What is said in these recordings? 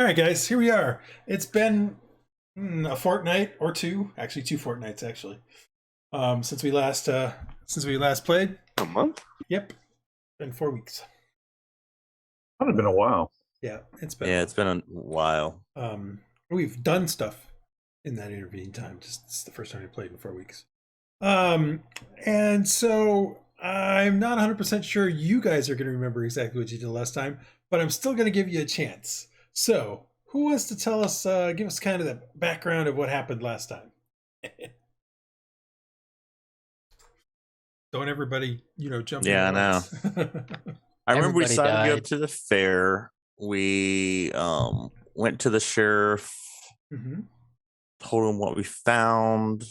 All right, guys, here we are. It's been a fortnight or two, actually 2 fortnights, actually, since we last played. A month? Yep, been 4 weeks. Might have been a while. Yeah, it's been. Yeah, it's been a while. We've done stuff in that intervening time. Just it's the first time we played in 4 weeks. And so I'm not 100% sure you guys are going to remember exactly what you did last time, but I'm still going to give you a chance. So, who wants to tell us, give us kind of the background of what happened last time? Don't everybody, jump in. Yeah, I know. I remember we Everybody decided to go died. to the fair. We went to the sheriff, Mhm. told him what we found.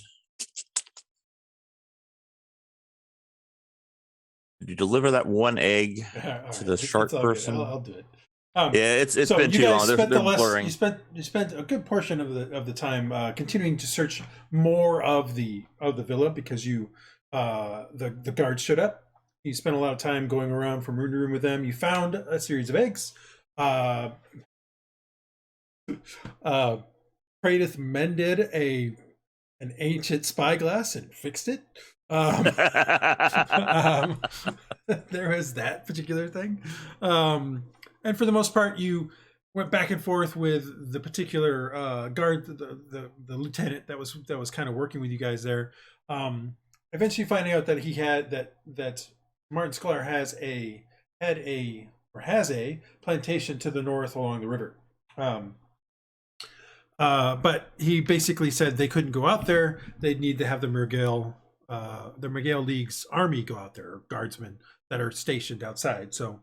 Did you deliver that one egg to the shark person? I'll do it. Yeah, it's so been you too guys long. They're blurring. You spent a good portion of the time continuing to search more of the villa because the guards showed up. You spent a lot of time going around from room to room with them. You found a series of eggs. Praedyth mended an ancient spyglass and fixed it. There was that particular thing. And for the most part, you went back and forth with the particular guard, the lieutenant that was kind of working with you guys there. Eventually, finding out that he had that Martin Sklar has a plantation to the north along the river. But he basically said they couldn't go out there. They'd need to have the Mergale League's army go out there, or guardsmen that are stationed outside. So,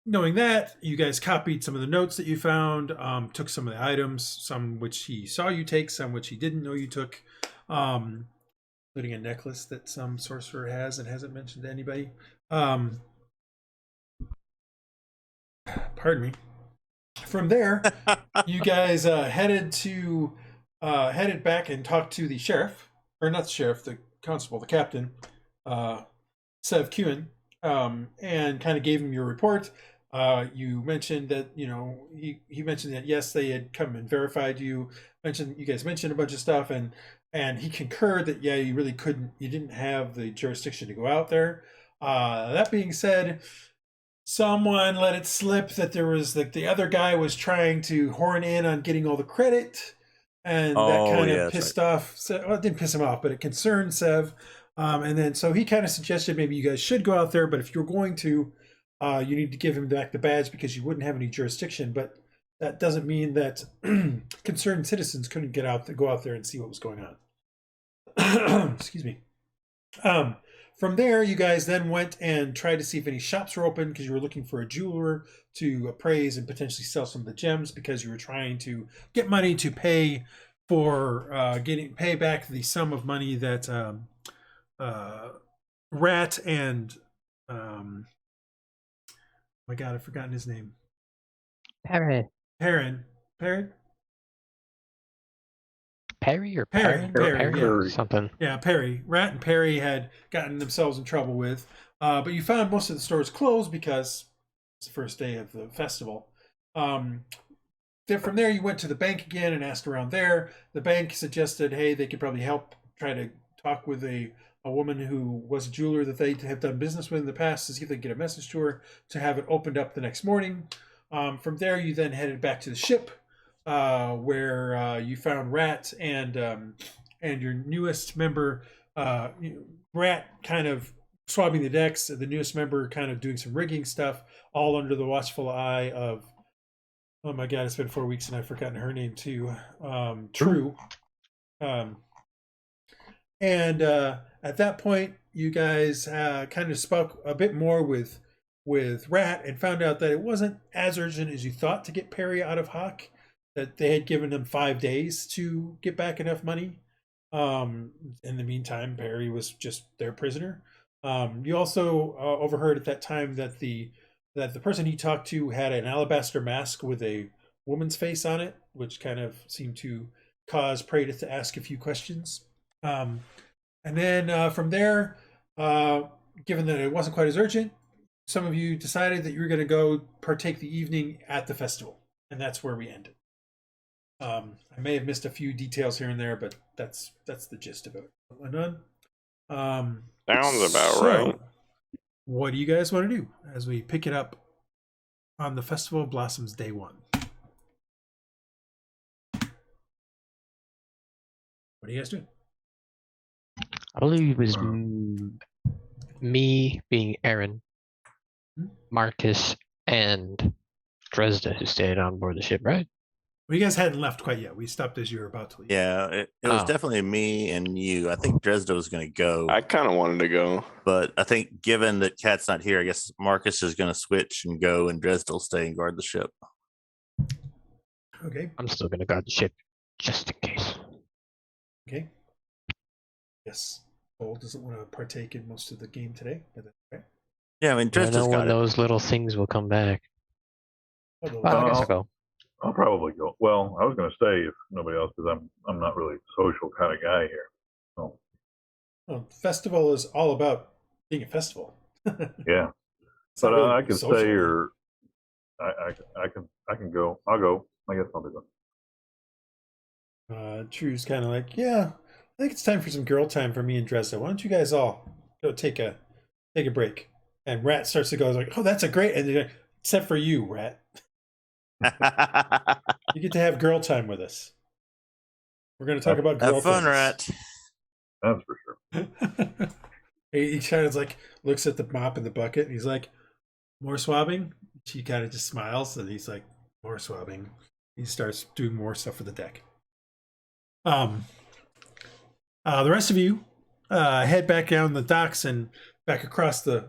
knowing that, you guys copied some of the notes that you found, took some of the items, some which he saw you take, some which he didn't know you took, including a necklace that some sorcerer has and hasn't mentioned to anybody. Pardon me. From there, you guys headed back and talked to the sheriff, or not the sheriff, the constable, the captain, Sev Kuhn, and kind of gave him your report. You mentioned that he mentioned that yes, they had come and verified you. You guys mentioned a bunch of stuff, and he concurred that yeah, you really couldn't, you didn't have the jurisdiction to go out there. That being said, someone let it slip that there was the other guy was trying to horn in on getting all the credit, and that kind of pissed off. Well, it didn't piss him off, but it concerned Sev. And then so he kind of suggested maybe you guys should go out there, but if you're going to, you need to give him back the badge because you wouldn't have any jurisdiction. But that doesn't mean that concerned citizens couldn't go out there and see what was going on. Excuse me. From there, you guys then went and tried to see if any shops were open because you were looking for a jeweler to appraise and potentially sell some of the gems because you were trying to get money to pay for pay back the sum of money that Rat and my God, I've forgotten his name. Perry. Perrin. Perry or Perry, Perry, yeah. something. Yeah, Perry. Rat and Perry had gotten themselves in trouble with. But you found most of the stores closed because it's the first day of the festival. Then from there, you went to the bank again and asked around there. The bank suggested, hey, they could probably help try to talk with a woman who was a jeweler that they have done business with in the past to see if they could get a message to her to have it opened up the next morning. From there, you then headed back to the ship. Where you found Rat and your newest member, Rat kind of swabbing the decks, the newest member kind of doing some rigging stuff, all under the watchful eye of, oh my God, it's been 4 weeks and I've forgotten her name too, True. And at that point, you guys kind of spoke a bit more with Rat and found out that it wasn't as urgent as you thought to get Perry out of Hawk. That they had given them 5 days to get back enough money. In the meantime, Perry was just their prisoner. You also overheard at that time that the person he talked to had an alabaster mask with a woman's face on it, which kind of seemed to cause Praedyth to ask a few questions. And then from there, given that it wasn't quite as urgent, some of you decided that you were going to go partake the evening at the festival. and that's where we ended. I may have missed a few details here and there, but that's the gist of it. Sounds about So, right. what do you guys want to do as we pick it up on the Festival of Blossoms Day 1? What are you guys doing? I believe it was me being Aaron, Marcus, and Dresd'a who stayed on board the ship, right? Well, you guys hadn't left quite yet. We stopped as you were about to leave. Yeah, it was Oh. definitely me and you. I think Dresd'a was going to go, I kind of wanted to go. but I think given that Kat's not here, I guess Marcus is going to switch and go, and Dresd'a will stay and guard the ship. Okay. I'm still gonna guard the ship, just in case. Okay. Yes. Cole doesn't want to partake in most of the game today, but that's okay. Yeah, I mean, I know Dresda's when got it. those little things will come back. Although, Well, I guess I'll go. I'll probably go. Well, I was going to stay if nobody else, because I'm not really a social kind of guy here. So well, festival is all about being a festival. yeah, It's not but really I can social. stay, or I can go. I'll go. I guess I'll do that. True's kind of like, yeah, I think it's time for some girl time for me and Dresd'a. Why don't you guys all go take a break? And Rat starts to go like, oh, that's a great, and they're like, except for you, Rat. You get to have girl time with us. We're going to talk about Have fun, girlfriends. Rat. That's for sure. He kind of like looks at the mop in the bucket and he's like, more swabbing? She kind of just smiles and he's like, more swabbing. He starts doing more stuff for the deck. The rest of you head back down the docks and back across the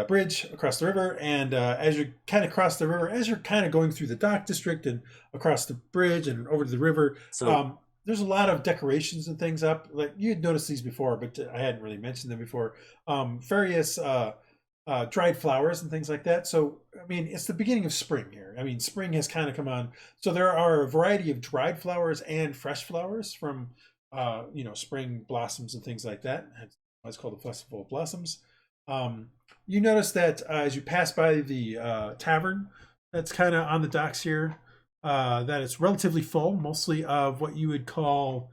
bridge across the river, and as you kind of cross the river, as you're kind of going through the dock district and across the bridge and over to the river, So there's a lot of decorations and things up. Like you had noticed these before, but I hadn't really mentioned them before. Various dried flowers and things like that. So I mean, it's the beginning of spring here. I mean, spring has kind of come on. So there are a variety of dried flowers and fresh flowers from spring blossoms and things like that. It's called the Festival of Blossoms. You notice that as you pass by the tavern that's kind of on the docks here, that it's relatively full, mostly of what you would call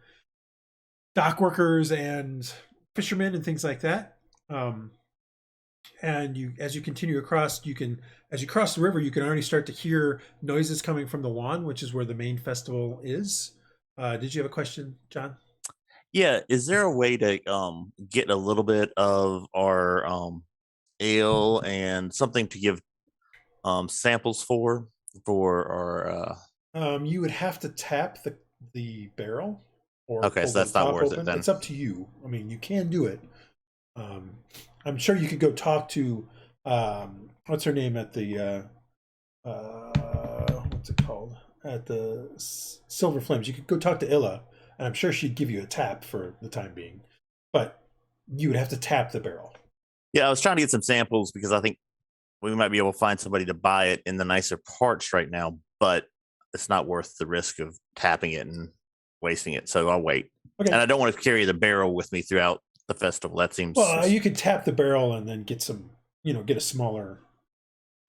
dock workers and fishermen and things like that. And as you continue across, as you cross the river, you can already start to hear noises coming from the lawn, which is where the main festival is. Did you have a question, John? yeah, is there a way to get a little bit of our ale and something to give samples for our You would have to tap the barrel, or Okay, pull so that's the not top worth it open. then. It's up to you. I mean, you can do it. I'm sure you could go talk to what's her name at the what's it called at the Silver Flames. You could go talk to Iylis, and I'm sure she'd give you a tap for the time being, but you would have to tap the barrel. Yeah, I was trying to get some samples because I think we might be able to find somebody to buy it in the nicer parts right now, but it's not worth the risk of tapping it and wasting it. So I'll wait. Okay. And I don't want to carry the barrel with me throughout the festival. That seems Well, you could tap the barrel and then get some, get a smaller,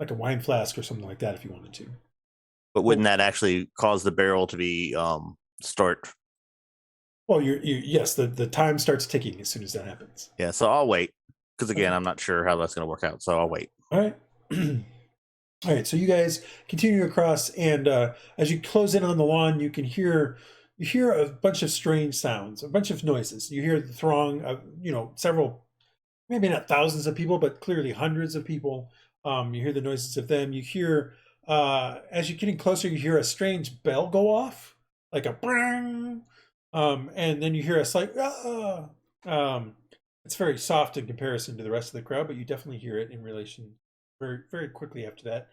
like a wine flask or something like that if you wanted to. But wouldn't that actually cause the barrel to be start? Well, yes, the time starts ticking as soon as that happens. Yeah, so I'll wait because again, Okay. I'm not sure how that's going to work out. So I'll wait. All right. All right. So you guys continue across, and as you close in on the lawn, you hear a bunch of strange sounds, a bunch of noises. You hear the throng of several, maybe not thousands of people, but clearly hundreds of people. You hear the noises of them. You hear as you're getting closer, you hear a strange bell go off, like a bang, and then you hear a slight. It's very soft in comparison to the rest of the crowd, but you definitely hear it in relation very, very quickly after that.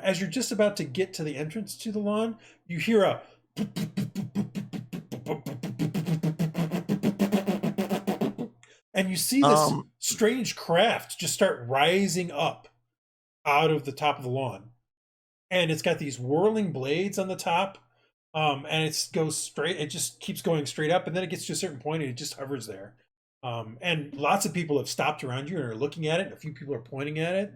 As you're just about to get to the entrance to the lawn, you hear a and you see this strange craft just start rising up out of the top of the lawn. And it's got these whirling blades on the top. And it goes straight, it just keeps going straight up, and then it gets to a certain point and it just hovers there. And lots of people have stopped around you and are looking at it, and a few people are pointing at it,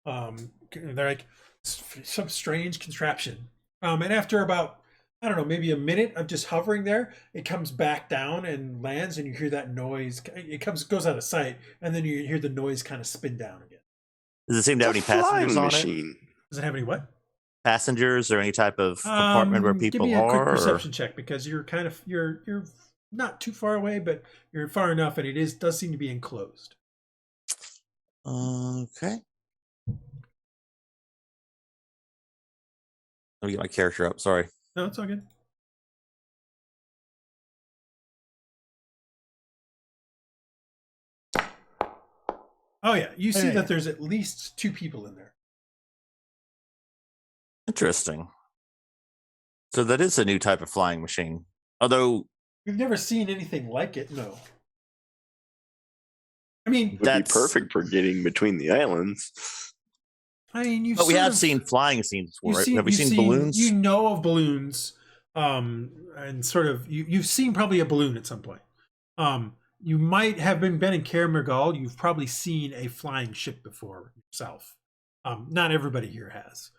and they're like, some strange contraption. And after about, I don't know, maybe a minute of just hovering there, it comes back down and lands, and you hear that noise. It goes out of sight, and then you hear the noise kind of spin down again. Does it seem to have any passengers on it? Does it have any what? Passengers or any type of compartment where people give me a quick are? perception check, because you're kind of you're not too far away, but you're far enough, and it does seem to be enclosed. Okay. Let me get my character up. Sorry. No, it's all good. Oh yeah, you see that there's at least 2 people in there. Interesting. So that is a new type of flying machine. Although we've never seen anything like it. No. I mean, would be perfect for getting between the islands. I mean, we have seen flying scenes before, right? Have we seen balloons? You know of balloons, and sort of you've seen probably a balloon at some point. You might have been in Kaer Morgul. You've probably seen a flying ship before yourself. Not everybody here has.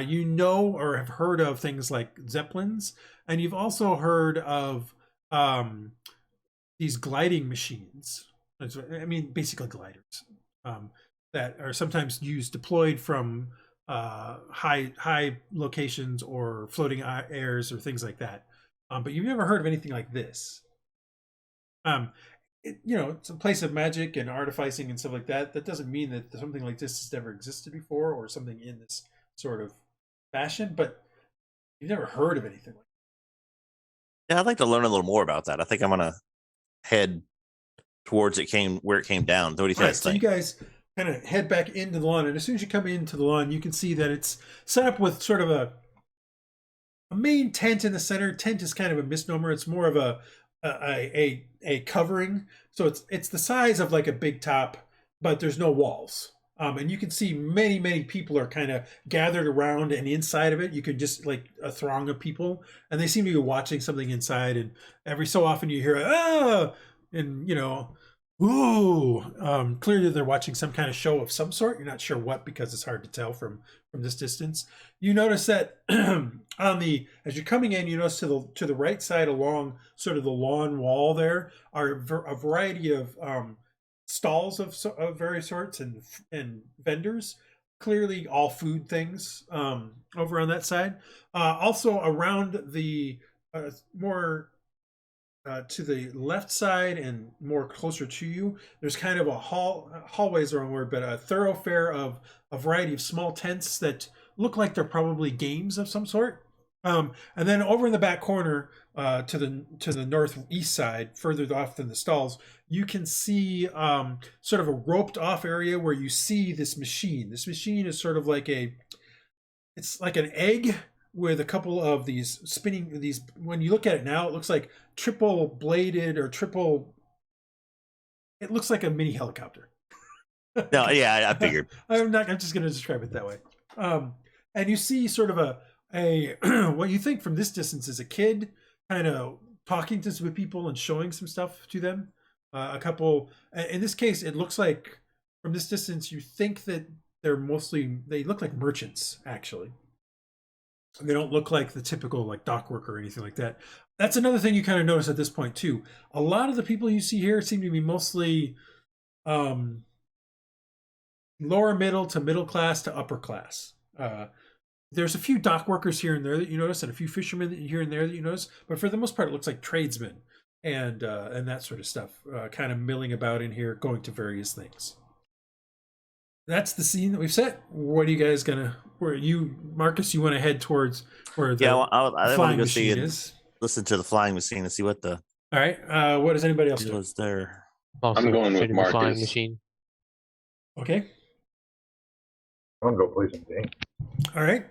You know or have heard of things like zeppelins, and you've also heard of these gliding machines. I mean, basically gliders that are sometimes deployed from high locations or floating airs or things like that. But you've never heard of anything like this. It's a place of magic and artificing and stuff like that. That doesn't mean that something like this has never existed before, or something in this sort of fashion, but you've never heard of anything like that. Yeah, I'd like to learn a little more about that. I think I'm gonna head towards where it came down. What do you guys think? So you guys kind of head back into the lawn, and as soon as you come into the lawn, you can see that it's set up with sort of a main tent in the center. Tent is kind of a misnomer. It's more of a covering. So it's the size of like a big top, but there's no walls. And you can see many people are kind of gathered around, and inside of it, you can just like a throng of people, and they seem to be watching something inside. And every so often you hear, "Ah!" and ooh. Clearly they're watching some kind of show of some sort. You're not sure what, because it's hard to tell from this distance. You notice that as you're coming in, you notice to the right side along sort of the lawn wall there are a variety of stalls of various sorts and vendors, clearly all food things over on that side. Also around the more to the left side and more closer to you, there's kind of a hallways are word, but a thoroughfare of a variety of small tents that look like they're probably games of some sort. And then over in the back corner, to the northeast side, further off than the stalls, you can see sort of a roped off area where you see this machine. This machine is sort of like it's like an egg with a couple of these spinning. When you look at it now, it looks like triple bladed or triple. It looks like a mini helicopter. No, yeah, I figured. I'm just going to describe it that way. And you see sort of a what you think from this distance is a kid kind of talking to some people and showing some stuff to them. A couple, in this case, it looks like from this distance, you think that they look like merchants, actually. They don't look like the typical like dock worker or anything like that. That's another thing you kind of notice at this point too. A lot of the people you see here seem to be mostly lower middle to middle class to upper class. There's a few dock workers here and there that you notice, and a few fishermen here and there that you notice, but for the most part, it looks like tradesmen and that sort of stuff, kind of milling about in here, going to various things. That's the scene that we've set. What are you guys Marcus? You want to head towards where the I flying want to go machine see is? Listen to the flying machine and see what the. All right. What does anybody else do? Was there? Also, I'm going with shooting the flying Marcus. machine. Okay. I'm gonna go play some games. All right.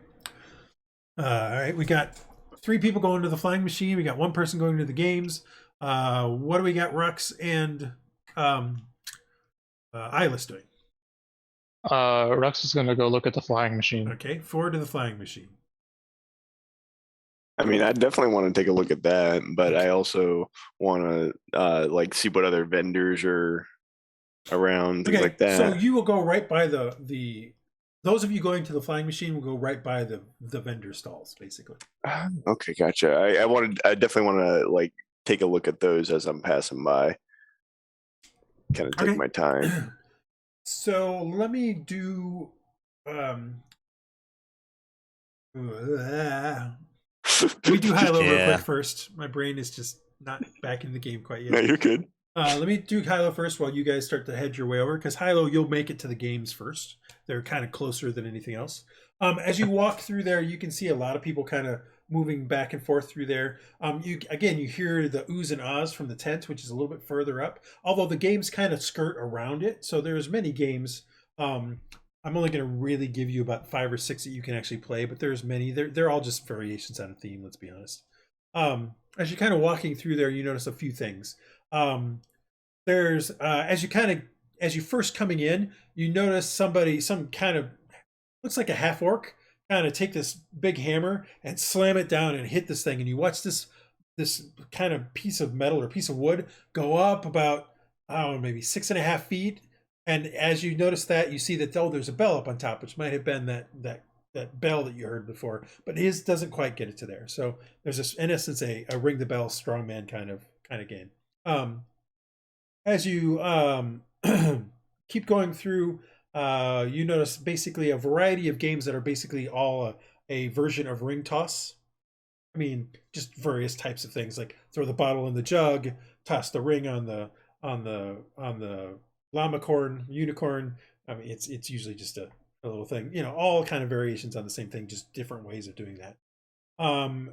All right. We got 3 people going to the flying machine. We got 1 person going to the games. What do we got? Rhux and Iylis doing. Rhux is gonna go look at the flying machine. Okay. Forward to the flying machine. I mean, I definitely want to take a look at that, but I also want to like see what other vendors are around, things like that. So you will go right by the those of you going to the flying machine will go right by the vendor stalls, basically. Okay, gotcha. I definitely want to like take a look at those as I'm passing by. Kind of take Okay. my time. So let me do. Let me do Hylough real Yeah. quick first. My brain is just not back in the game quite yet. No, you're good. Let me do Hylough first while you guys start to head your way over, because Hylough, you'll make it to the games first. They're kind of closer than anything else. As you walk through there, you can see a lot of people kind of moving back and forth through there. You hear the oohs and ahs from the tent, which is a little bit further up, although the games kind of skirt around it. So there's many games. I'm only going to really give you about 5 or 6 that you can actually play, but there's many. They're all just variations on a theme, let's be honest. As you're kind of walking through there, you notice a few things. There's as you first coming in, you notice some kind of looks like a half orc kind of take this big hammer and slam it down and hit this thing, and you watch this kind of piece of metal or piece of wood go up about, I don't know, maybe 6.5 feet. And as you notice that, you see that there's a bell up on top, which might have been that bell that you heard before, but his doesn't quite get it to there. So there's in essence a ring the bell strongman kind of game. As you keep going through, you notice basically a variety of games that are basically all a version of ring toss. I mean, just various types of things like throw the bottle in the jug, toss the ring on the llamacorn, unicorn. I mean, it's usually just a little thing, all kind of variations on the same thing, just different ways of doing that.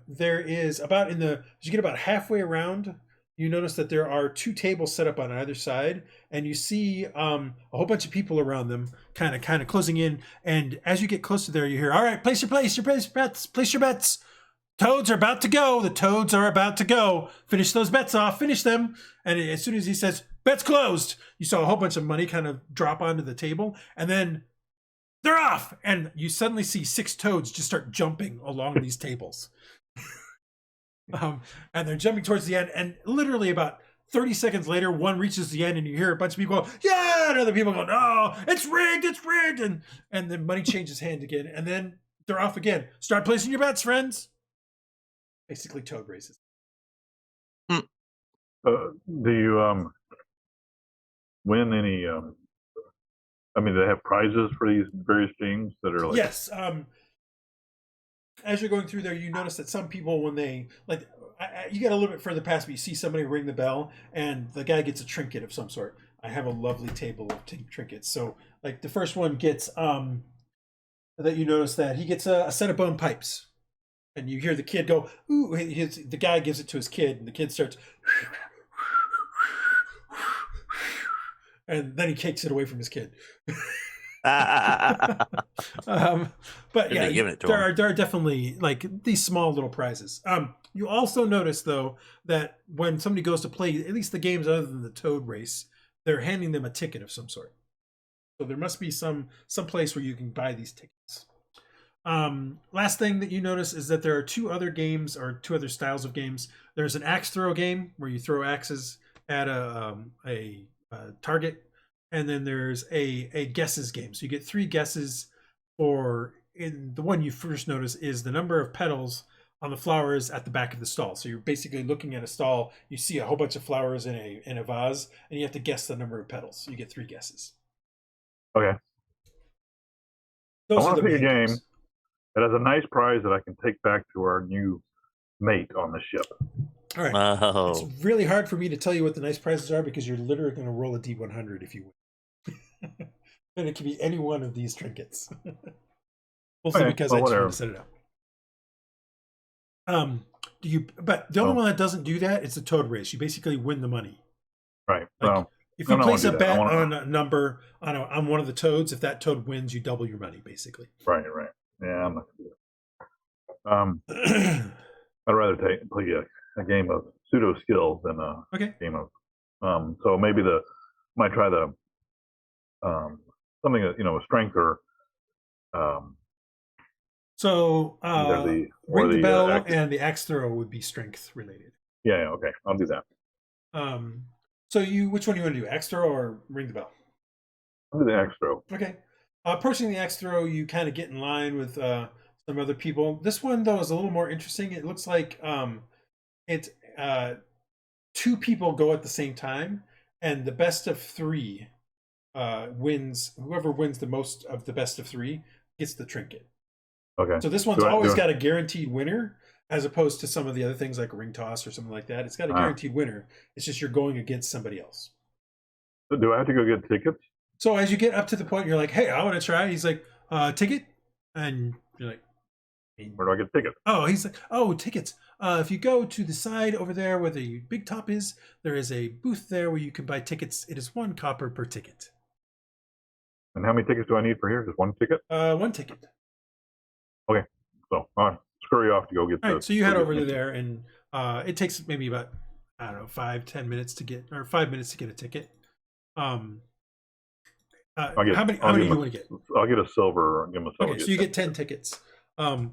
There is as you get about halfway around, you notice that there are 2 tables set up on either side, and you see a whole bunch of people around them kind of closing in. And as you get close to there, you hear, all right, place your bets. Toads are about to go. The toads are about to go. Finish those bets off. Finish them. And as soon as he says, bets closed, you saw a whole bunch of money kind of drop onto the table. And then they're off. And you suddenly see 6 toads just start jumping along these tables. And they're jumping towards the end. And literally about 30 seconds later, one reaches the end and you hear a bunch of people go, yeah! And other people go, no, it's rigged. And then money changes hand again. And then they're off again. Start placing your bets, friends. Basically toad races. Do you win any? I mean, do they have prizes for these various games that are like? Yes. As you're going through there, you notice that some people, when they you get a little bit further past, but you see somebody ring the bell, and the guy gets a trinket of some sort. I have a lovely table of trinkets. So, like the first one gets that you notice that he gets a set of bone pipes. And you hear the kid go, ooh, the guy gives it to his kid, and the kid starts, and then he takes it away from his kid. But yeah, there are definitely like these small little prizes. You also notice though that when somebody goes to play at least the games other than the toad race, they're handing them a ticket of some sort. So there must be some place where you can buy these tickets. Last thing that you notice is that there are 2 other games, or 2 other styles of games. There's an axe throw game where you throw axes at a target, and then there's a guesses game. So you get 3 guesses, in the one you first notice is the number of petals on the flowers at the back of the stall. So you're basically looking at a stall, you see a whole bunch of flowers in a vase, and you have to guess the number of petals. So you get 3 guesses. Okay. Those I want are to the pick a main game games. that has a nice prize that I can take back to our new mate on the ship. All right. Oh. It's really hard for me to tell you what the nice prizes are because you're literally going to roll a D100 if you win. And it can be any one of these trinkets. Also Okay, because well, I just whatever. want to set it up. But the only one that doesn't do that is the toad race. You basically win the money. Right. Like, Well, if you no, I place a wanna do that. bet I wanna- on a number on one of the toads, if that toad wins, you double your money, basically. right. Yeah, I'm not gonna do it. I'd rather play a game of pseudo skill than a Okay. game of. So maybe might try the something that strength or So either ring the bell axe. and the axe throw would be strength related. Yeah. Okay. I'll do that. So which one do you want to do, axe throw or ring the bell? I'll do the axe throw. Okay. Approaching the axe throw, you kind of get in line with some other people. This one though is a little more interesting. It looks like it's 2 people go at the same time, and the best of 3 wins. Whoever wins the most of the best of 3 gets the trinket. Okay. So this one's always got a guaranteed winner, as opposed to some of the other things like a ring toss or something like that. It's got a guaranteed winner. It's just you're going against somebody else. So do I have to go get tickets? So as you get up to the point, you're like, "Hey, I want to try." He's like, "Ticket," and you're like, Where do I get tickets? "Oh," he's like, "Oh, tickets. If you go to the side over there where the big top is, there is a booth there where you can buy tickets. It is 1 copper per ticket." And how many tickets do I need for here? Just 1 ticket? 1 ticket. Okay. So I'll scurry off to go get All the. right, so you head over to there, and it takes maybe about, I don't know, 5-10 minutes to get, or 5 minutes to get a ticket. How many do you want to get? I'll get a silver. I'll give him a silver. Okay, so you get 10 tickets,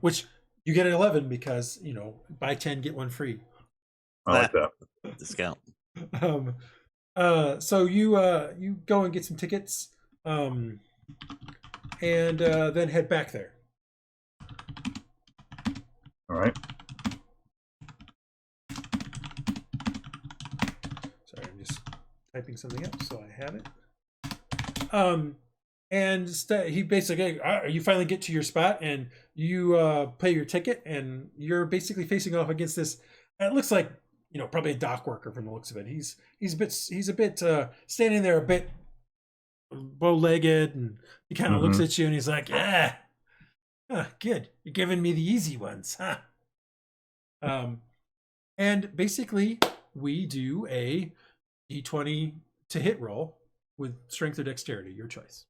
which you get 11 because, buy 10, get 1 free. I like that. Discount. So you go and get some tickets, and then head back there. All right. Sorry, I'm just typing something up so I have it. And he basically, you finally get to your spot, and you pay your ticket, and you're basically facing off against this. It looks like, probably a dock worker from the looks of it. He's a bit standing there, a bit bow-legged, and he kind of looks at you, and he's like, good. You're giving me the easy ones, huh? And basically, we do a d20 to hit roll with strength or dexterity, your choice.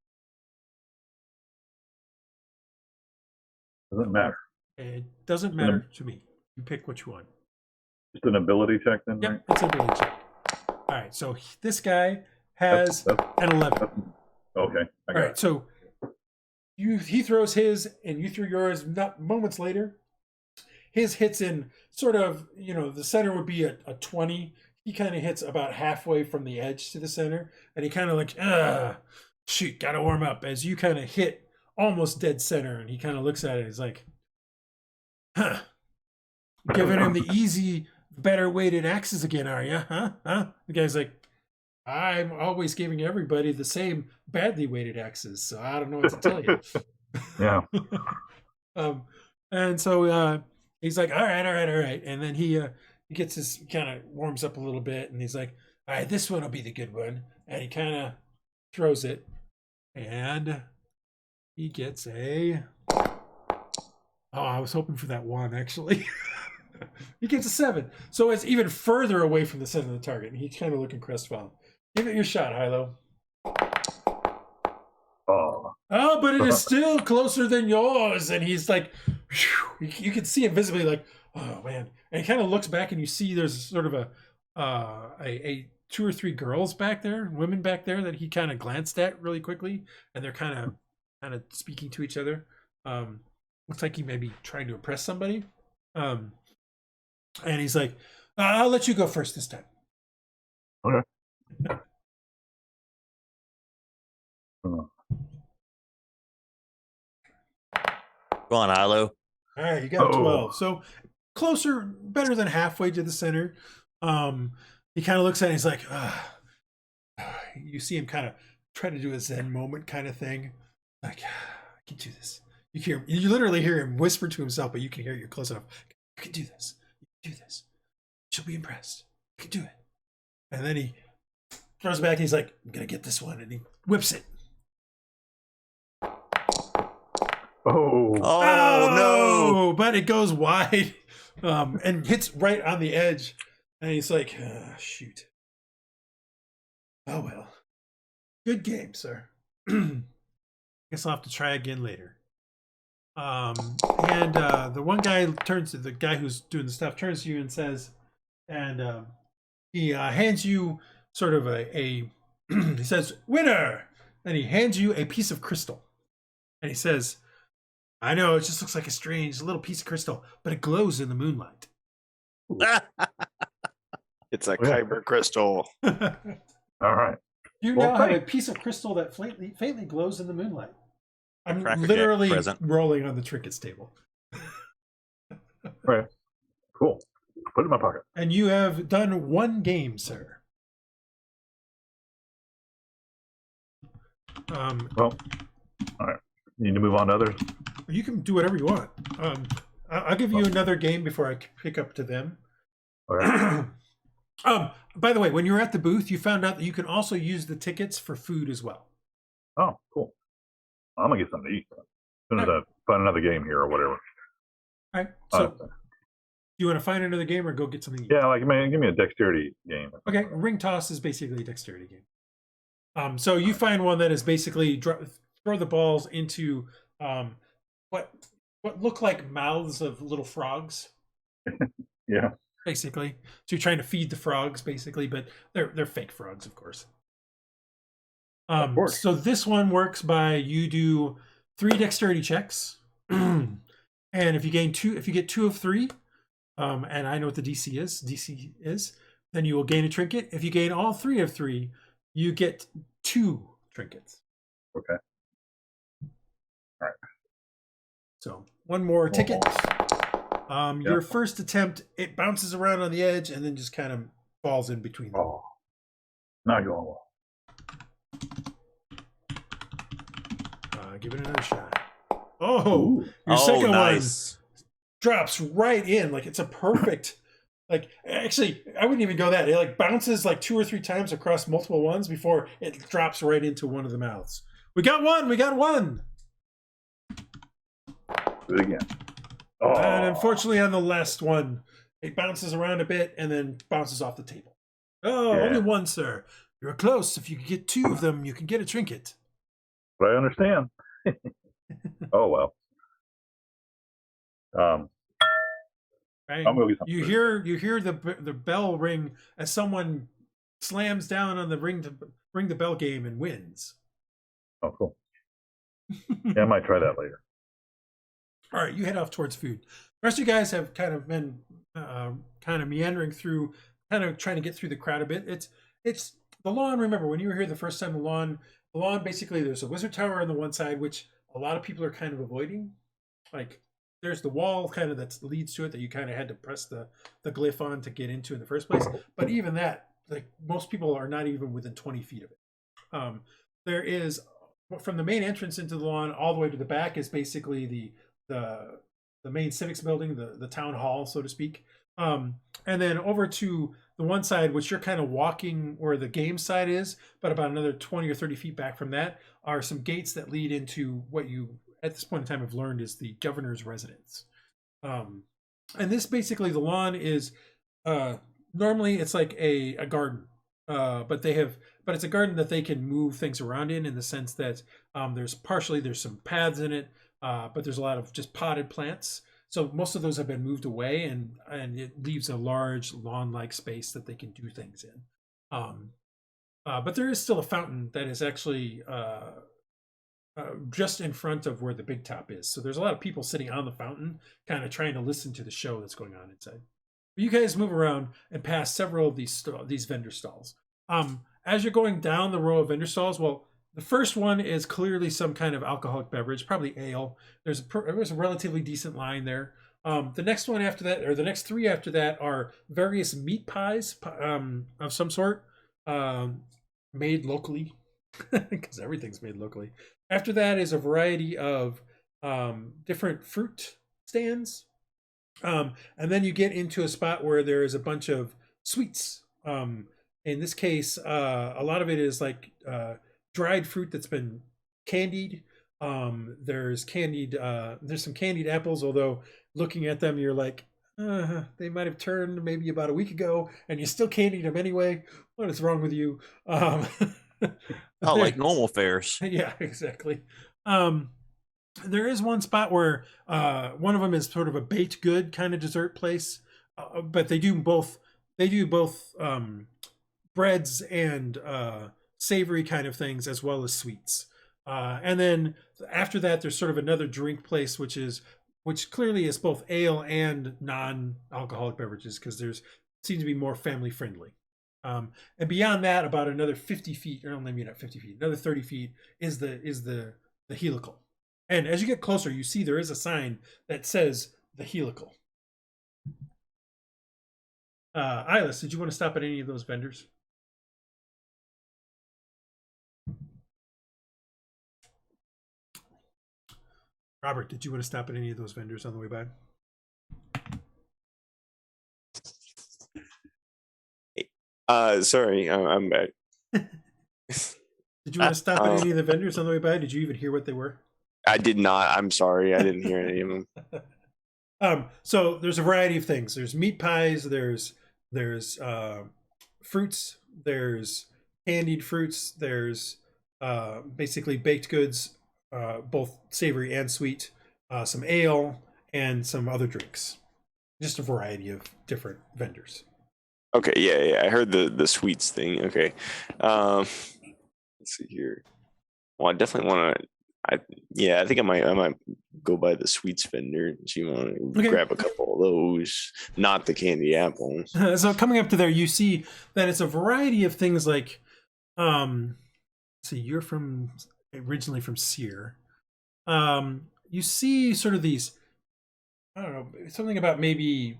Doesn't matter. It doesn't matter to me. You pick which one. Just an ability check then, Yep, right? it's an ability check. All right, so this guy has an 11. Okay. All right, so he throws his, and you threw yours. Not moments later, his hits in sort of, the center would be a 20. He kind of hits about halfway from the edge to the center, and he kind of like, shoot, gotta warm up. As you kind of hit almost dead center, and he kind of looks at it. He's like, huh, giving him the easy, better weighted axes again, are you? Huh? The guy's like, I'm always giving everybody the same badly weighted axes, so I don't know what to tell you. Yeah. And so he's like, all right. And then he gets his, kind of warms up a little bit, and he's like, all right, this one will be the good one. And he kind of throws it, and he gets I was hoping for that 1, actually. He gets a 7. So it's even further away from the center of the target, and he's kind of looking crestfallen. Give it your shot, Hylough. Oh, but it is still closer than yours. And he's like, whew, you can see him visibly like, oh man. And he kind of looks back, and you see there's sort of a 2 or 3 girls back there, women back there, that he kind of glanced at really quickly, and they're kind of speaking to each other. Looks like he may be trying to impress somebody. And he's like, I'll let you go first this time. Okay. Go on, Hylough. All right, you got 12. So closer, better than halfway to the center. He kind of looks at it, and he's like, you see him kind of try to do a Zen moment kind of thing. Like, I can do this. You literally hear him whisper to himself, but you can hear you're close enough. You can do this. You can do this. She'll be impressed. You can do it. And then he throws back, and he's like, I'm going to get this one. And he whips it. Oh no! But it goes wide and hits right on the edge. And he's like, shoot. Oh, well. Good game, sir. Guess I'll have to try again later. And the one guy turns to the guy who's doing the stuff, turns to you and says, and he hands you sort of he says, winner! And he hands you a piece of crystal. And he says, I know, it just looks like a strange little piece of crystal, but it glows in the moonlight. It's a kyber crystal. All right. You now have a piece of crystal that faintly glows in the moonlight. I'm Cracker Jack literally present. rolling on the trinkets table. Right. Cool. Put it in my pocket. And you have done one game, sir. Well, all right. You need to move on to others. You can do whatever you want. I'll give you another game before I pick up to them. All right. By the way, when you were at the booth, you found out that you can also use the tickets for food as well. Oh, cool. I'm gonna get something to eat as soon as I find another game here or whatever. All right. So, do you want to find another game or go get something to eat? Yeah, like man, give me a dexterity game. Okay. Ring toss is basically a dexterity game. So you find one that is basically throw the balls into what look like mouths of little frogs. Yeah. Basically, so you're trying to feed the frogs, basically, but they're fake frogs, of course. course. So this one works by you do 3 dexterity checks, and if you get 2 of 3, and I know what the DC is, then you will gain a trinket. If you gain all 3 of 3, you get 2 trinkets. Okay. All right. So one more ticket. Your Yeah. first attempt, it bounces around on the edge and then just kind of falls in between them. Oh, not going well. Give it another shot. Oh, Ooh. your second nice. one drops right in. Like it's a perfect. Like actually, I wouldn't even go that. It like bounces like 2 or 3 times across multiple ones before it drops right into one of the mouths. We got one. We got one. Do it again. Oh. And unfortunately, on the last one, it bounces around a bit and then bounces off the table. Oh, Yeah. only one, sir. You're close. If you could get 2 of them, you can get a trinket. But I understand. Oh well. Right? I'm gonna get something. You hear the bell ring as someone slams down on the ring the bell game and wins. Oh, cool. Yeah, I might try that later. All right, you head off towards food. The rest of you guys have kind of been kind of meandering through, kind of trying to get through the crowd a bit. It's the lawn. Remember when you were here the first time? The lawn basically there's a wizard tower on the one side, which a lot of people are kind of avoiding. Like there's the wall kind of that leads to it that you kind of had to press the glyph on to get into in the first place. But even that, like most people are not even within 20 feet of it. There is from the main entrance into the lawn all the way to the back is basically the main civics building, the town hall, so to speak. And then over to the one side, which you're kind of walking where the game side is, but about another 20 or 30 feet back from that are some gates that lead into what you at this point in time have learned is the governor's residence. And this basically, the lawn is normally it's like a garden, but it's a garden that they can move things around in the sense that there's some paths in it, but there's a lot of just potted plants. So most of those have been moved away, and it leaves a large lawn-like space that they can do things in. But there is still a fountain that is actually just in front of where the big top is. So there's a lot of people sitting on the fountain, kind of trying to listen to the show that's going on inside. You guys move around and pass several of these vendor stalls. As you're going down the row of vendor stalls, well, the first one is clearly some kind of alcoholic beverage, probably ale. There's a relatively decent line there. The next one after that, or the next 3 after that, are various meat pies of some sort, made locally, because everything's made locally. After that is a variety of different fruit stands. And then you get into a spot where there is a bunch of sweets. In this case, a lot of it is like dried fruit that's been candied. There's some candied apples, although looking at them, you're like, they might have turned maybe about a week ago, and you still candied them anyway. What is wrong with you? Like normal fairs. Yeah, exactly. There is one spot where one of them is sort of a baked good kind of dessert place, but they do both breads and savory kind of things as well as sweets. And then after that, there's sort of another drink place, which clearly is both ale and non-alcoholic beverages because seems to be more family friendly. And beyond that, about another 50 feet, or maybe not 50 feet, another 30 feet is the helical. And as you get closer, you see there is a sign that says the helical. Iylis, did you want to stop at any of those vendors? Robert, did you want to stop at any of those vendors on the way by? Sorry, I'm back. Did you want to stop at any of the vendors on the way by? Did you even hear what they were? I did not. I'm sorry. I didn't hear any of them. So there's a variety of things. There's meat pies. There's fruits. There's candied fruits. There's basically baked goods, both savory and sweet. Some ale and some other drinks. Just a variety of different vendors. Okay, yeah. I heard the sweets thing. Okay. Let's see here. Well, I definitely want to. I think I might go by the sweets vendor. So you want to grab a couple of those, not the candy apples. So coming up to there, you see that it's a variety of things like, see, you're originally from Seer. You see sort of these, I don't know, something about maybe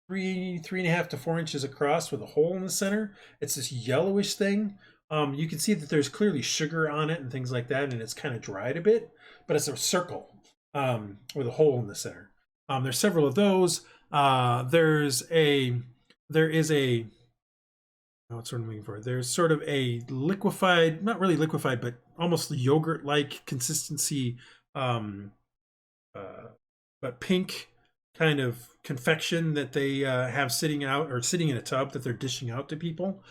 3.5 to 4 inches across with a hole in the center. It's this yellowish thing. You can see that there's clearly sugar on it and things like that, and it's kind of dried a bit, but it's a circle with a hole in the center. There's several of those. There is a what's what I'm looking for? There's sort of a liquefied, not really liquefied, but almost yogurt-like consistency, but pink kind of confection that they have sitting out or sitting in a tub that they're dishing out to people.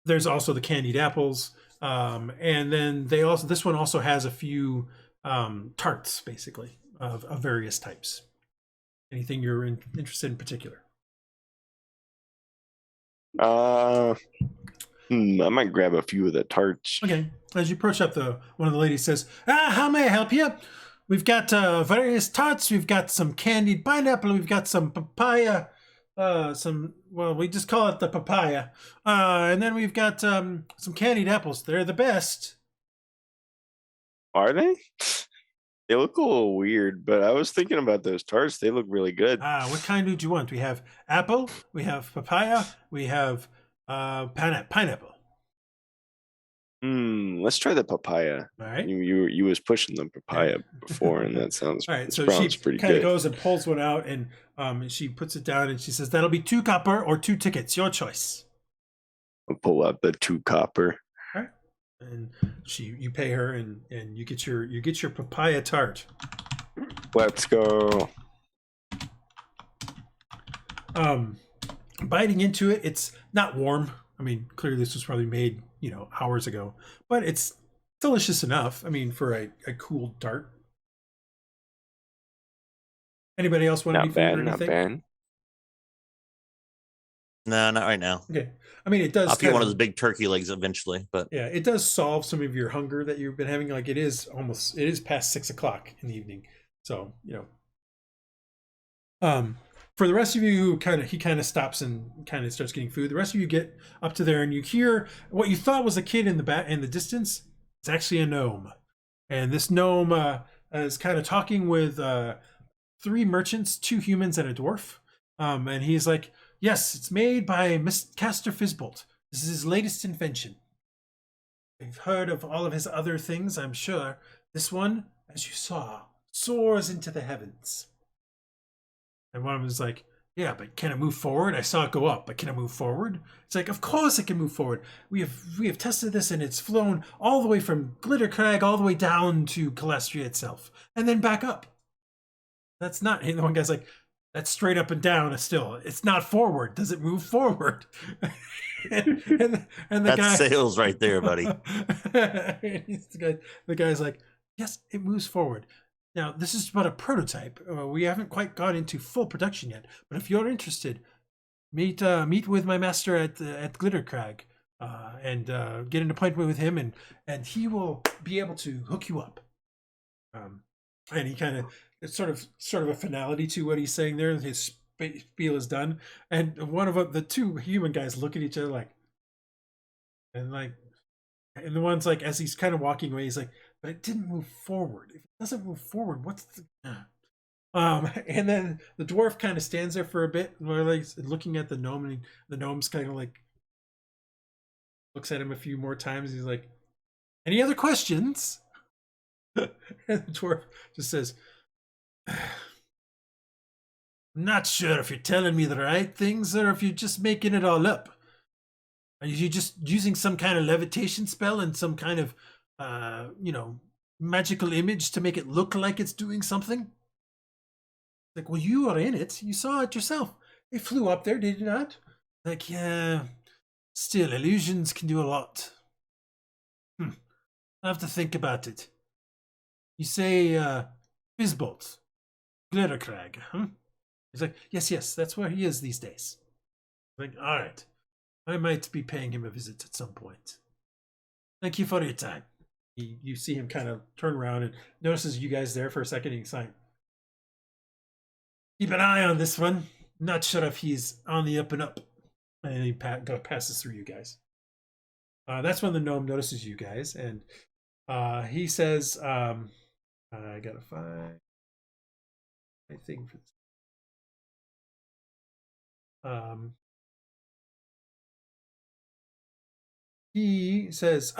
There's also the candied apples, and then this one also has a few tarts, basically of various types. Anything you're interested in particular? I might grab a few of the tarts. Okay. As you approach up, one of the ladies says, how may I help you? We've got various tarts. We've got some candied pineapple. We've got some papaya. We just call it the papaya. And then we've got some candied apples. They're the best. Are they? They look a little weird, but I was thinking about those tarts. They look really good. What kind do you want? We have apple. We have papaya. We have pineapple. Let's try the papaya. All right. You was pushing the papaya before, and that sounds all right. So she pretty kind of good. goes and pulls one out, and she puts it down, and she says, "That'll be 2 copper or 2 tickets, your choice." I'll pull out the 2 copper. All right. And you pay her, and you get your papaya tart. Let's go. Biting into it, it's not warm. I mean, clearly this was probably made, hours ago, but it's delicious enough. I mean, for a cool tart. Anybody else want any food or anything? Not bad. No, not right now. Okay. I mean, it does. I'll eat one of those big turkey legs eventually, but yeah, it does solve some of your hunger that you've been having. Like it is past 6 o'clock in the evening, so for the rest of you, he kind of stops and kind of starts getting food. The rest of you get up to there, and you hear what you thought was a kid in the distance. It's actually a gnome, and this gnome is kind of talking with 3 merchants, 2 humans, and a dwarf. And he's like, "Yes, it's made by Caster Fizzbolt. This is his latest invention. You've heard of all of his other things, I'm sure. This one, as you saw, soars into the heavens." And one of them is like, "Yeah, but can it move forward? I saw it go up, but can it move forward?" It's like, "Of course it can move forward. We have tested this, and it's flown all the way from Glittercrag all the way down to Calastria itself, and then back up." That's not. And the one guy's like, "That's straight up and down. Still, it's not forward. Does it move forward?" and the that's guy, sales right there, buddy. the guy's like, "Yes, it moves forward. Now, this is but a prototype. We haven't quite gone into full production yet. But if you're interested, meet with my master at Glittercrag, and get an appointment with him, and he will be able to hook you up." And he kind of, it's sort of a finality to what he's saying there. His spiel is done, and one of the 2 human guys look at each other and the one's like, as he's kind of walking away, he's like, but it didn't move forward. If it doesn't move forward, what's the... And then the dwarf kind of stands there for a bit, like looking at the gnome, and the gnome's kind of like looks at him a few more times. He's like, "Any other questions?" And the dwarf just says, "I'm not sure if you're telling me the right things or if you're just making it all up. Are you just using some kind of levitation spell and some kind of, magical image to make it look like it's doing something?" Like, well, you are in it. You saw it yourself. It flew up there, did you not? Like, yeah. Still, illusions can do a lot. I have to think about it. You say, Fizzbolt, Glittercrag, huh? He's like, yes, that's where he is these days. Like, all right. I might be paying him a visit at some point. Thank you for your time. You see him kind of turn around and notices you guys there for a second. And he's like, keep an eye on this one. Not sure if he's on the up and up. And he passes through you guys. That's when the gnome notices you guys. And he says, I gotta find my thing for this. He says,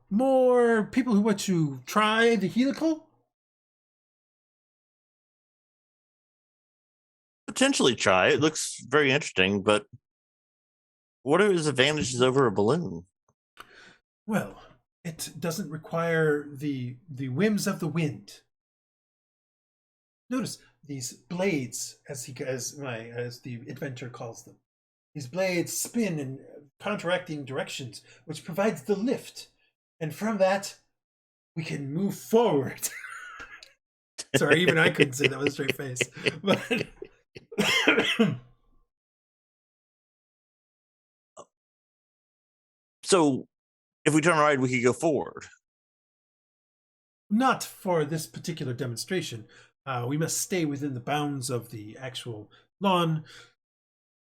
more people who want to try the helical? Potentially try. It looks very interesting, but what are his advantages over a balloon? Well, it doesn't require the whims of the wind. Notice these blades, as the inventor calls them. These blades spin in counteracting directions, which provides the lift. And from that, we can move forward. Sorry, even I couldn't say that with a straight face. But so if we turn right, we could go forward. Not for this particular demonstration. We must stay within the bounds of the actual lawn.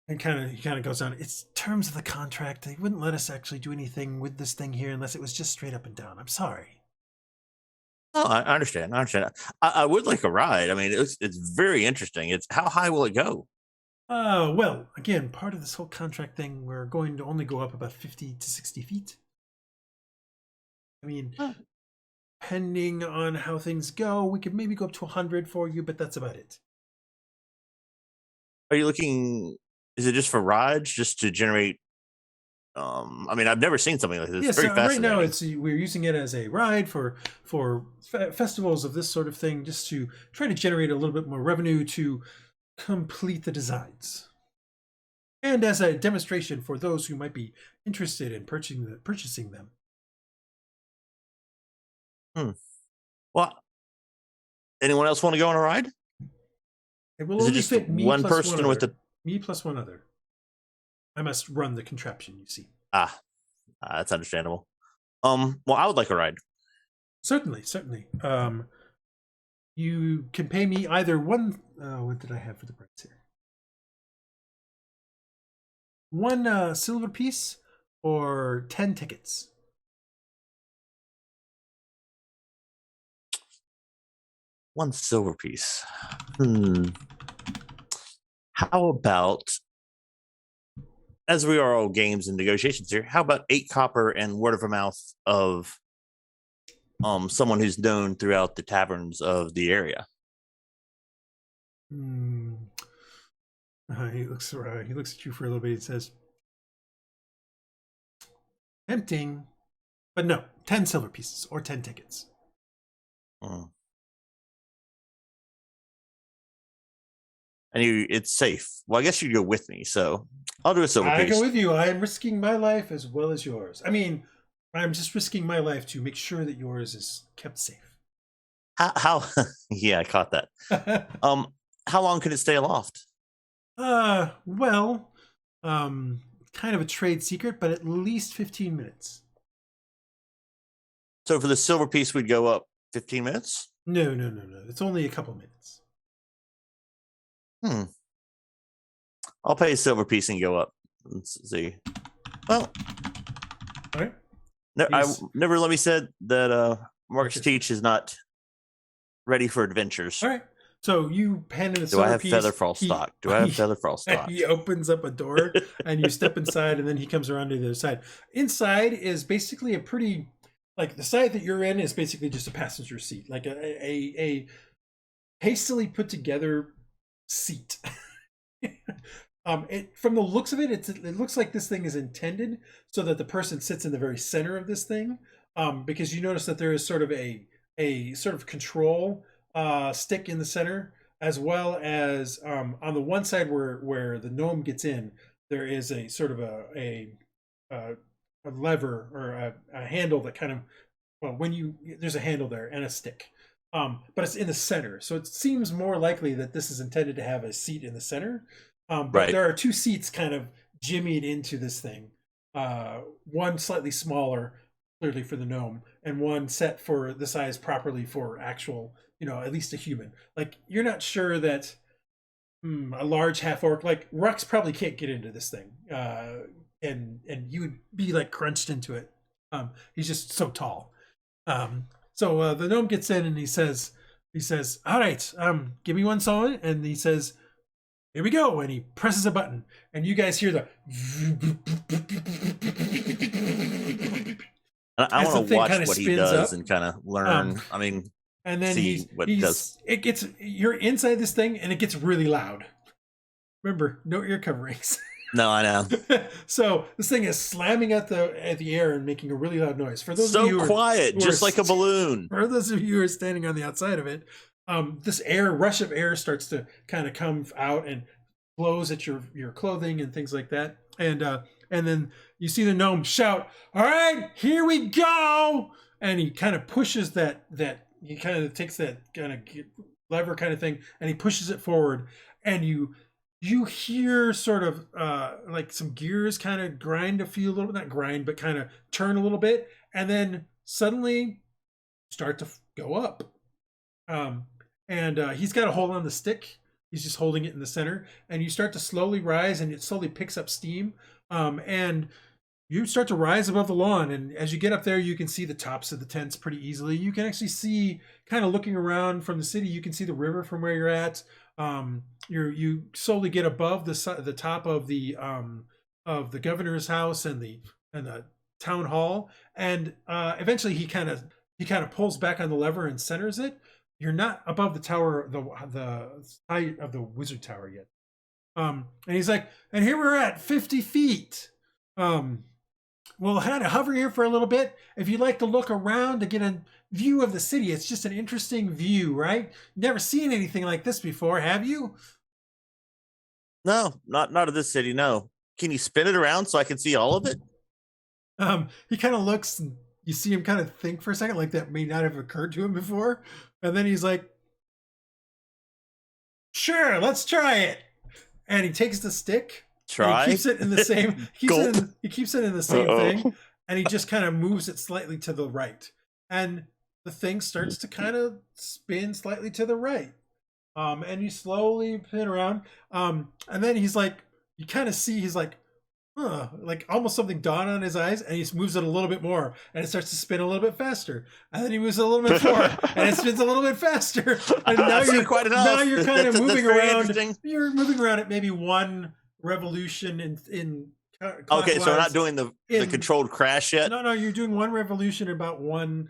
And he kind of goes on. It's terms of the contract. They wouldn't let us actually do anything with this thing here unless it was just straight up and down. I'm sorry. Oh, I understand. I would like a ride. I mean, it's very interesting. It's how high will it go? Well, again, part of this whole contract thing, we're going to only go up about 50 to 60 feet. I mean, depending on how things go, we could maybe go up to 100 for you, but that's about it. Are you looking? Is it just for rides, just to generate? I mean, I've never seen something like this. Yes, It's very fascinating. right now we're using it as a ride for festivals of this sort of thing, just to try to generate a little bit more revenue to complete the designs, and as a demonstration for those who might be interested in purchasing them. Well, anyone else want to go on a ride? It will Is it only just fit me one plus person with the? me plus one other. I must run the contraption, you see. That's understandable. Well, I would like a ride. Certainly. You can pay me either one. What did I have for the price here? One silver piece or 10 tickets. One silver piece. How about, as we are all games and negotiations here, how about 8 copper and word of mouth of someone who's known throughout the taverns of the area? He looks at you for a little bit and says, tempting, but no, 10 silver pieces or 10 tickets. And it's safe. Well, I guess you'd go with me, so I'll do a silver piece. I go with you. I am risking my life as well as yours. I mean, I'm just risking my life to make sure that yours is kept safe. How? Yeah, I caught that. How long can it stay aloft? Well, kind of a trade secret, but at least 15 minutes. So for the silver piece, we'd go up 15 minutes? No. It's only a couple minutes. I'll pay a silver piece and go up. Let's see. Well, all right. I never let me said that Marcus Teach is not ready for adventures. All right. So you hand in a Do I silver have piece. Featherfall stock? Do I have Featherfall stock? He opens up a door and you step inside, and then he comes around to the other side. Inside is basically a pretty, like the side that you're in is basically just a passenger seat, like a hastily put together seat. From the looks of it, it looks like this thing is intended so that the person sits in the very center of this thing, because you notice that there is sort of a sort of control stick in the center, as well as on the one side where the gnome gets in, there is a sort of a lever or a handle that kind of, well, there's a handle there and a stick, but it's in the center, so it seems more likely that this is intended to have a seat in the center. But Right. there are two seats kind of jimmied into this thing, one slightly smaller, clearly for the gnome, and one set for the size properly for actual, at least a human. Like, you're not sure that a large half orc like Rhux probably can't get into this thing, and you would be like crunched into it. He's just so tall. So the gnome gets in and he says, "All right, give me one solid," and he says, "Here we go," and he presses a button, and you guys hear the. I want to watch what he does up, and kind of learn. And then see what it does. You're inside this thing, and it gets really loud. Remember, no ear coverings. No, I know. So this thing is slamming at the air and making a really loud noise. For those so of you quiet, just like a balloon. For those of you who are standing on the outside of it, this rush of air starts to kind of come out and blows at your clothing and things like that. And then you see the gnome shout, "All right, here we go!" And he kind of pushes that he kind of takes that kind of lever kind of thing, and he pushes it forward, and you hear sort of like some gears kind of grind a few little, not grind, but kind of turn a little bit, and then suddenly start to go up. And he's got a hold on the stick. He's just holding it in the center, and you start to slowly rise, and it slowly picks up steam. And you start to rise above the lawn, and as you get up there, you can see the tops of the tents pretty easily. You can actually see, kind of looking around from the city, you can see the river from where you're at. You slowly get above the top of the governor's house and the town hall, and eventually he kind of pulls back on the lever and centers it. You're not above the tower, the height of the wizard tower yet. And he's like, and here we're at 50 feet. We'll kind of hover here for a little bit. If you'd like to look around to get a view of the city, it's just an interesting view, right? Never seen anything like this before, have you? No, not of this city. No. Can you spin it around so I can see all of it? He kind of looks, and you see him kind of think for a second, like that may not have occurred to him before. And then he's like, "Sure, let's try it." And he takes the stick. Try. He keeps it in the same. He keeps it in the same thing, and he just kind of moves it slightly to the right, and the thing starts to kind of spin slightly to the right. And you slowly pin around. And then he's like, you kind of see he's like, like almost something dawned on his eyes, and he just moves it a little bit more, and it starts to spin a little bit faster, and then he moves it a little bit more, and it spins a little bit faster, and now you're quite enough. Now you're kind of moving around. Interesting. You're moving around at maybe one revolution in okay, so we're not doing the controlled crash yet. No, you're doing one revolution about one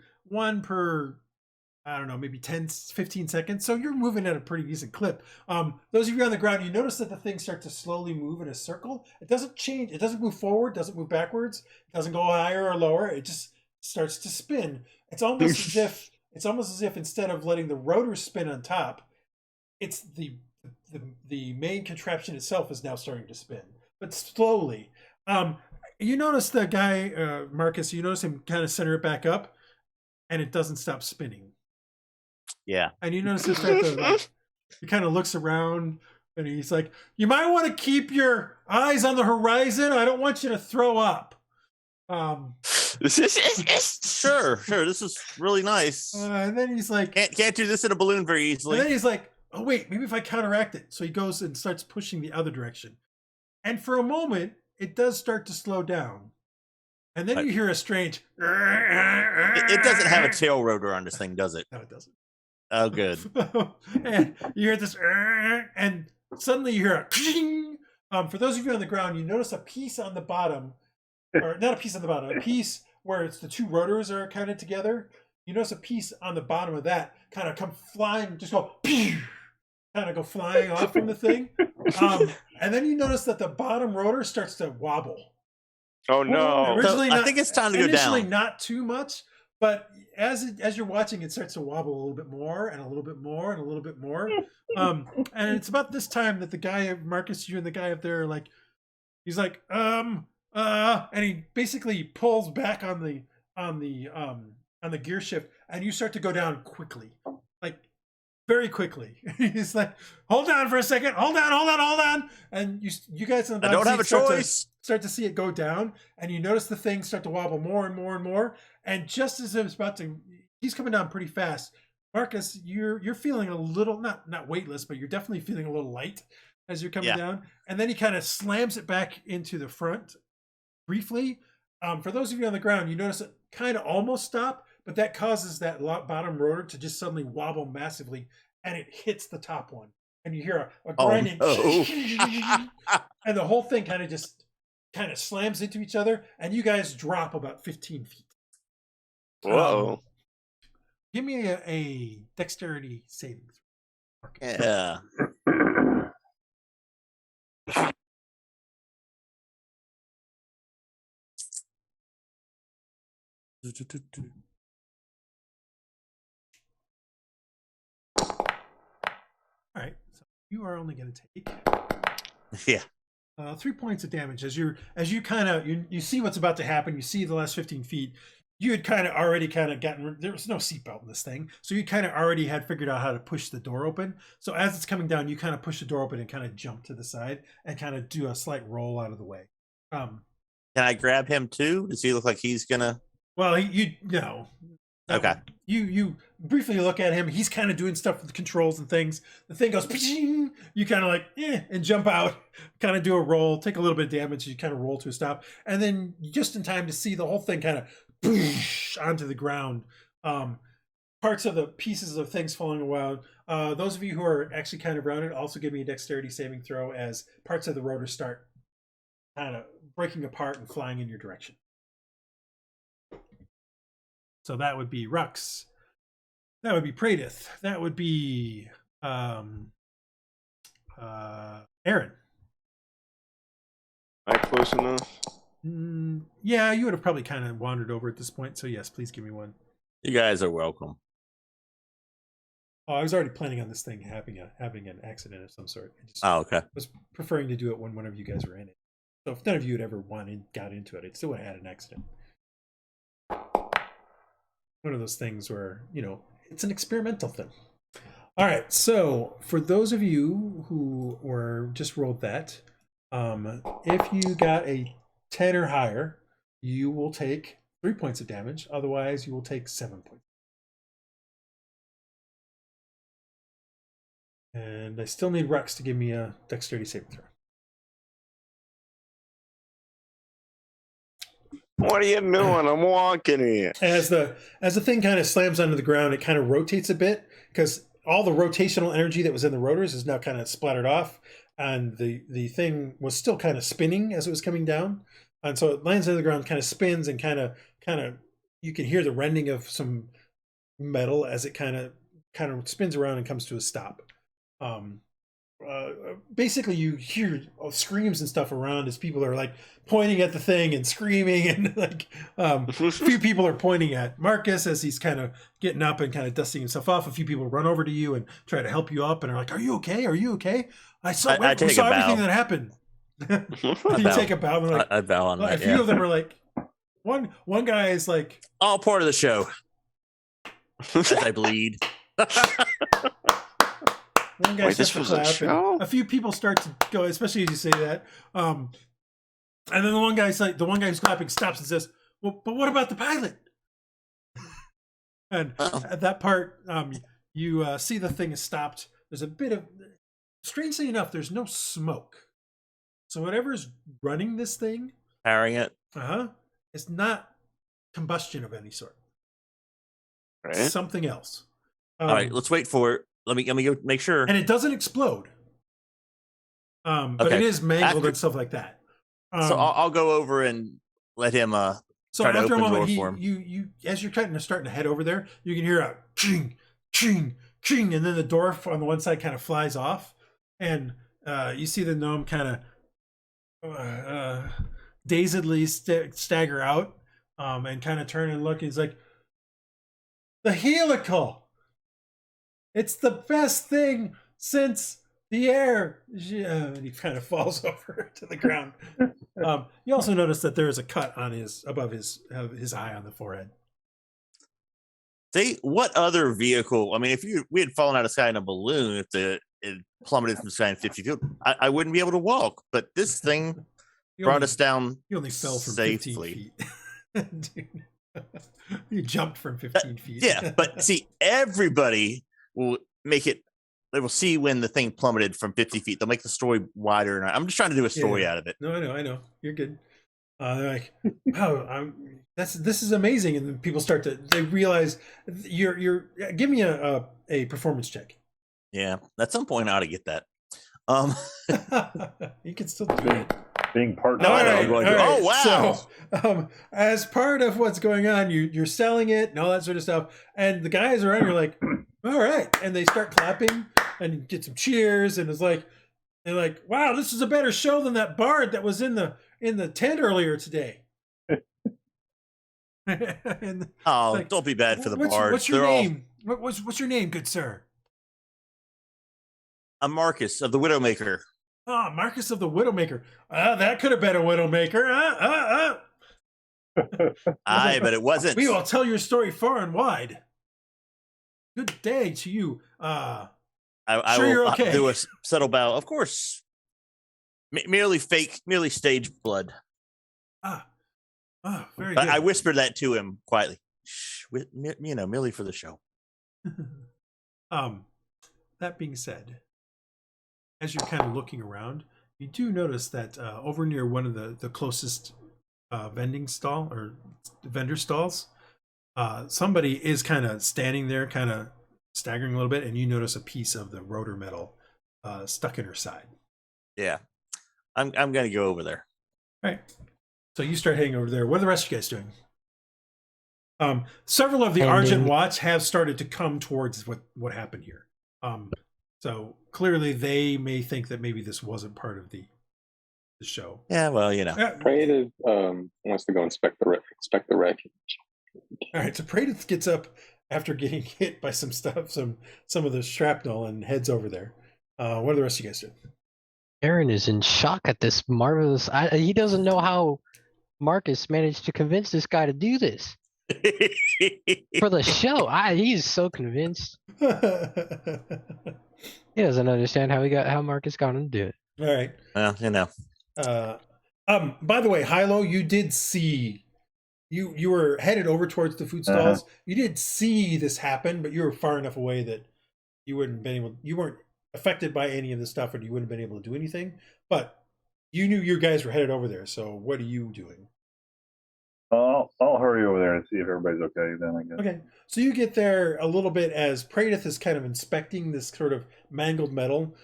per, I don't know, maybe 10-15 seconds. So you're moving at a pretty decent clip. Those of you on the ground, you notice that the things start to slowly move in a circle. It doesn't change. It doesn't move forward, doesn't move backwards. It doesn't go higher or lower. It just starts to spin. It's almost as if instead of letting the rotor spin on top, it's the main contraption itself is now starting to spin, but slowly. You notice the guy, Marcus, you notice him kind of center it back up, and it doesn't stop spinning. Yeah. And you notice this right there, like, he kind of looks around, and he's like, "You might want to keep your eyes on the horizon. I don't want you to throw up." Sure. This is really nice. And then he's like, can't do this in a balloon very easily. And then he's like, "Oh wait, maybe if I counteract it." So he goes and starts pushing the other direction. And for a moment, it does start to slow down. And then you hear a strange. It doesn't have a tail rotor on this thing, does it? No, it doesn't. Oh, good. And you hear this, and suddenly you hear a. For those of you on the ground, you notice a piece on the bottom, or not a piece on the bottom, a piece where it's the two rotors are kind of together. You notice a piece on the bottom of that kind of come flying, just go, kind of go flying off from the thing. And then you notice that the bottom rotor starts to wobble. Oh no! Originally I think it's time to go initially down. not too much, but as you're watching, it starts to wobble a little bit more, and a little bit more, and a little bit more. And it's about this time that the guy, Marcus, you and the guy up there, are like, he's like, and he basically pulls back on the gear shift, and you start to go down quickly, like very quickly. He's like, hold on for a second, hold on, and you guys in the I back don't have a choice. Start to see it go down, and you notice the thing start to wobble more and more and more. And just as it was about to, he's coming down pretty fast. Marcus, you're feeling a little not weightless, but you're definitely feeling a little light as you're coming down. And then he kind of slams it back into the front briefly. For those of you on the ground, you notice it kind of almost stop, but that causes that bottom rotor to just suddenly wobble massively, and it hits the top one. And you hear a grinding, and the whole thing kind of slams into each other, and you guys drop about 15 feet. Whoa! Give me a dexterity saving throw. Yeah. All right, so you are only going to take Yeah. 3 points of damage as you kind of you see what's about to happen. You see the last 15 feet. You had already gotten, there was no seatbelt in this thing, so you kind of already had figured out how to push the door open. So as it's coming down, you kind of push the door open and kind of jump to the side and kind of do a slight roll out of the way. Can I grab him too? Does he look like he's gonna? Well, you know. Okay. You briefly look at him. He's kind of doing stuff with the controls and things. The thing goes, you kind of like, and jump out, kind of do a roll, take a little bit of damage. You kind of roll to a stop. And then just in time to see the whole thing kind of onto the ground. Parts of the pieces of things falling around. Those of you who are actually kind of around it, also give me a dexterity saving throw as parts of the rotor start kind of breaking apart and flying in your direction. So that would be Rhux. That would be Praedyth. That would be Aaron. Am I close enough? Yeah, you would have probably kind of wandered over at this point. So yes, please give me one. You guys are welcome. Oh, I was already planning on this thing having an accident of some sort. I just Okay. was preferring to do it when one of you guys were in it. So if none of you had ever got into it, it still would have had an accident. One of those things where, it's an experimental thing. All right, so for those of you who were just rolled that, if you got a 10 or higher, you will take 3 points of damage. Otherwise, you will take 7 points. And I still need Rhux to give me a dexterity saving throw. What are you doing? I'm walking here. As the thing kind of slams onto the ground, it kind of rotates a bit because all the rotational energy that was in the rotors is now kind of splattered off, and the thing was still kind of spinning as it was coming down, and so it lands on the ground, kind of spins, and kind of you can hear the rending of some metal as it kind of spins around and comes to a stop. Basically you hear screams and stuff around as people are like pointing at the thing and screaming, and like a few people are pointing at Marcus as he's kind of getting up and kind of dusting himself off. A few people run over to you and try to help you up and are like, are you okay? I saw everything that happened. You take a bow and like, I bow on that. A few of them are like, one guy is like, all part of the show. As I bleed. One guy Wait, this starts was to a clap, show? and a few people start to go, especially as you say that. And then the one who's clapping stops and says, "Well, but what about the pilot?" And at that part, you see the thing is stopped. There's a bit of, strangely enough, there's no smoke. So whatever's running this thing, Powering it. It's not combustion of any sort. Right. Something else. All right, let's wait for it. Let me go make sure. And it doesn't explode. But Okay. it is mangled After- and stuff like that. So I'll go over and let him So try to after a open the moment, door for him. you as you're starting to head over there, you can hear a ching, ching, ching, and then the door on the one side kind of flies off, and you see the gnome kind of dazedly stagger out, and kind of turn and look. He's like, "The helical! It's the best thing since the air." And he kind of falls over to the ground. You also notice that there is a cut on above his eye on the forehead. What other vehicle? I mean, if we had fallen out of the sky in a balloon, if it plummeted from the sky in 50 feet, I wouldn't be able to walk. But this thing brought us down. You only fell from safely. 15 feet. Dude. You jumped from 15 feet. Yeah, but see, everybody will make it. They will see when the thing plummeted from 50 feet. They'll make the story wider. And I'm just trying to do a story out of it. No, I know. You're good. They're like, "Wow, this is amazing," and then people they realize you're. Give me a performance check. Yeah, at some point I ought to get that. You can still do it. Being part No, I know. All I'm going all to- oh, wow. So, as part of what's going on, you're selling it and all that sort of stuff, and the guys around you're like, "All right," and they start clapping and get some cheers, and they're like, "Wow, this is a better show than that bard that was in the tent earlier today." And like, don't be bad for the what's, bards. What's your They're all name? What's your name, good sir? a Marcus of the Widowmaker. Ah, Marcus of the Widowmaker. That could have been a Widowmaker. Aye, but it wasn't. We will tell your story far and wide. Good day to you. I sure will you're okay. do a subtle bow. Of course. Merely staged blood. Very good. I whispered that to him quietly. Shh, merely for the show. That being said, as you're kind of looking around, you do notice that over near one of the closest vendor stalls, somebody is kind of standing there, kind of staggering a little bit, and you notice a piece of the rotor metal stuck in her side. Yeah. I'm gonna go over there. All right. So you start heading over there. What are the rest of you guys doing? Several of the Argent Watch have started to come towards what happened here. So clearly they may think that maybe this wasn't part of the show. Yeah, well, Praedyth wants to go inspect the wreckage. All right, so Praedyth gets up after getting hit by some stuff, some of the shrapnel, and heads over there. What are the rest of you guys doing? Aaron is in shock at this marvelous. He doesn't know how Marcus managed to convince this guy to do this for the show. He's so convinced. He doesn't understand how Marcus got him to do it. All right. Well, By the way, Hylough, you did see you were headed over towards the food stalls. You did see this happen, but you were far enough away that you weren't affected by any of the stuff, and you wouldn't have been able to do anything. But you knew your guys were headed over there. So what are you doing? I'll hurry over there and see if everybody's okay. Then I guess. Okay, so you get there a little bit as Praedyth is kind of inspecting this sort of mangled metal.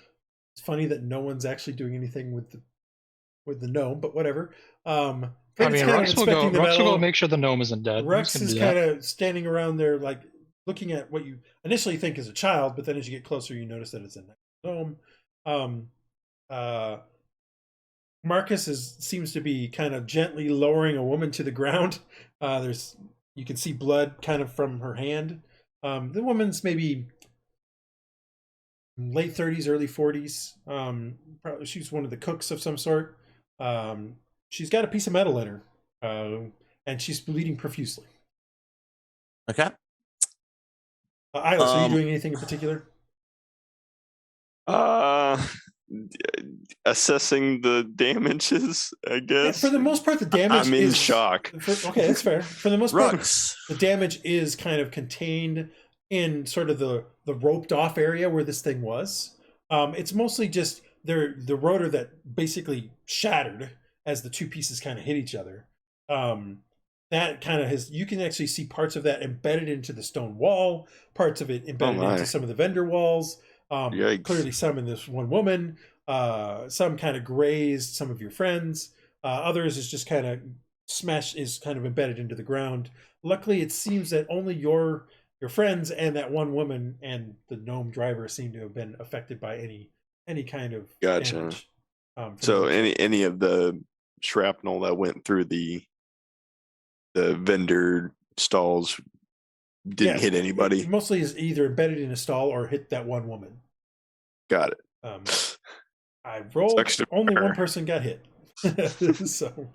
It's funny that no one's actually doing anything with the gnome, but whatever. Rhux will go make sure the gnome isn't dead. Rhux is kind of standing around there, like looking at what you initially think is a child, but then as you get closer, you notice that it's a gnome. Marcus seems to be kind of gently lowering a woman to the ground. You can see blood kind of from her hand. The woman's maybe late 30s, early 40s. Probably she's one of the cooks of some sort. She's got a piece of metal in her, and she's bleeding profusely. okay. Iylis, are you doing anything in particular? Assessing the damages, I guess. For the most part, the damage I'm in shock. Okay, that's fair. For the most part, Rhux. the damage is kind of contained in sort of the roped off area where this thing was. It's mostly just the rotor that basically shattered as the two pieces kind of hit each other. that kind of has, you can actually see parts of that embedded into the stone wall, parts of it embedded my. into some of the vendor walls. Yikes. Clearly some in this one woman, some kind of grazed some of your friends. Others is just kind of kind of embedded into the ground. Luckily, it seems that only your friends and that one woman and the gnome driver seem to have been affected by any kind of Gotcha. damage. So any of the shrapnel that went through the vendor stalls didn't hit anybody? It mostly is either embedded in a stall or hit that one woman. Got it. I rolled, only one person got hit. So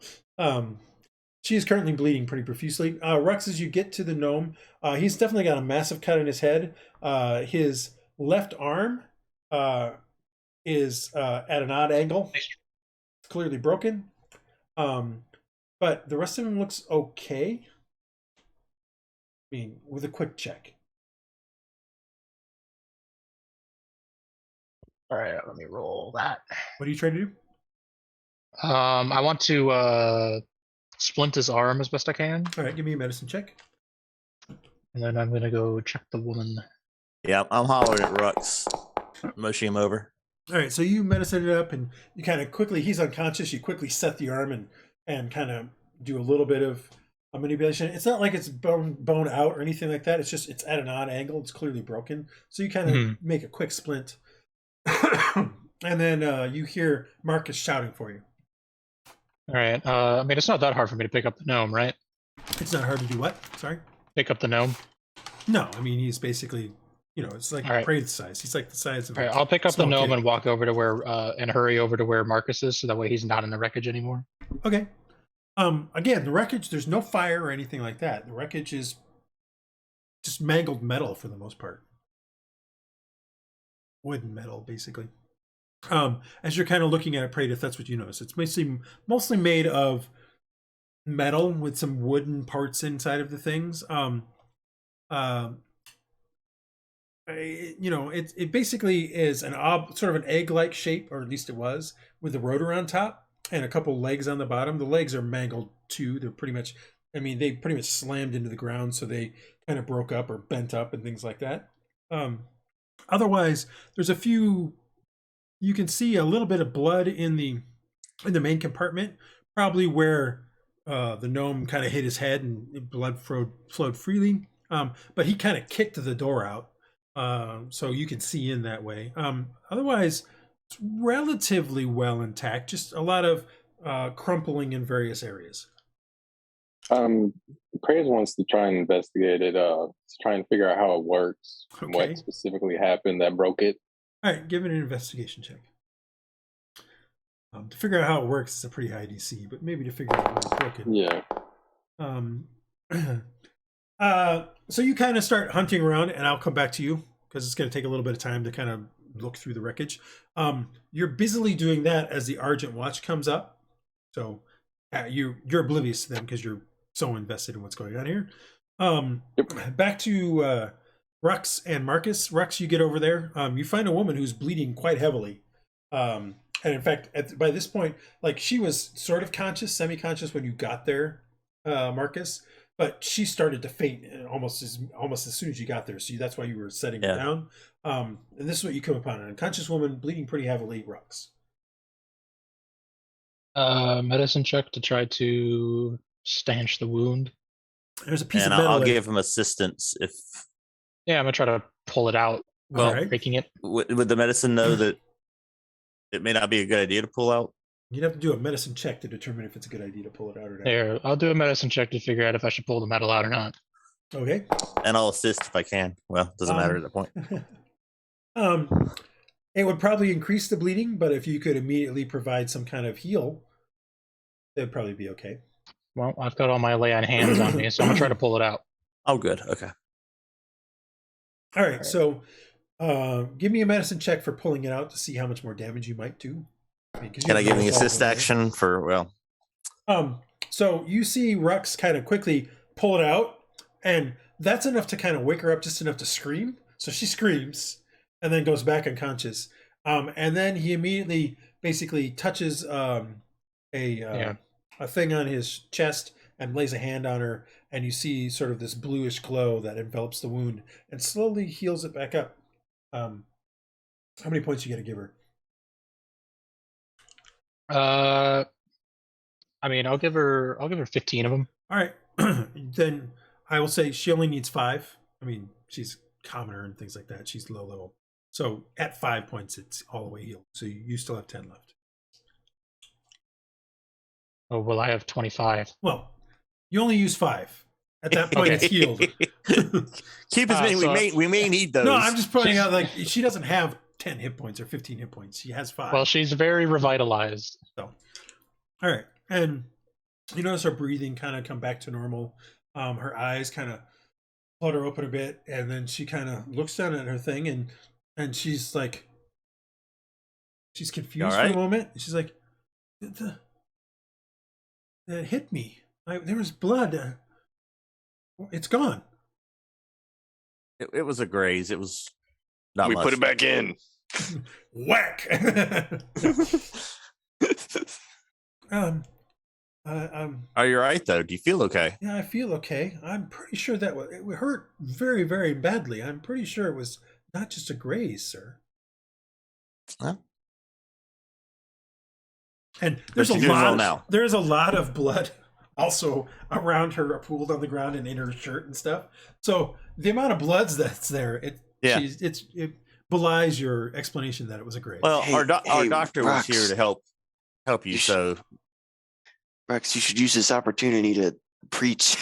she is currently bleeding pretty profusely. Rhux, as you get to the gnome, he's definitely got a massive cut in his head. His left arm is at an odd angle. It's clearly broken. But the rest of him looks okay. I mean, with a quick check. All right, let me roll that. What are you trying to do? I want to splint his arm as best I can, All right, give me a medicine check. and then I'm gonna go check the woman. Yeah, I'm hollering at Rhux, motioning him over. All right, so you medicine it up, and you kind of quickly, he's unconscious, you quickly set the arm and kind of do a little bit of a manipulation. It's not like it's bone out or anything like that. It's just, it's at an odd angle. It's clearly broken. So you kind of make a quick splint. And then you hear Marcus shouting for you. All right. I mean, it's not that hard for me to pick up the gnome, right? It's not hard to do what? Sorry? Pick up the gnome. No, I mean, he's basically, it's like Praedyth size. He's like the size of All right, I'll pick up the gnome kid. and walk over to where, and hurry over to where Marcus is, so that way he's not in the wreckage anymore. Okay. Again, the wreckage, there's no fire or anything like that. The wreckage is just mangled metal for the most part. Wood and metal, basically. As you're kind of looking at it, Praedyth, that's what you notice. It's mostly made of metal with some wooden parts inside of the things. It basically is sort of an egg-like shape, or at least it was, with a rotor on top and a couple legs on the bottom. The legs are mangled too. They're pretty much, they pretty much slammed into the ground, so they kind of broke up or bent up and things like that. Otherwise, there's a few. You can see a little bit of blood in the main compartment, probably where the gnome kind of hit his head and blood flowed freely. But he kind of kicked the door out, so you can see in that way. Otherwise, it's relatively well intact. Just a lot of crumpling in various areas. Praise wants to try and investigate it. To try and figure out how it works, Okay. what specifically happened that broke it. All right, give it an investigation check. To figure out how it works is a pretty high DC, but maybe to figure out what it's broken. Yeah. So you kind of start hunting around, and I'll come back to you because it's going to take a little bit of time to kind of look through the wreckage. You're busily doing that as the Argent Watch comes up. So you're oblivious to them because you're so invested in what's going on here. Back to Rhux and Marcus. Rhux, you get over there. You find a woman who's bleeding quite heavily. And in fact, by this point, like, she was sort of conscious, semi-conscious when you got there, Marcus, but she started to faint almost as soon as you got there. So that's why you were setting her down. And this is what you come upon: an unconscious woman bleeding pretty heavily. Rhux. Medicine check to try to stanch the wound. There's a piece And of metal. I'll give him assistance if. Yeah, I'm gonna try to pull it out without breaking it. Would the medicine know that it may not be a good idea to pull out? You'd have to do a medicine check to determine if it's a good idea to pull it out or not. There, I'll do a medicine check to figure out if I should pull the metal out or not. Okay. And I'll assist if I can. Well, doesn't matter at that point. It would probably increase the bleeding, but if you could immediately provide some kind of heal, that'd probably be okay. Well, I've got all my lay on hands on me, so I'm gonna try to pull it out. Oh, good. Okay. All right. So give me a medicine check for pulling it out to see how much more damage you might do. Can I give the assist action for, so you see Rhux kind of quickly pull it out, and that's enough to kind of wake her up, just enough to scream. So she screams and then goes back unconscious. And then he immediately basically touches a thing on his chest and lays a hand on her, and you see sort of this bluish glow that envelops the wound and slowly heals it back up. How many points you got to give her? I mean, I'll give her 15 of them. All right, then I will say she only needs 5. I mean, she's commoner and things like that. She's low level, so at 5 points, it's all the way healed. So you still have 10 left. Oh, well, I have 25. Well, you only use 5. At that point, it's healed. Keep as many. We may need those. No, I'm just pointing out, like, she doesn't have 10 hit points or 15 hit points. She has 5. Well, she's very revitalized. So, all right, and you notice her breathing kind of come back to normal. Her eyes kind of flutter open a bit, and then she kind of looks down at her thing, and she's like, she's confused for a moment. She's like, that hit me. There was blood. It's gone. It was a graze. It was not We much. put it back in. Whack. Are you all right though? Do you feel okay? Yeah, I feel okay. I'm pretty sure that it hurt very, very badly. I'm pretty sure it was not just a graze, sir. Huh? And there's But you're doing well now. There's a lot of blood also around her, pooled on the ground and in her shirt and stuff. So the amount of bloods that's there, it belies your explanation that it was a graze. Well, Hey, our doctor was Rhux. here to help you. You So Rhux, you should use this opportunity to preach.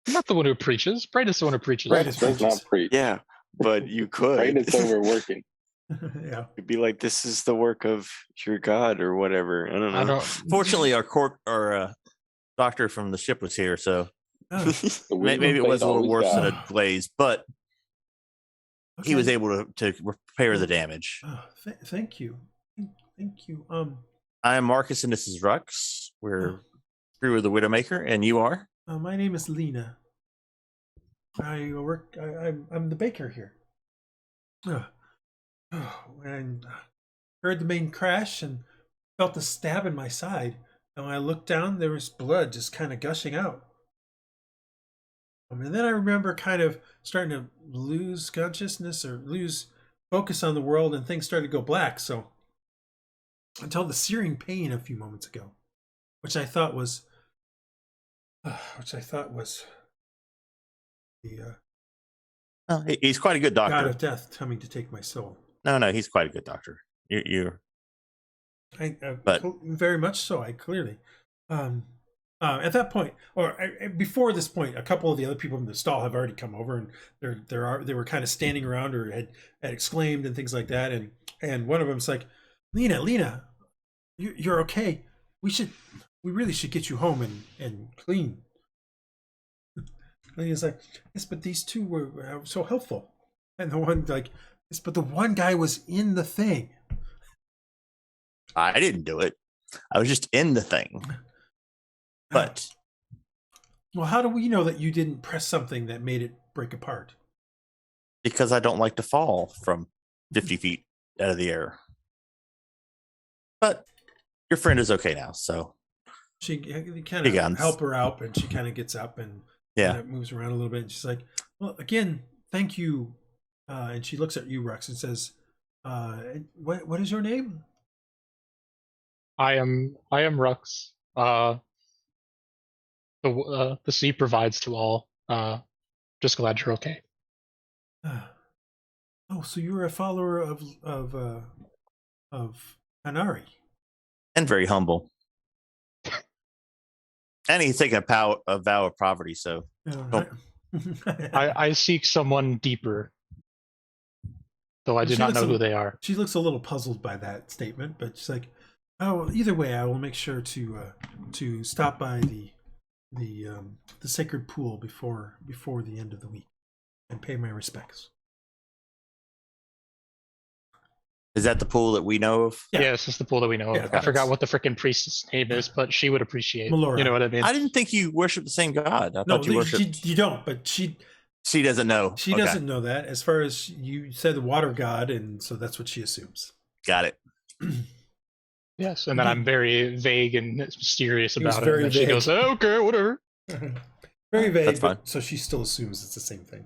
I'm not the one who preaches. Praedyth's the one who preaches. Right. Praedyth does not preach. Yeah. But you could. Praedyth's overworking. Yeah. You'd be like, this is the work of your god or whatever. I don't know. I don't. fortunately, our doctor from the ship was here, so Oh, The maybe it wisdom was a little always worse than dies. a glaze, but he was okay. able to repair the damage. Oh, thank you. Thank you. I am Marcus, and this is Rhux. We're crew of the Widowmaker, and you are? My name is Lena. I'm the baker here. And heard the main crash and felt a stab in my side. And when I looked down, there was blood just kind of gushing out. And then I remember kind of starting to lose consciousness or lose focus on the world, and things started to go black. So until the searing pain a few moments ago, which I thought was the Oh, he's quite a good god doctor. of death coming to take my soul. No, he's quite a good doctor. You're But- Very much so. I clearly, at that point, or before this point, a couple of the other people in the stall have already come over, and they were kind of standing around or had exclaimed and things like that, and one of them's like, Lena, you're okay. We really should get you home and clean. And he's like, yes, but these two were so helpful, and the one like, yes, but the one guy was in the thing. I didn't do it. I was just in the thing. But Well, how do we know that you didn't press something that made it break apart? because I don't like to fall from 50 feet out of the air. But your friend is okay now, so She kind Big of guns. help her out, and she kind of gets up and yeah. kinda moves around a little bit. And she's like, well, again, thank you. And she looks at you, Rhux, and says, what is your name? I am Rhux. The sea provides to all. Just glad you're okay. Oh, so you're a follower of Hanari. And very humble. And he's taking a vow of poverty, so Oh. I seek someone deeper, though I do She not looks know a- who they are. She looks a little puzzled by that statement, but she's like, "Oh, either way, I will make sure to stop by the sacred pool before the end of the week and pay my respects." is that the pool that we know of? Yeah. Yeah, it's just the pool that we know Yeah, of. I forgot that's- what the freaking priest's name is, but she would appreciate. Melora. You know what I mean? I didn't think you worship the same god. I No, thought you worshipped. you don't, but she Doesn't know. Okay, doesn't know that. As far as you said, the water god, and so that's what she assumes. got it. Yes, and then I'm very vague and mysterious He was about it. very And then she goes, vague. "Okay, whatever." Very vague, That's fine. but so she still assumes it's the same thing.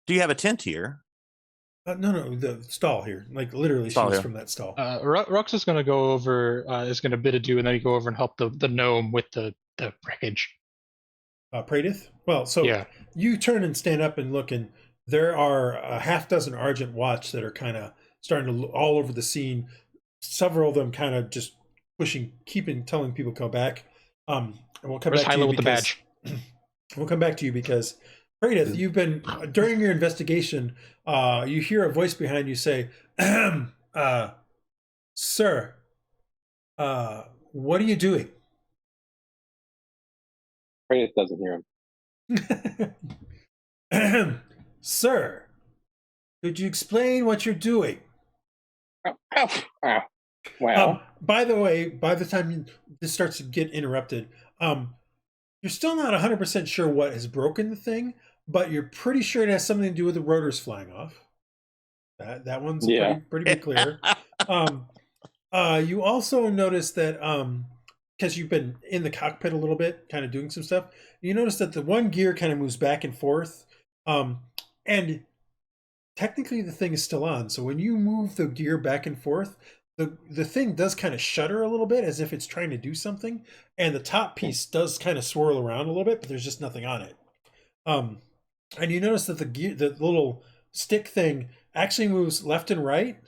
Do you have a tent here? No, the stall here. Like literally, Stall she was here. from that stall. Rhux is going to go over, is going to bid adieu, and then you go over and help the gnome with the wreckage. Praedyth? Well, so Yeah. you turn and stand up and look, and there are a half dozen Argent Watch that are kind of starting to look all over the scene. Several of them kind of just pushing, telling people to come back. And we'll come Where's back to you Hylough with the because badge? we'll come back to you because Praedyth, you've been during your investigation. You hear a voice behind you say, "Sir, what are you doing?" Praedyth doesn't hear him. Sir, could you explain what you're doing? Well, By the way, by the time this starts to get interrupted, you're still not 100% sure what has broken the thing, but you're pretty sure it has something to do with the rotors flying off. That one's Yeah. pretty clear. You also notice that because you've been in the cockpit a little bit, kind of doing some stuff, you notice that the one gear kind of moves back and forth, and technically the thing is still on. So when you move the gear back and forth, the thing does kind of shudder a little bit as if it's trying to do something, and the top piece does kind of swirl around a little bit, but there's just nothing on it. And you notice that the little stick thing actually moves left and right.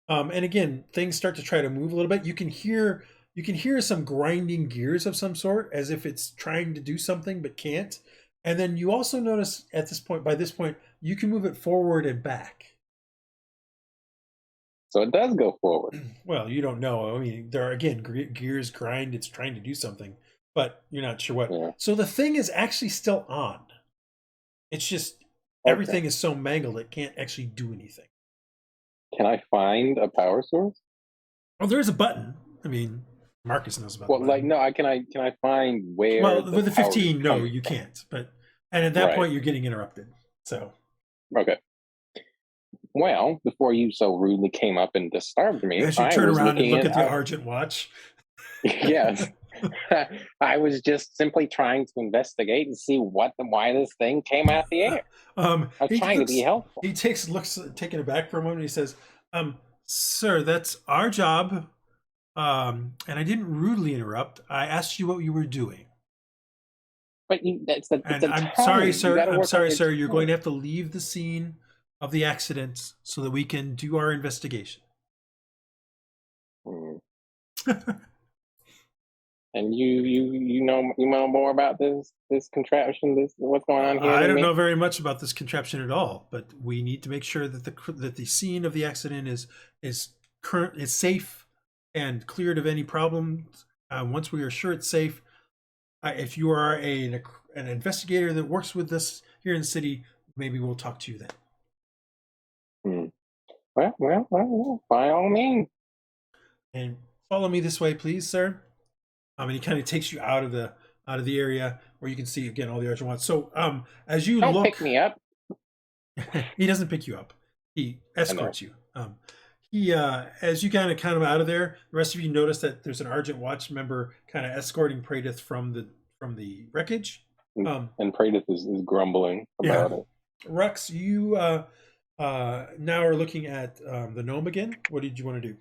And again, things start to try to move a little bit. You can hear some grinding gears of some sort as if it's trying to do something but can't. And then you also notice by this point, you can move it forward and back. so it does go forward. Well, you don't know. I mean, there are, again, gears grind. It's trying to do something, but you're not sure what. Yeah. So the thing is actually still on. It's just Okay. everything is so mangled it can't actually do anything. Can I find a power source? Oh, there's a button. I mean, Marcus knows about. Well, the like button. no, can I find where? Well, with the power is 15, no, coming you from? can't. And at that Right. point, you're getting interrupted. So Okay. Well, before you so rudely came up and disturbed me, as you I turn was around and looking look at the I- Argent Watch, Yes. I was just simply trying to investigate and see why this thing came out the air. I was trying to be helpful. He looks taken aback for a moment. And he says, "Sir, that's our job. And I didn't rudely interrupt. I asked you what you were doing. But it's And a I'm tone. sorry, You sir. gotta I'm work on sorry, your sir. You're going to tone. have to leave the scene of the accident so that we can do our investigation." Hmm. And you know more about this contraption, what's going on here? I than don't me? know very much about this contraption at all, but we need to make sure that the scene of the accident is safe and cleared of any problems. Once we are sure it's safe, if you are an investigator that works with us here in the city, maybe we'll talk to you then. Well, by all means. And follow me this way, please, sir. And he kind of takes you out of the area where you can see again all the Argent Watch. So as you Don't look, pick me up. he doesn't pick you up. He escorts you. As you kind of come out of there, the rest of you notice that there's an Argent Watch member kind of escorting Praedyth from the wreckage. And Praedyth is grumbling about it. Rhux, you now are looking at the gnome again. What did you want to do?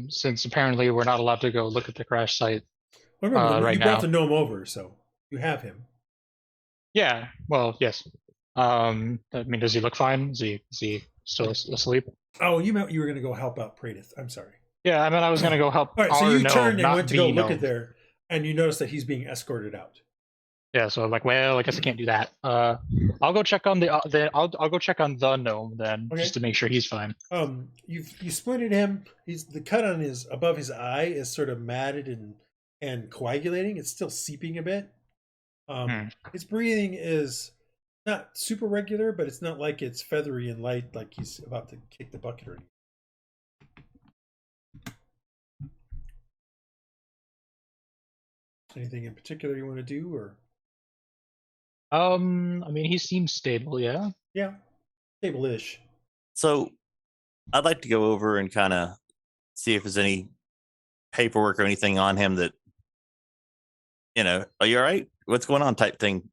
Since apparently we're not allowed to go look at the crash site. Well, remember, right you brought now. the gnome over, so you have him. Yeah, well, yes. I mean, does he look fine? Is he still asleep? Oh, you meant you were going to go help out Praedyth. I'm sorry. Yeah, I mean, I was going to go help. All right, so our you gnome, turned and not went to the go look gnome. at there, and you notice that he's being escorted out. Yeah, so I'm like, well, I guess I can't do that. I'll go check on I'll go check on the gnome then, Okay. just to make sure he's fine. You splinted him. The cut on above his eye is sort of matted and coagulating. It's still seeping a bit. His breathing is not super regular, but it's not like it's feathery and light, like he's about to kick the bucket or anything. Anything in particular you want to do, or? I mean, he seems stable. Yeah. Yeah, stable-ish. So I'd like to go over and kind of see if there's any paperwork or anything on him that, are you all right? What's going on type thing.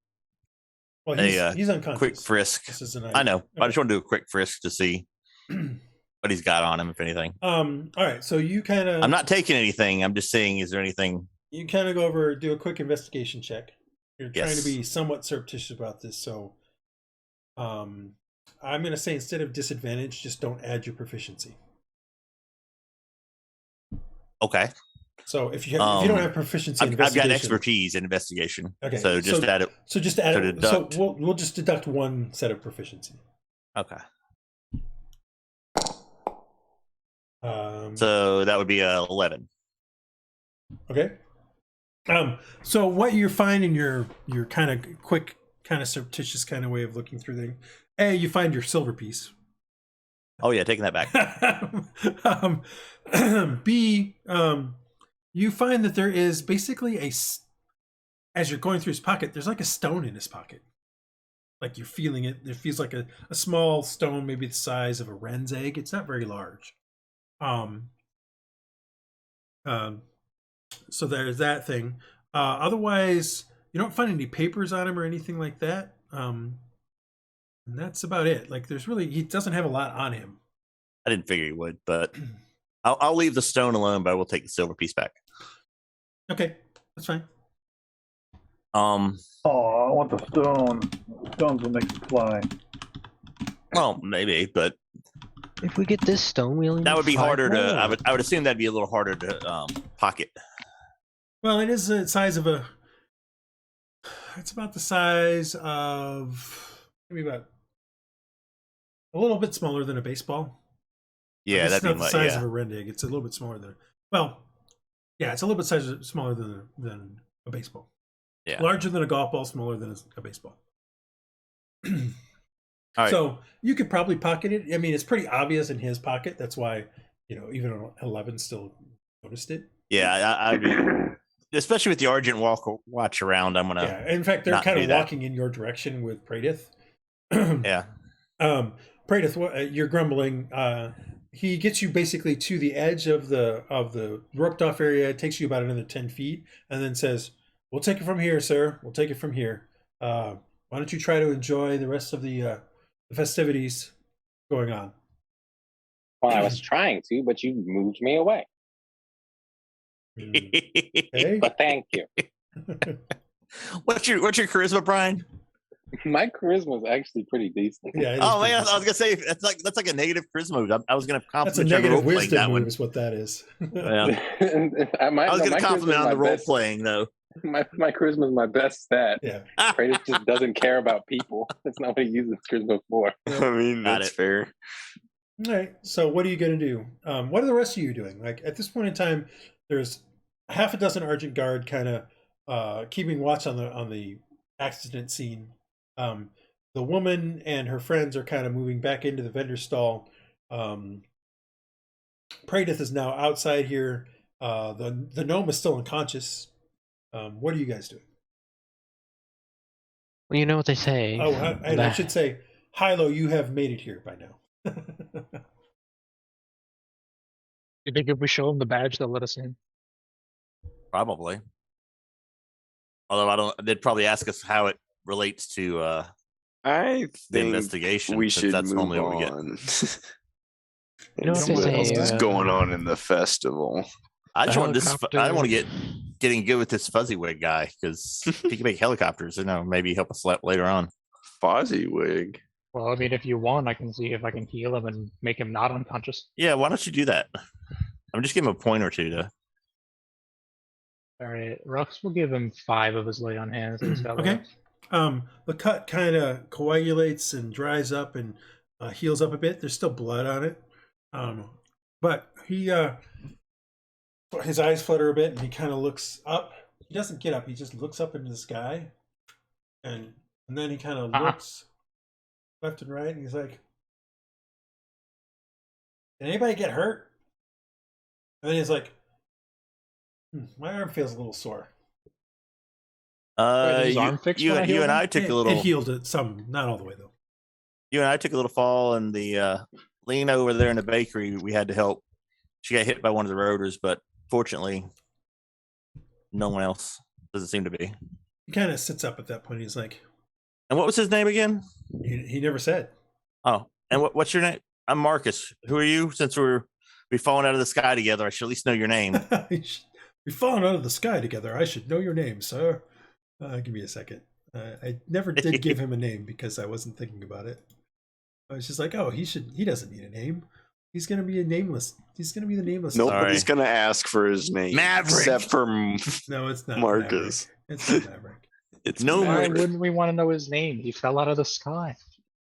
Well, he's unconscious. Quick frisk. This is an I know. Okay. I just want to do a quick frisk to see what he's got on him, if anything. All right. So you kind of. I'm not taking anything. I'm just saying, is there anything? You kind of go over, do a quick investigation check. You're trying to Yes. be somewhat surreptitious about this, so I'm going to say instead of disadvantage, just don't add your proficiency. Okay. So if you don't have proficiency in I've investigation, got expertise in investigation. Okay, So just add it. So just add it. So deduct. we'll just deduct one set of proficiency. Okay. Um, So that would be 11. Okay. So what you find in your kind of quick, kind of surreptitious kind of way of looking through things, A, you find your silver piece. Oh yeah, taking that back. B, you find that there is basically as you're going through his pocket, there's like a stone in his pocket. Like you're feeling it. It feels like a small stone, maybe the size of a wren's egg. It's not very large. So there's that thing. Otherwise, you don't find any papers on him or anything like that. And that's about it. Like he doesn't have a lot on him. I didn't figure he would, but I'll leave the stone alone, but I will take the silver piece back. Okay, that's fine. Oh, I want the stone. Stones will make it fly. Well, maybe, but If we get this stone, we only that need would be 5 harder to. more. I would assume that'd be a little harder to pocket. Well, it is the size of it's about the size of maybe about a little bit smaller than a baseball. Yeah, it's that'd not be the like size of a rendig. It's a little bit smaller than. Well, yeah, it's a little bit smaller than a baseball. Yeah. Larger than a golf ball, smaller than a baseball. All right. So you could probably pocket it. I mean, it's pretty obvious in his pocket. That's why even an 11 still noticed it. Yeah, I'd be, especially with the Argent watch around. I'm gonna. Yeah, in fact, they're not kind do of that. walking in your direction with Praedyth. Yeah. Praedyth, you're grumbling. He gets you basically to the edge of the roped off area. It takes you about another 10 feet, and then says, "We'll take it from here, sir. We'll take it from here. Why don't you try to enjoy the rest of the festivities going on?" Well, I was trying to, but you moved me away. Okay. But thank you. What's your charisma, Brian? My charisma is actually pretty decent. Yeah. it is Oh pretty man, I was decent. gonna say that's like a negative charisma move. I was gonna That's a compliment you on the negative role playing wisdom that move, one. is what that is. Yeah. I I was gonna my compliment charisma on is the role my best. playing though. My charisma is my best stat. Yeah. Praedyth just doesn't care about people. That's not what he uses charisma for. I mean, Got that's it. fair. All right. So what are you going to do? What are the rest of you doing? Like at this point in time, there's half a dozen Argent Guard kind of keeping watch on the accident scene. The woman and her friends are kind of moving back into the vendor stall. Praedyth is now outside here. The gnome is still unconscious. What are you guys doing? Well, you know what they say. Oh, and I should say, Hylough, you have made it here by now. You think if we show them the badge, they'll let us in? Probably. Although I don't, they'd probably ask us how it relates to I the think investigation. we since should that's move normally what we get. on. You know And what see they what else say, is going on in the festival. I just want helicopter. I want to getting good with this Fuzzywig guy because he can make helicopters. Maybe help us later on. Fozziewig. Well, I mean, if you want, I can see if I can heal him and make him not unconscious. Yeah, why don't you do that? I'm just give him a point or two to. All right, Rhux will give him 5 of his lay on hands. And spell Okay. works. The cut kind of coagulates and dries up and heals up a bit. There's still blood on it, but he his eyes flutter a bit and he kind of looks up. He doesn't get up. He just looks up into the sky, and then he kind of looks left and right, and he's like, "Did anybody get hurt?" And then he's like, "My arm feels a little sore." Wait, his arm fixed you when I and healed I him? took It a little. healed it some, not all the way though. You and I took a little fall, and the Lena over there in the bakery, we had to help. She got hit by one of the rotors, but fortunately, no one else doesn't seem to be. He kind of sits up at that point. He's like, And what was his name again? he never said. Oh, and what's your name? I'm Marcus. Who are you? Since we've fallen out of the sky together, I should at least know your name. We've fallen out of the sky together. I should know your name, sir. Give me a second. I never did give him a name because I wasn't thinking about it. I was just like, oh, he doesn't need a name. He's gonna be a nameless. He's gonna be the nameless. Nobody's gonna ask for his name, Maverick. except for No, it's not Marcus. Maverick. It's not Maverick. It's No, Why Maverick. wouldn't we want to know his name? He fell out of the sky.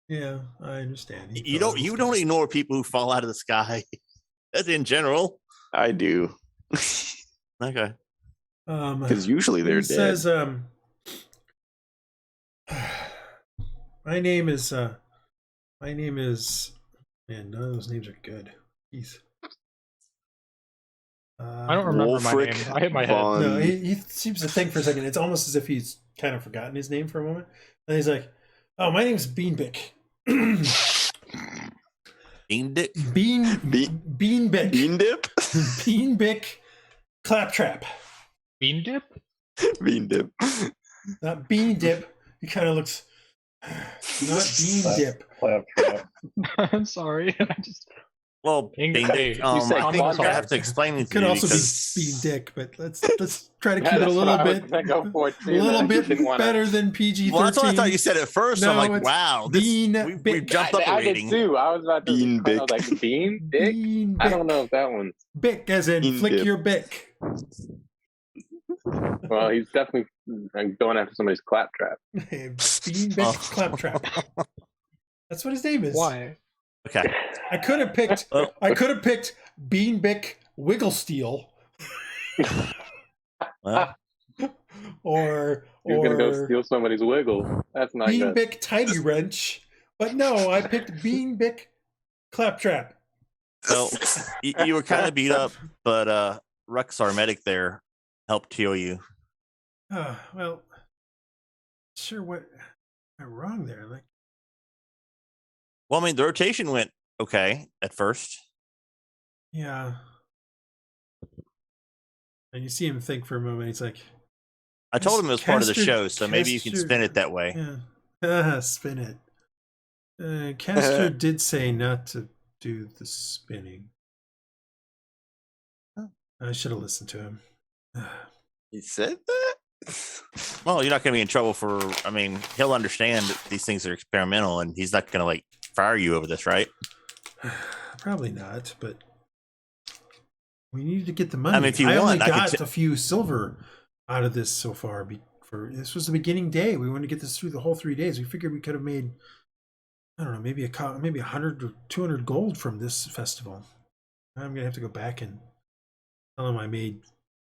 Yeah, I understand. You don't ignore people who fall out of the sky. That's in general. I do, Okay. because usually they're He dead. says, my name is. Man, none of those names are good. Jeez. I don't remember my Wolfric name. I hit my von- head. No, he seems to think for a second. It's almost as if he's kind of forgotten his name for a moment. And he's like, "Oh, my name's Beanbick." Bean Dick. Beanbick. Bean dip, Beanbick Claptrap. Bean dip? bean dip. Not Bean Dip. He kind of looks. Not Bean Dip. Claptrap. I'm sorry. I just Well, Bean Bean Dick. Dick. You said I think we're gonna Claptrap. have to explain it to Could you also because be Bean Dick, but let's try to Yeah, keep it a that's what little I was bit, gonna go for, too, a little man. I bit didn't wanna- better than PG-13. well, that's what I thought you said at first. No, I'm like, it's wow, Bean we've Bick. jumped up a I did rating. too. I was about to. Bean I Bick. was like Bean Dick. Bean I don't Bick. know if that one. Bick, as in Bean flick Dip. your Bick. Well, he's definitely going after somebody's claptrap. Bean Bick Oh. Claptrap. That's what his name is. why? Okay. I could have picked. Well, I could have picked Bean Bick Wigglesteel, well, or He's gonna go steal somebody's wiggle. That's not Bean good. Bick Tidy Wrench. But no, I picked Bean Bick Claptrap. well, you were kind of beat up, but Rhux, our medic there, helped heal you. Well, sure. What went wrong there? Like, Well, I mean, the rotation went okay at first. yeah. And you see him think for a moment. He's like, I told him it was part of the Caster- show, so maybe you can Caster- spin it that way. yeah, spin it. Castor did say not to do the spinning. I should have listened to him. He said that. Well, you're not going to be in trouble for. I mean, he'll understand that these things are experimental, and he's not going to like fire you over this, right? Probably not, but we needed to get the money. I mean, if you only want, I could got t- a few silver out of this so far. This was the beginning day. We wanted to get this through the whole 3 days. We figured we could have made, I don't know, maybe 100 or 200 gold from this festival. I'm gonna have to go back and tell him I made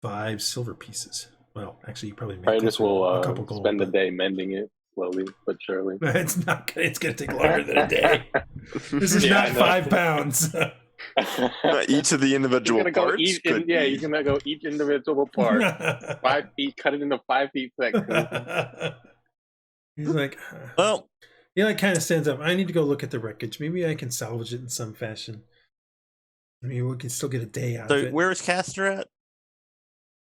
5 silver pieces. Well, actually, you probably made I just will a couple gold. spend the but- day mending it slowly but surely. It's not. It's gonna take longer than a day. This is Yeah, I not know. 5 pounds. Each of the individual You're gonna go parts. each, could yeah, be- you're gonna go each individual part. 5 feet, cut it into 5 feet sections. He's like, Well, he like kind of stands up. I need to go look at the wreckage. Maybe I can salvage it in some fashion. I mean, we can still get a day out of so it. where is Castor at?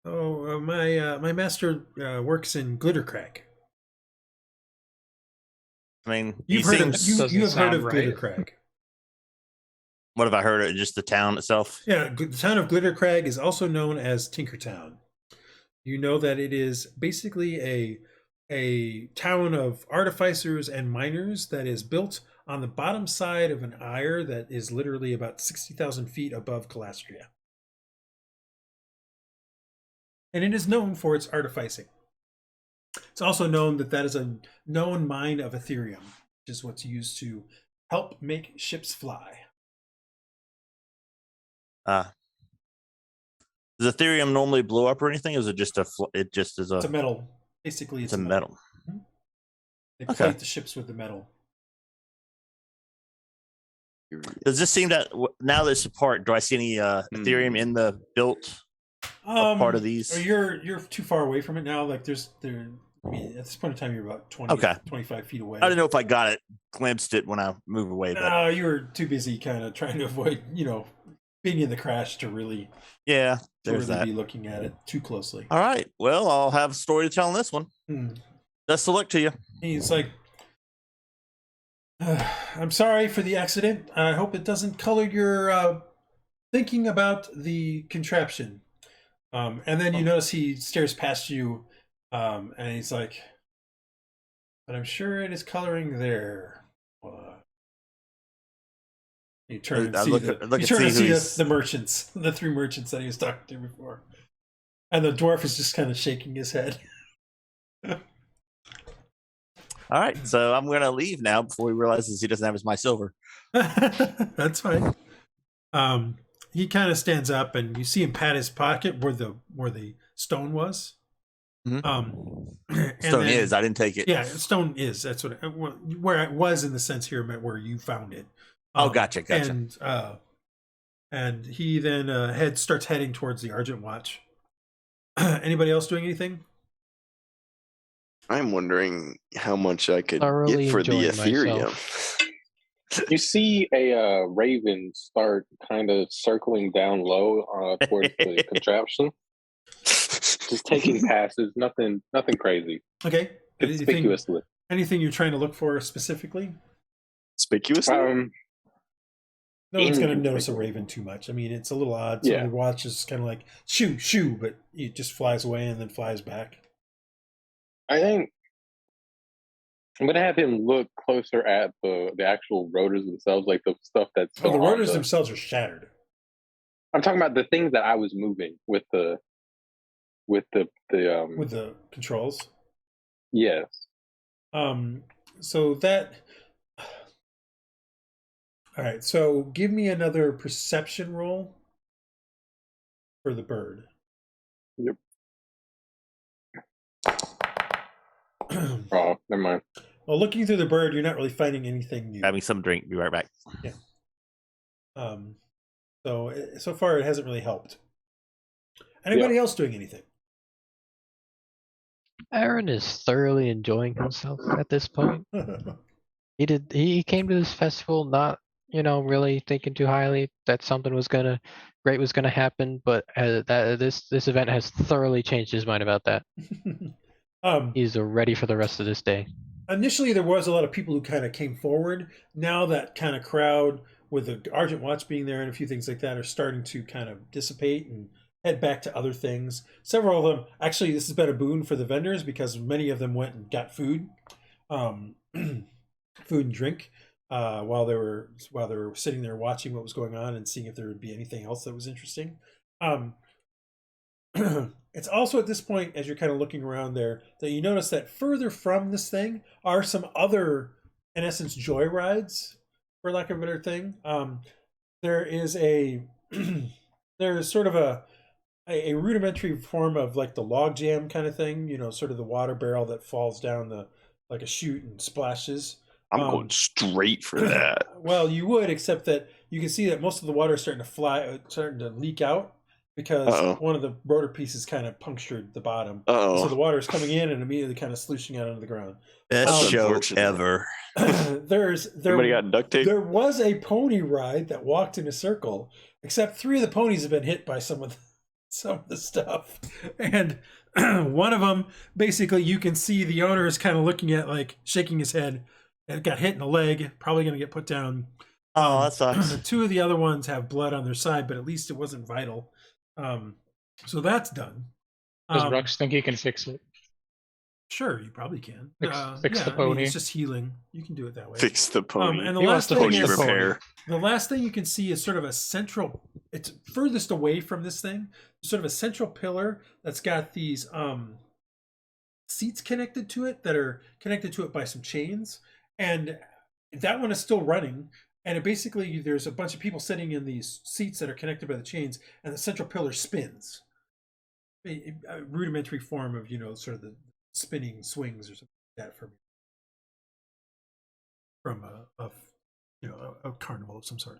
Oh, my master works in Glittercrag. I mean, You've he heard of seems. you have heard sound of right. Glittercrag. What have I heard? Of just the town itself. Yeah, the town of Glittercrag is also known as Tinkertown. You know that it is basically a town of artificers and miners that is built on the bottom side of an Eyre that is literally about 60,000 feet above Calastria. And it is known for its artificing. It's also known that is a known mine of Ethereum, which is what's used to help make ships fly. Does Ethereum normally blow up or anything? Or is it just it just is It's a metal. Basically, it's a metal. They Okay. plate the ships with the metal. Does this seem that now that it's apart, do I see any Ethereum in the built part of these? Or you're too far away from it now. Like there I mean, at this point in time, you're about 20, Okay. 25 feet away. I didn't know if I got it, glimpsed it when I moved away. But No, you were too busy kind of trying to avoid, being in the crash to really, yeah, to there's really that. be looking at it too closely. All right. Well, I'll have a story to tell on this one. Best of luck to you. He's like, I'm sorry for the accident. I hope it doesn't color your thinking about the contraption. And then you notice he stares past you, and he's like, but I'm sure it is coloring there. You turn and see the merchants, the 3 merchants that he was talking to before. And the dwarf is just kind of shaking his head. All right, so I'm going to leave now before he realizes he doesn't have his my silver. That's fine. He kind of stands up, and you see him pat his pocket where the stone was. Mm-hmm. Stone is. I didn't take it. Yeah, stone is. That's where it was in the sense here meant where you found it. Gotcha. And he then starts heading towards the Argent Watch. Anybody else doing anything? I'm wondering how much I could Thoroughly get for the enjoying Ethereum. You see a raven start kind of circling down low towards the contraption. Just taking passes, nothing crazy. Okay. Conspicuously. Anything you're trying to look for specifically? Conspicuously? No one's going to notice a raven too much. I mean, it's a little odd. So the watch is kind of like, shoo, but it just flies away and then flies back. I think I'm going to have him look closer at the actual rotors themselves, like the stuff that's... the rotors themselves are shattered. I'm talking about the things that I was moving with the controls. Yes. So that... All right, so give me another perception roll for the bird. Yep. Oh, never mind. Well, looking through the bird, you're not really finding anything new. Having some drink. Be right back. Yeah. So far, it hasn't really helped. Anybody else doing anything? Aaron is thoroughly enjoying himself at this point. He came to this festival not, really thinking too highly that something great was gonna happen, but this event has thoroughly changed his mind about that. He's ready for the rest of this day. Initially, there was a lot of people who kind of came forward. Now that kind of crowd, with the Argent Watch being there and a few things like that, are starting to kind of dissipate and head back to other things. Several of them, actually, this has been a boon for the vendors because many of them went and got food, food and drink, while they were sitting there watching what was going on and seeing if there would be anything else that was interesting. It's also at this point, as you're kind of looking around there, that you notice that further from this thing are some other, in essence, joy rides, for lack of a better thing. There is there's sort of a rudimentary form of like the log jam kind of thing, sort of the water barrel that falls down like a chute and splashes. I'm going straight for that. Well, you would, except that you can see that most of the water is starting to leak out. Because one of the rotor pieces kind of punctured the bottom. So the water is coming in and immediately kind of slushing out onto the ground. Best show ever. Somebody got duct tape? There was a pony ride that walked in a circle, except 3 of the ponies have been hit by some of the stuff. And one of them, basically, you can see the owner is kind of looking at, like, shaking his head. It got hit in the leg, probably going to get put down. Oh, that sucks. 2 of the other ones have blood on their side, but at least it wasn't vital. So that's done. Does Rhux think he can fix it? Sure, you probably can. Fix the pony. It's just healing. You can do it that way. Fix the pony. And the last thing pony repair. The last thing you can see is sort of a central. It's furthest away from this thing. Sort of a central pillar that's got these seats connected to it that are connected to it by some chains, and that one is still running. And basically, there's a bunch of people sitting in these seats that are connected by the chains, and the central pillar spins. A rudimentary form of, sort of the spinning swings or something like that from a carnival of some sort.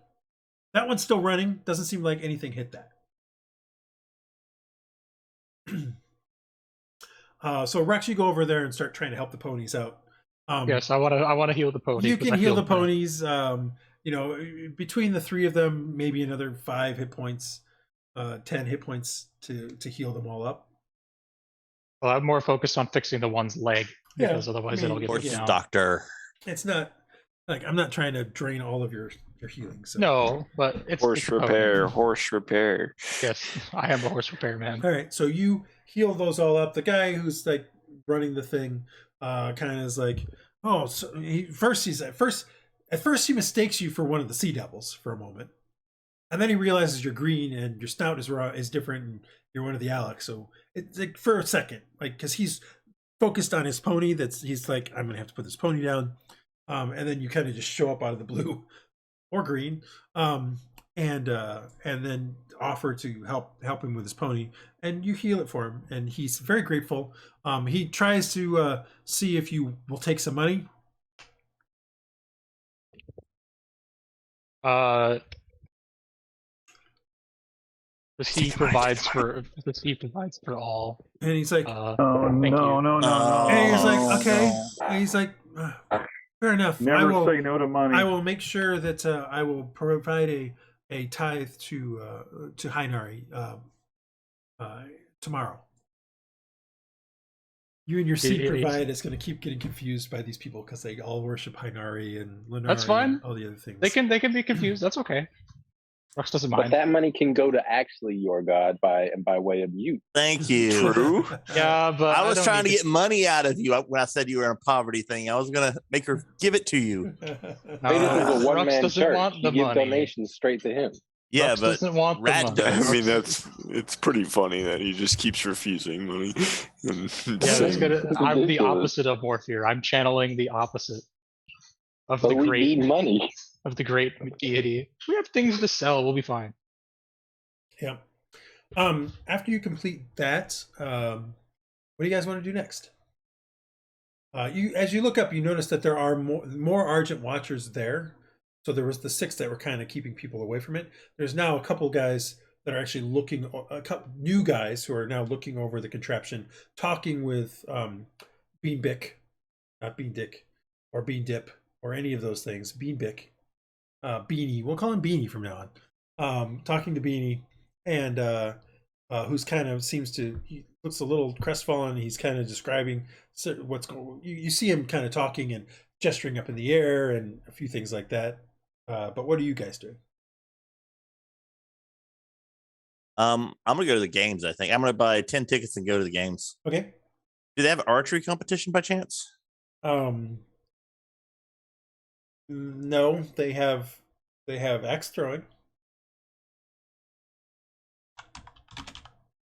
That one's still running. Doesn't seem like anything hit that. So Rhux, you go over there and start trying to help the ponies out. Yes, I want to heal the pony. You 'cause can I heal feel the bad. ponies. You know, between the three of them, maybe another 5 hit points, 10 hit points to heal them all up. Well, I'm more focused on fixing the one's leg Yeah, because otherwise it'll get Horse down. doctor. It's not like I'm not trying to drain all of your healing. So. No, but it's Horse it's a pony. repair, horse repair. Yes, I am a horse repair man. All right, so you heal those all up. The guy who's like running the thing, kind of is like, oh, so at first he mistakes you for one of the sea devils for a moment, and then he realizes you're green and your snout is different, and you're one of the Alex. So it's like for a second, like because he's focused on his pony. He's like, I'm gonna have to put this pony down, and then you kind of just show up out of the blue or green, and then offer to help him with his pony, and you heal it for him, and he's very grateful. He tries to see if you will take some money. The sea provides for all. And he's like, Oh, Thank no, you. no, no, no. and he's like, Oh, okay. no. And he's like, fair enough. Never say no to money. I will make sure that I will provide a tithe to Hynari tomorrow. You and your seed provide is going to keep getting confused by these people because they all worship Hynari and Lunari. That's fine. And all the other things. They can be confused. That's okay. Rhux doesn't But mind. that money can go to actually your god by way of you. Thank you. True. Yeah, but I was don't trying to need get money out of you when I said you were in a poverty thing. I was gonna make her give it to you. Praedyth is a one man doesn't church. want You the give money. donations straight to him. Yeah, Rhux but doesn't want the Rat money. does. I mean, it's pretty funny that he just keeps refusing money. And Yeah, that's saying- good. It's I'm the ridiculous. opposite of Morpheer. I'm channeling the opposite of But the we great need money. of the great deity. We have things to sell. We'll be fine. Yeah. After you complete that, what do you guys want to do next? As you look up, you notice that there are more Argent Watchers there. So there was the 6 that were kind of keeping people away from it. There's now a couple guys that are actually looking, a couple new guys who are now looking over the contraption, talking with Beanbick, not Beandick, or Beandip, or any of those things. Beanbick, Beanie. We'll call him Beanie from now on. Talking to Beanie, and who's kind of he looks a little crestfallen. He's kind of describing what's going. You see him kind of talking and gesturing up in the air and a few things like that. But what are you guys doing? I'm gonna go to the games. I think I'm gonna buy 10 tickets and go to the games. Okay. Do they have archery competition by chance? No, they have axe throwing.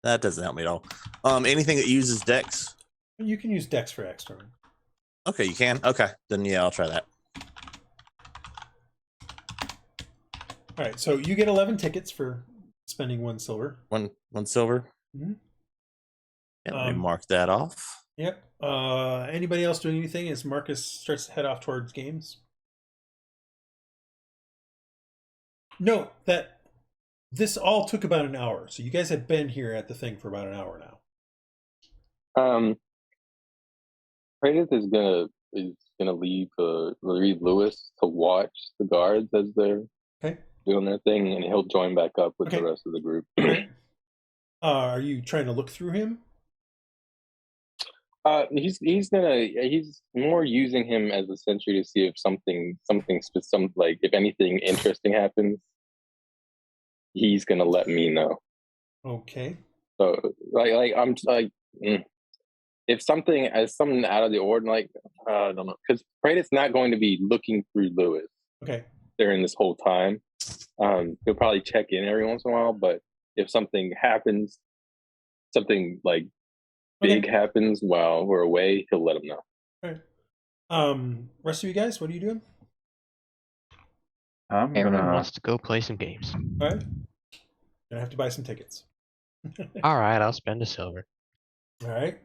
That doesn't help me at all. Anything that uses dex? You can use dex for axe throwing. Okay, you can. Okay, then yeah, I'll try that. All right, so you get 11 tickets for spending 1 silver. One silver. Mhm. Yeah, let me mark that off. Yep. Anybody else doing anything as Marcus starts to head off towards games? Note that this all took about an hour, so you guys have been here at the thing for about an hour now. Praedyth is gonna leave Lewis to watch the guards as they're Okay. doing their thing, and he'll join back up with Okay. the rest of the group. Okay. Are you trying to look through him? He's more using him as a sentry to see if something like if anything interesting happens, he's gonna let me know. Okay. So if something out of the ordinary, I don't know, because Praedyth's not going to be looking through Lewis Okay. during this whole time. He'll probably check in every once in a while, but if something happens, something like big happens while we're away, he'll let him know. All right. Rest of you guys, what are you doing? I'm Everyone gonna. wants to go play some games. All right. Gonna have to buy some tickets. All right, I'll spend a silver. All right.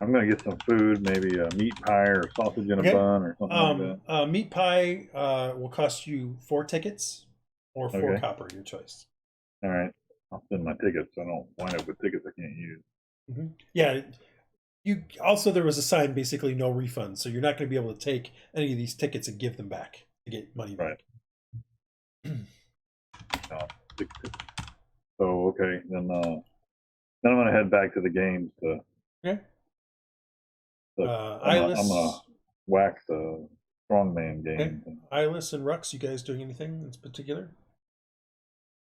I'm gonna get some food, maybe a meat pie or sausage in a Okay. bun or something like that. Meat pie will cost you 4 tickets or 4 Okay. copper, your choice. All right, I'll send my tickets so I don't wind up with tickets I can't use. Yeah. You also, there was a sign basically no refund, so you're not going to be able to take any of these tickets and give them back to get money back. So okay, then I'm gonna head back to the games to. Okay. I'm Iylis. gonna whack the strongman game. Okay. Iylis and Rhux, you guys doing anything in particular?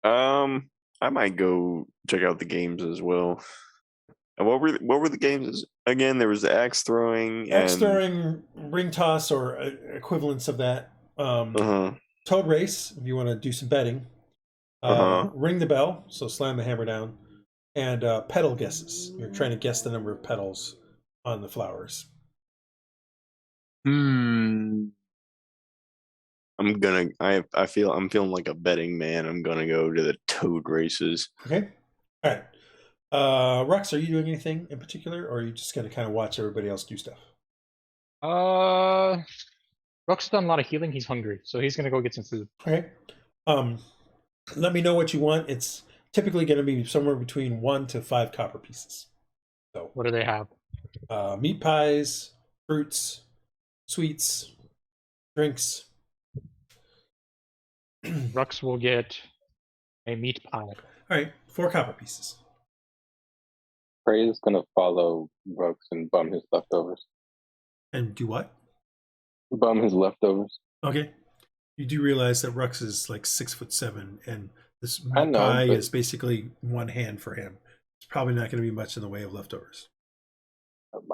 I might go check out the games as well. And what were the games again? There was the axe throwing, Axe throwing, ring toss, or equivalents of that. Toad race, if you want to do some betting. Ring the bell, so slam the hammer down, and petal guesses. You're trying to guess the number of petals on the flowers. I'm feeling like a betting man. I'm gonna go to the toad races. Okay. All right. Rhux, are you doing anything in particular, or are you just gonna kind of watch everybody else do stuff? Rux has done a lot of healing. He's hungry, so he's gonna go get some food. Okay. Let me know what you want. It's typically going to be somewhere between 1 to 5 copper pieces. So, what do they have? Meat pies, fruits, sweets, drinks. Rux will get a meat pie. All right, 4 copper pieces. Praedyth's gonna follow Rhux and bum his leftovers. And do what? Bum his leftovers. Okay. You do realize that Rhux is like 6'7", and this I meat know, pie but- is basically one hand for him. It's probably not going to be much in the way of leftovers.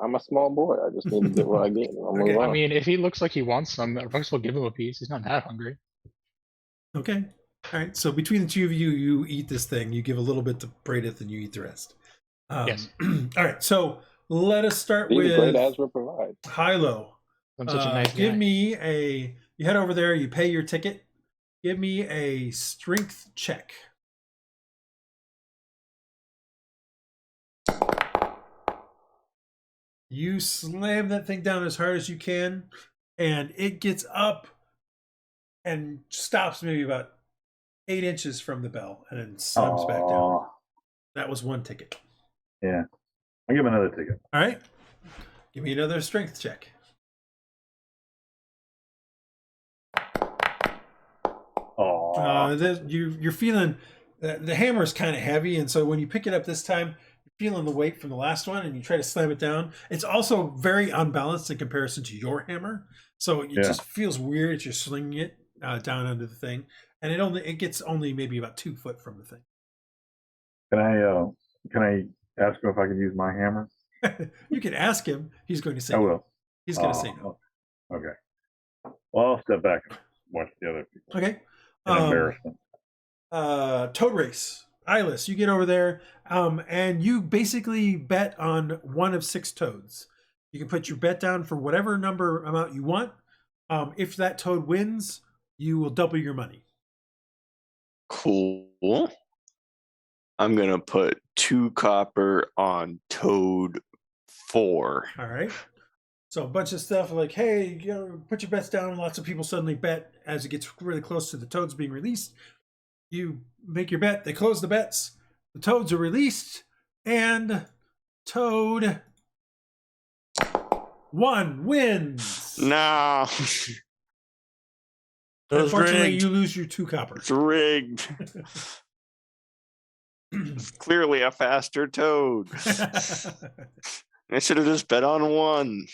I'm a small boy. I just need to get what I get. And I'll move Okay. on. I mean, if he looks like he wants some, Rux will give him a piece. He's not that hungry. Okay. All right. So between the two of you, you eat this thing. You give a little bit to Praedyth, and you eat the rest. Yes. All right. So let us start These with great as will provide. Hylough. I'm such a nice Give guy. me a. You head over there. You pay your ticket. Give me a strength check. You slam that thing down as hard as you can, and it gets up and stops maybe about 8 inches from the bell, and then slams back down. Aw. That was 1 ticket. Yeah, I'll give him another ticket. All right. Give me another strength check. You're feeling the hammer's kind of heavy, and so when you pick it up this time, you're feeling the weight from the last one, and you try to slam it down. It's also very unbalanced in comparison to your hammer, so it just feels weird as you're slinging it down under the thing, and it gets only maybe about 2 foot from the thing. Can I ask him if I can use my hammer? You can ask him. He's going to say I no. will. He's going to say no. Okay. Well, I'll step back and watch the other people. Okay. In embarrassment. Toad race. Iylis, you get over there, and you basically bet on one of 6 toads. You can put your bet down for whatever amount you want. If that toad wins, you will double your money. Cool. I'm gonna put 2 copper on toad 4. All right. So a bunch of stuff like, hey, put your bets down. Lots of people suddenly bet as it gets really close to the toads being released. You make your bet. They close the bets. The toads are released, and toad 1 wins. No. Unfortunately, you lose your 2 copper. It's rigged. It's clearly a faster toad. I should have just bet on 1.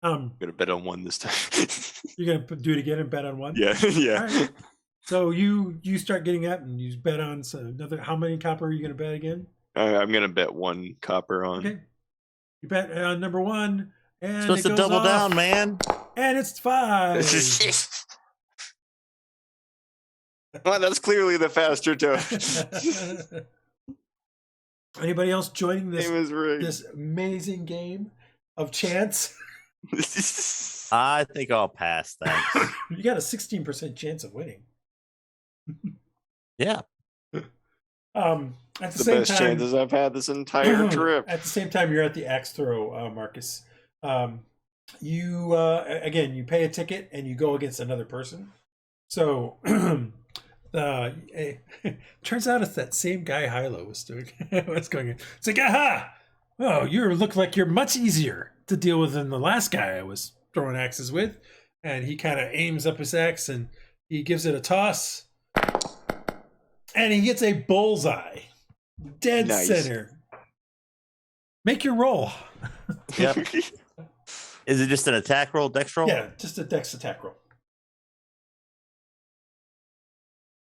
I'm gonna bet on 1 this time. You're gonna do it again and bet on 1? Yeah, yeah. Right. So you start getting up and you bet on another. How many copper are you gonna bet again? I'm gonna bet 1 copper on. Okay. You bet on number 1, and Supposed to double down, man. And it's 5. Well, that's clearly the faster toad. Anybody else joining Game is rigged. this amazing game of chance? I think I'll pass that. You got a 16% chance of winning. Yeah. At the The same best time, chances I've had this entire trip. At the same time, you're at the axe throw, Marcus. You again, you pay a ticket and you go against another person. So Turns out it's that same guy Hylough was doing. What's going on? It's like, aha! Oh, you look like you're much easier to deal with than the last guy I was throwing axes with. And he kind of aims up his axe and he gives it a toss. And he gets a bullseye. Dead Nice. center. Make your roll. Yep. Is it just an attack roll, dex roll? Yeah, just a dex attack roll.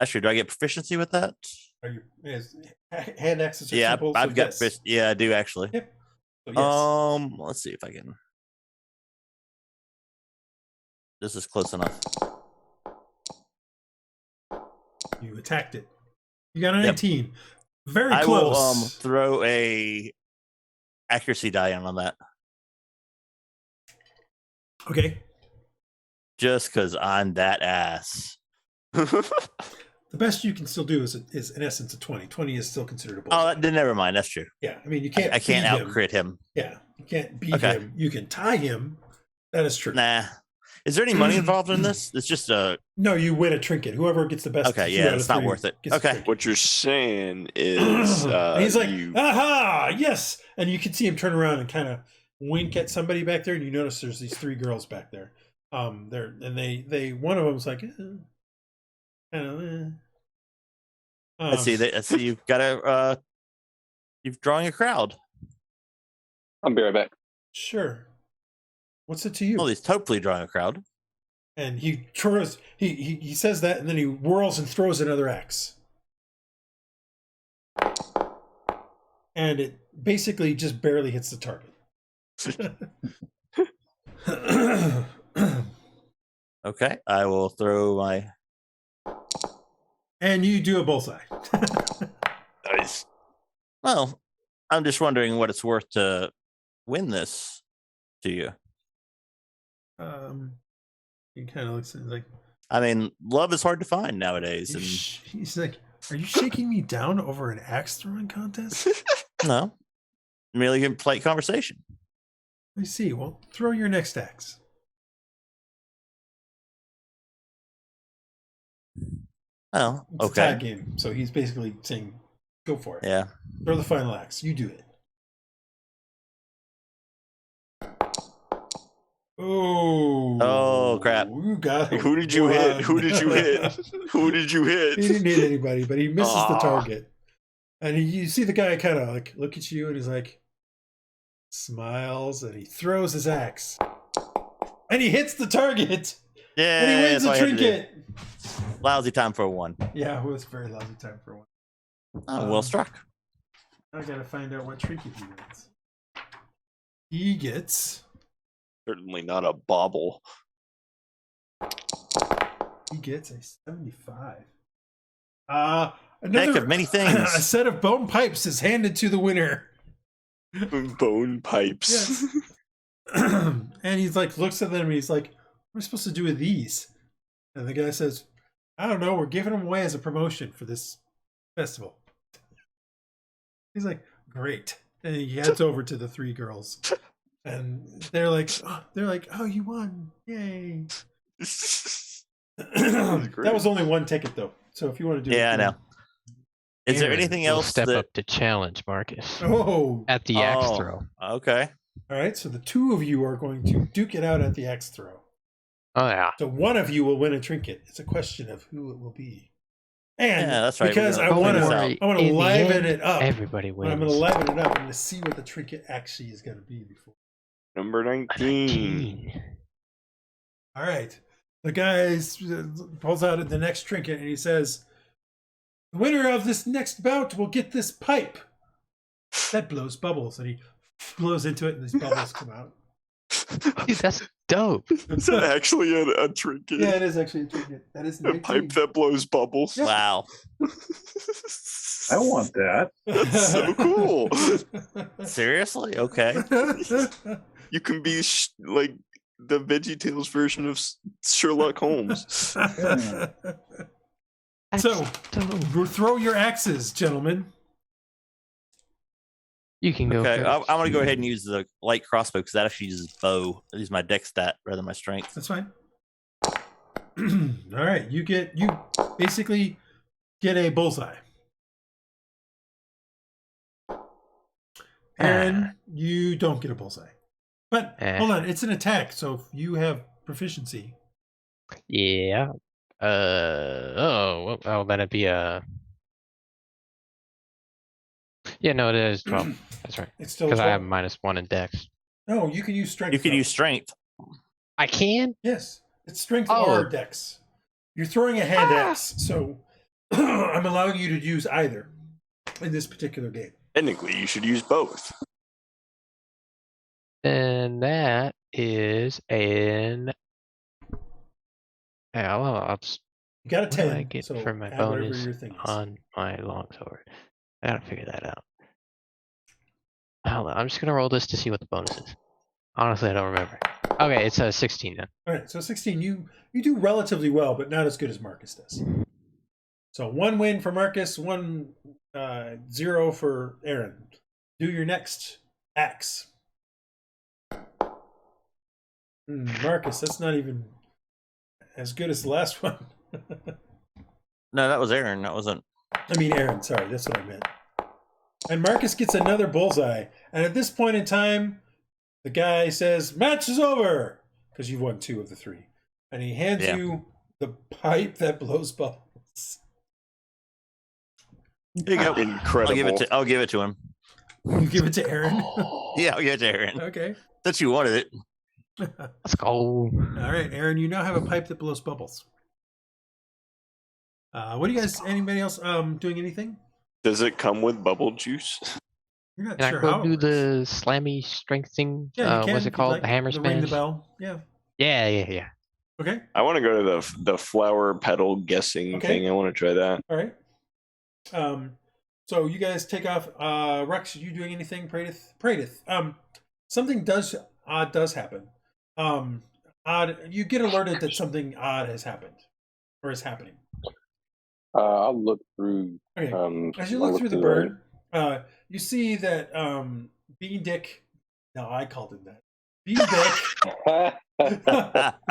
Actually, do I get proficiency with that? Are you hand axes? Are Yeah, simple, I've so got. yes. Yeah, I do actually. Yep. So yes. Let's see if I can. This is close enough. You attacked it. You got a Yep. 19. Very I close. will throw a accuracy die on that, Okay. just because I'm that ass. The best you can still do is in essence a 20. 20 is still considered a bullseye. Oh, then never mind. That's true. Yeah, I mean you can't. I can't beat out him. crit him. Yeah, you can't beat Okay. him. You can tie him. That is true. Nah. Is there any money involved in this? It's just a. No, you win a trinket. Whoever gets the best. Okay, 2 yeah, out of it's not 3 worth it. gets a Okay. trinket. What you're saying is, And he's like, you, aha, yes. And you can see him turn around and kind of wink at somebody back there, and you notice there's these 3 girls back there. There and they one of them's like, kind of. I see you've got a. You've drawing a crowd. I'll be right back. Sure. What's it to you? Well, he's hopefully drawing a crowd. And he throws. He says that, and then he whirls and throws another axe. And it basically just barely hits the target. Okay, I will throw my. And you do a bullseye. nice. Well, I'm just wondering what it's worth to win this to you. He kind of looks at it like, I mean, love is hard to find nowadays, and he's like, "Are you shaking me down over an axe throwing contest?" no, merely a polite conversation. Let me see. Well, throw your next axe. Oh, It's a tie okay, game, so he's basically saying, "Go for it. yeah. Throw the final axe. You do it." Oh crap. You got it. Who did you hit? Who did you hit? Who did you He hit? didn't hit anybody, but he misses the Aw. target. And you see the guy kind of like look at you, and he's like, smiles, and he throws his axe, and he hits the target, Yeah, and he wins that's a all I had to do. trinket. Lousy time for a 1. Yeah, it was a very lousy time for one. Oh, well struck. I gotta find out what trinket he gets. He gets. Certainly not a bauble. He gets a 75. Heck Another of many a things. set of bone pipes is handed to the winner. Bone pipes. Yes. And he's like, looks at them and he's like, "What am I supposed to do with these?" And the guy says, "I don't know. We're giving them away as a promotion for this festival." He's like, "Great." And he heads over to the 3 girls. And they're like, "Oh, you won. Yay." That was only 1 ticket though. So if you want to do Yeah, I know. Is there Aaron anything will else step that? up to challenge Marcus Oh, at the axe Oh, throw? Okay. all right. So the 2 of you are going to duke it out at the axe throw. Oh yeah. So one of you will win a trinket. It's a question of who it will be. And Yeah, that's right. because We're I gonna want figure this to, out. I want In to the liven end, it up. Everybody When I'm wins. going to liven it up, I'm going to see what the trinket actually is going to be before. Number 19. All right. The guy pulls out the next trinket and he says, "The winner of this next bout will get this pipe that blows bubbles." And he blows into it and these bubbles come out. Dude, that's dope. Is that actually a trinket? Yeah, it is actually a trinket. That is A 19. pipe that blows bubbles. Yeah. Wow. I want that. That's so cool. Seriously? Okay. You can be like the VeggieTales version of Sherlock Holmes. So, That's dope. throw your axes, gentlemen. You can go. Okay. I'm first. going to go ahead and use the light crossbow because that actually uses bow. I use my dex stat rather than my strength. That's fine. All right, you basically get a bullseye. Aaron, you don't get a bullseye. But hold on, it's an attack, so if you have proficiency. Yeah. Oh, then it'd be a. Yeah, no, it is 12. That's right. It's still Because I have 12. -1 in Dex. No, you can use strength. You can though. use strength. I can? Yes, it's strength Oh. or dex. You're throwing a hand axe, so I'm allowing you to use either in this particular game. Technically, you should use both. And that is an. Yeah, well, I'll just. You got a What do I 10, get so for my add whatever bonus your thing is. on my longsword? I gotta figure that out. Hold on, I'm just gonna roll this to see what the bonus is. Honestly, I don't remember. Okay, it's a 16 then. All right, so 16, you do relatively well, but not as good as Marcus does. So 1 win for Marcus, 1 0 for Aaron. Do your next axe. Marcus, that's not even as good as the last one. No, that was Aaron. That wasn't. I mean Aaron, sorry, that's what I meant. And Marcus gets another bullseye. And at this point in time, the guy says, match is over! Because you've won 2 of the 3. And he hands you the pipe that blows bubbles. Here you go. Incredible. I'll give it to him. You give it to Aaron? Yeah, I'll give it to Aaron. Okay. Since you wanted it. Let's go. All right, Aaron, you now have a pipe that blows bubbles. What do you guys, anybody else doing anything? Does it come with bubble juice? You're not Can sure I go how it do works. the slammy strength thing? Yeah, you can. What's it called? Like, the hammer the ring the smash? bell. Yeah. Yeah. Okay. I want to go to the flower petal guessing Okay. thing. I want to try that. All right. So you guys take off. Rhux, are you doing anything? Praedyth. Something odd does happen. You get alerted that something odd has happened or is happening. I'll look through. Okay. As you look through the bird, you see that Bean Dick. No, I called him that. Bean Dick.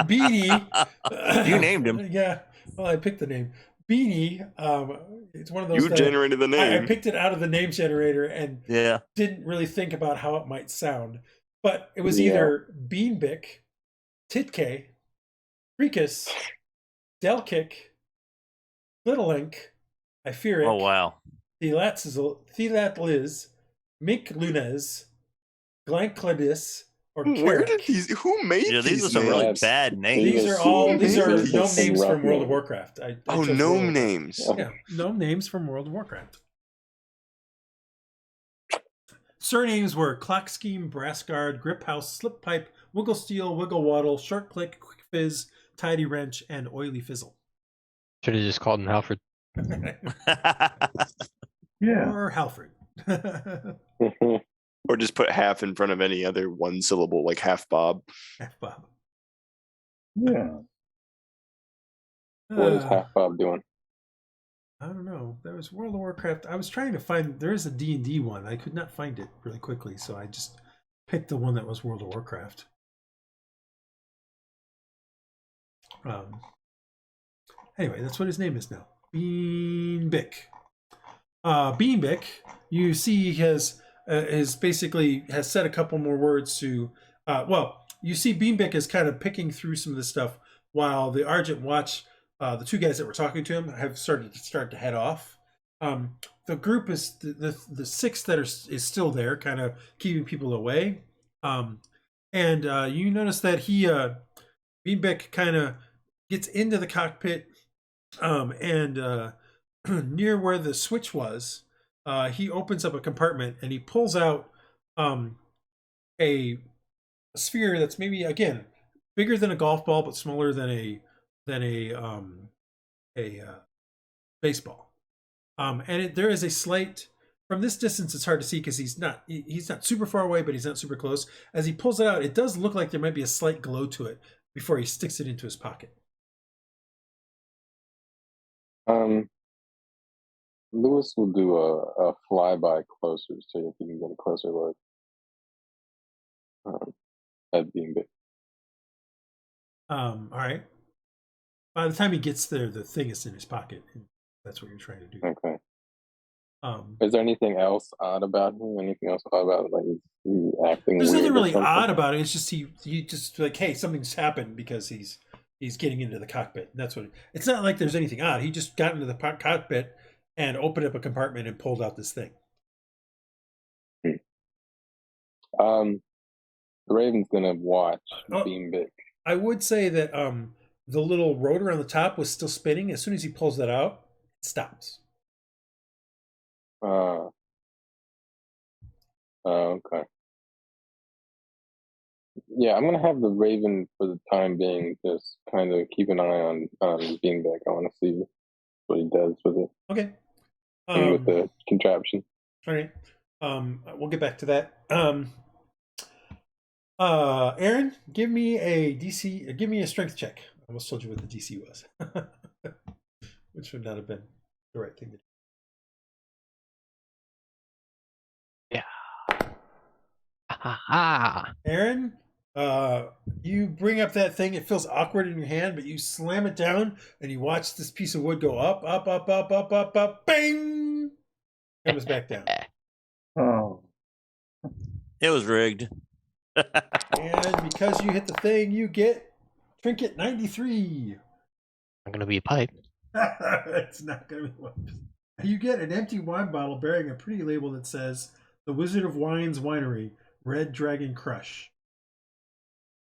Beanie. You named him. Yeah. Well, I picked the name. Beanie. It's one of those. You generated the I name. picked it out of the name generator and Yeah. didn't really think about how it might sound. But it was either Beanbick, Titke, Rhux, Delkick, Littlelink, I fear it. Oh wow. Thelatliz, Mink Lunez, Glanclibis, or Where did Carrick. Who made Yeah, these? these are some names? really bad names. These are all These gnome are some names rough from World of names. Warcraft. I Oh, chose gnome World of- names. Yeah, gnome names from World of Warcraft. Surnames were Clock Scheme, Brassguard, Grip House, Slip Pipe, Wiggle Steel, Wiggle Waddle, Short Click, Quick Fizz, Tidy Wrench, and Oily Fizzle. Should have just called him Halford. Yeah. Or Halfred. Or just put half in front of any other one syllable, like half Bob. Half Bob. Yeah. What is Half Bob doing? I don't know. There was World of Warcraft. I was trying to find. There is a D&D one. I could not find it really quickly, so I just picked the one that was World of Warcraft. Anyway, that's what his name is now. Beanbick. Beanbick, you see, has basically has said a couple more words to. You see, Beanbick is kind of picking through some of this stuff while the Argent Watch. The 2 guys that were talking to him have started to head off. The group is the 6 that is still there, kind of keeping people away. And you notice that Beanbeck kind of gets into the cockpit, and near where the switch was, he opens up a compartment and he pulls out a sphere that's maybe again bigger than a golf ball but smaller than a baseball, and there is a slight, from this distance it's hard to see because he's not super far away, but he's not super close. As he pulls it out, it does look like there might be a slight glow to it before he sticks it into his pocket. Lewis will do a flyby closer, so if you can get a closer look at Beanbick. All right. By the time he gets there, the thing is in his pocket. That's what you're trying to do. Okay. Is there anything else odd about him? Anything else odd about like he acting? There's weird nothing or really something? odd about it. It's just he just like, hey, something's happened because he's getting into the cockpit. That's what. It's not like there's anything odd. He just got into the cockpit and opened up a compartment and pulled out this thing. The Raven's gonna watch Oh. Beanbig. I would say that the little rotor on the top was still spinning. As soon as he pulls that out, it stops. Okay. Yeah, I'm gonna have the Raven for the time being just kind of keep an eye on Beanbag. I want to see what he does with it Okay. and with the contraption. All right. We'll get back to that. Aaron, give me a DC. Give me a strength check. I almost told you what the DC was, which would not have been the right thing to do. Ha Aaron, you bring up that thing. It feels awkward in your hand, but you slam it down, and you watch this piece of wood go up, up, up, up, up, up, up, bang, comes back down. Oh. It was rigged. And because you hit the thing, you get Trinket 93. I'm gonna be a pipe. It's not going to be one. You get an empty wine bottle bearing a pretty label that says "The Wizard of Wine's Winery, Red Dragon Crush."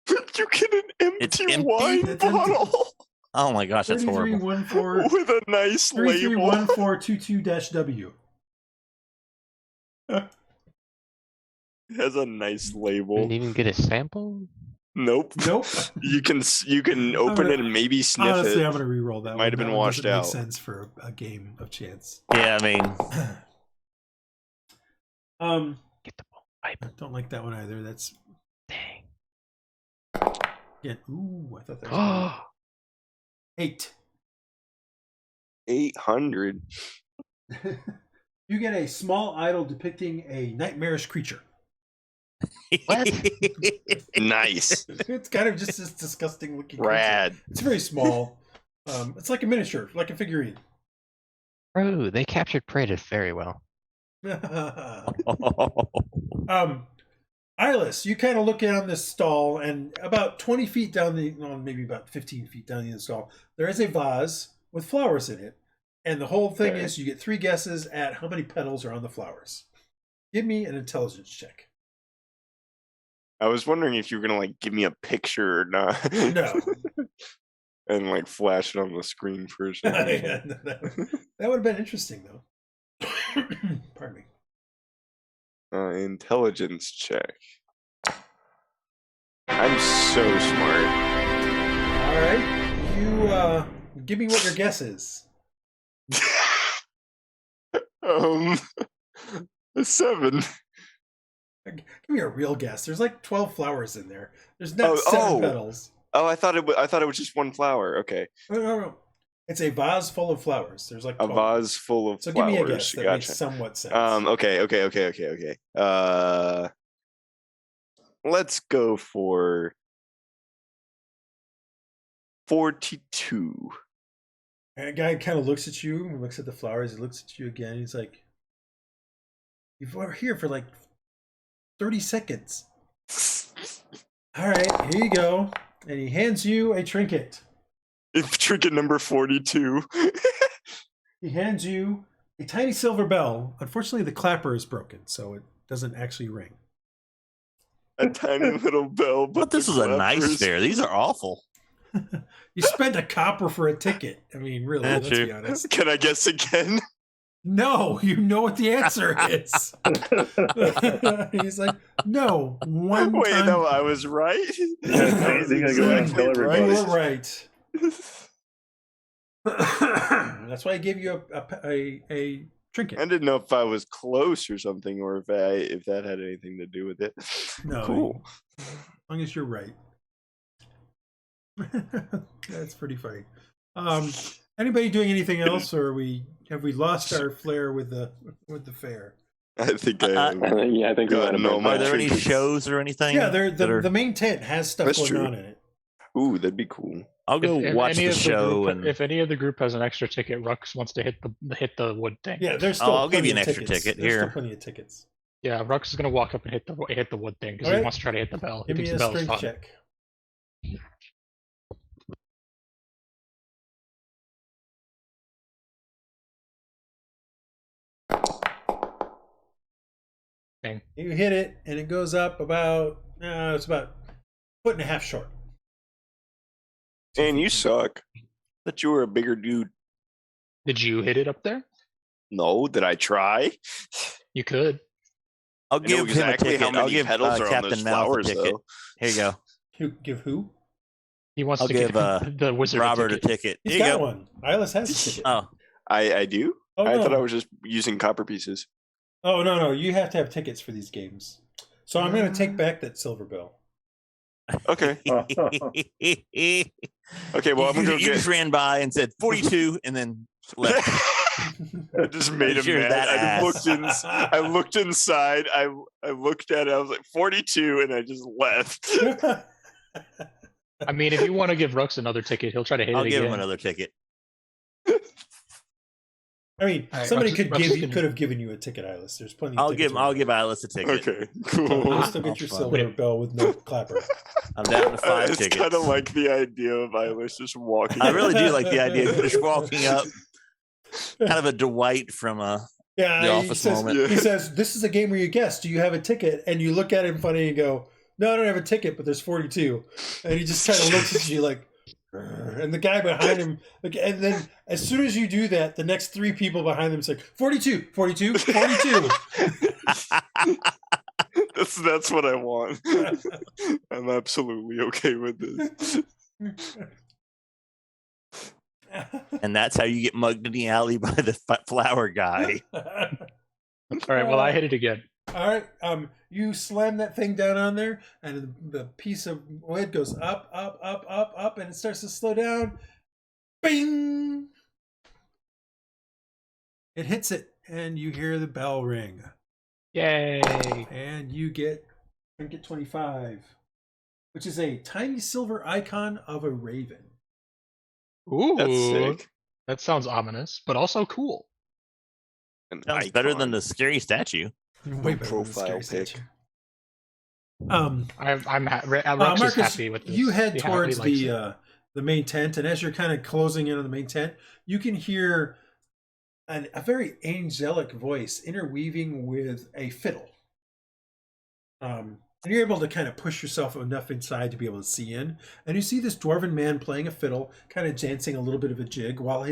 You get an It's empty empty? wine It's empty. bottle Oh my gosh, that's horrible. 3314 with a nice label. 331422-W. It has a nice label. Didn't even get a sample. Nope. Nope. You can open gonna- it and maybe sniff Honestly, it. I'm going to re-roll that. Might have one. been That one washed doesn't out. Make sense for a game of chance. Yeah, I mean, Get the pipe. Don't like that one either. That's Dang. yeah. Ooh, I thought that was 8. 800. You get a small idol depicting a nightmarish creature. What? Nice. It's kind of just this disgusting looking creature. Rad. It's very small. It's like a miniature, like a figurine. Bro, they captured Praedyth very well. Iylis, you kind of look down this stall, and about 20 feet down maybe about 15 feet down the stall, there is a vase with flowers in it. And the whole thing is you get 3 guesses at how many petals are on the flowers. Give me an intelligence check. I was wondering if you were gonna like give me a picture or not. No. And like flash it on the screen for a second. Yeah, that would have been interesting, though. Pardon me. Intelligence check. I'm so smart. All right. You give me what your guess is. A 7. Give me a real guess. There's like 12 flowers in there. There's not 7 petals. Oh, I thought it was just one flower. Okay. No. It's a vase full of flowers. There's like 12. A vase full of So flowers. give me a guess that Gotcha. makes somewhat sense. Okay. Let's go for 42. And a guy kind of looks at you, looks at the flowers, he looks at you again. He's like, "You've been here for like 30 seconds. All right, here you go." And he hands you a trinket. It's trinket number 42. He hands you a tiny silver bell. Unfortunately, the clapper is broken, so it doesn't actually ring. A tiny little bell. but this is a nice clappers- fair. These are awful. You spent a copper for a ticket. I mean, really, That's let's true. be honest. Can I guess again? No, you know what the answer is. He's like, no, one Wait, time. no, I was right. Yeah, he's gonna go back and tell You everybody. were right. That's why I gave you a trinket. I didn't know if I was close or something, or if that had anything to do with it. No, Cool. as long as you're right. That's pretty funny. Anybody doing anything else, or have we lost our flair with the fair? I think I am. Yeah, I think we might have No, been my Are there any trinkets. shows or anything? Yeah, that are- the main tent has stuff That's going true. on in it. Ooh, that'd be cool. I'll go watch the show. And if any of the group has an extra ticket, Rhux wants to hit the wood thing. Yeah, there's still. I'll give you an plenty of extra tickets. ticket There's here. still plenty of tickets. Yeah, Rhux is gonna walk up and hit the wood thing because he Alright. wants to try to hit the bell. Give He me thinks a the bell is strength fun. check. Thing. You hit it, and it goes up about. It's about a 1.5 foot short. And you suck. Thought you were a bigger dude. Did you hit it up there? No, did I try? You could. I'll I know give him a exactly ticket. how many I'll give petals are on Captain those Mouth a flowers, ticket. though. Here you go. Give who? He wants I'll to give give the wizard Robert a a ticket. ticket. He's Here you got go. one. Iylis has a ticket. Oh, I do? Oh, I no. thought I was just using copper pieces. Oh no! You have to have tickets for these games. So I'm going to take back that silver bill. Okay. Okay, well, I'm going to go you just get... ran by and said 42 and then left. I just made him You're mad. that I ass. looked inside. I looked at it. I was like 42, and I just left. I mean, if you want to give Rhux another ticket, he'll try to hit I'll it give again. him another ticket. I mean, All right, somebody Rhux could have given you a ticket, Iylis. There's plenty. I'll of tickets give around. Iylis a ticket. Okay, You'll cool. still get your Fine. silver bill with no clapper. I'm down to 5 It's tickets. kind of like the idea of Iylis just walking. I really do like the idea of just walking up, kind of a Dwight from The Yeah, Office moment. He says, "This is a game where you guess. Do you have a ticket?" And you look at him funny and go, "No, I don't have a ticket, but there's 42." And he just kind of looks at you like, "Grr." And the guy behind him, like, and then as soon as you do that, the next 3 people behind him say, 42, 42, 42. That's what I want. I'm absolutely okay with this. And that's how you get mugged in the alley by the flower guy. All right, well, I hit it again. All right, you slam that thing down on there, and the piece of wood goes up, up, up, up, up, and it starts to slow down. Bing! It hits it, and you hear the bell ring, Yay! and you get Trinket 25, which is a tiny silver icon of a raven. Ooh, That's sick. that sounds ominous, but also cool. An Sounds better icon. than the scary statue. Way better than the profile scary pic. statue. Rhux is Marcus, happy with this. you head He towards likes it. the main tent, and as you're kind of closing in on the main tent, you can hear a very angelic voice interweaving with a fiddle. And you're able to kind of push yourself enough inside to be able to see in, and you see this dwarven man playing a fiddle, kind of dancing a little bit of a jig, while a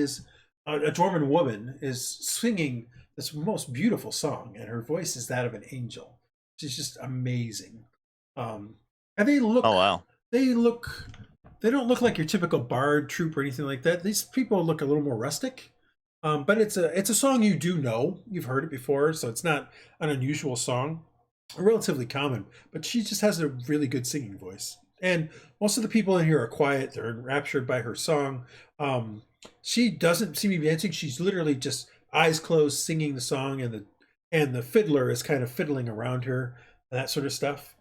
dwarven woman is singing this most beautiful song, and her voice is that of an angel. She's just amazing. And they look. Oh, wow. They don't look like your typical bard troupe or anything like that. These people look a little more rustic. But it's a song you do know. You've heard it before, so it's not an unusual song. Relatively common, but she just has a really good singing voice. And most of the people in here are quiet. They're enraptured by her song. She doesn't seem to be dancing. She's literally just eyes closed singing the song, and the fiddler is kind of fiddling around her, and that sort of stuff.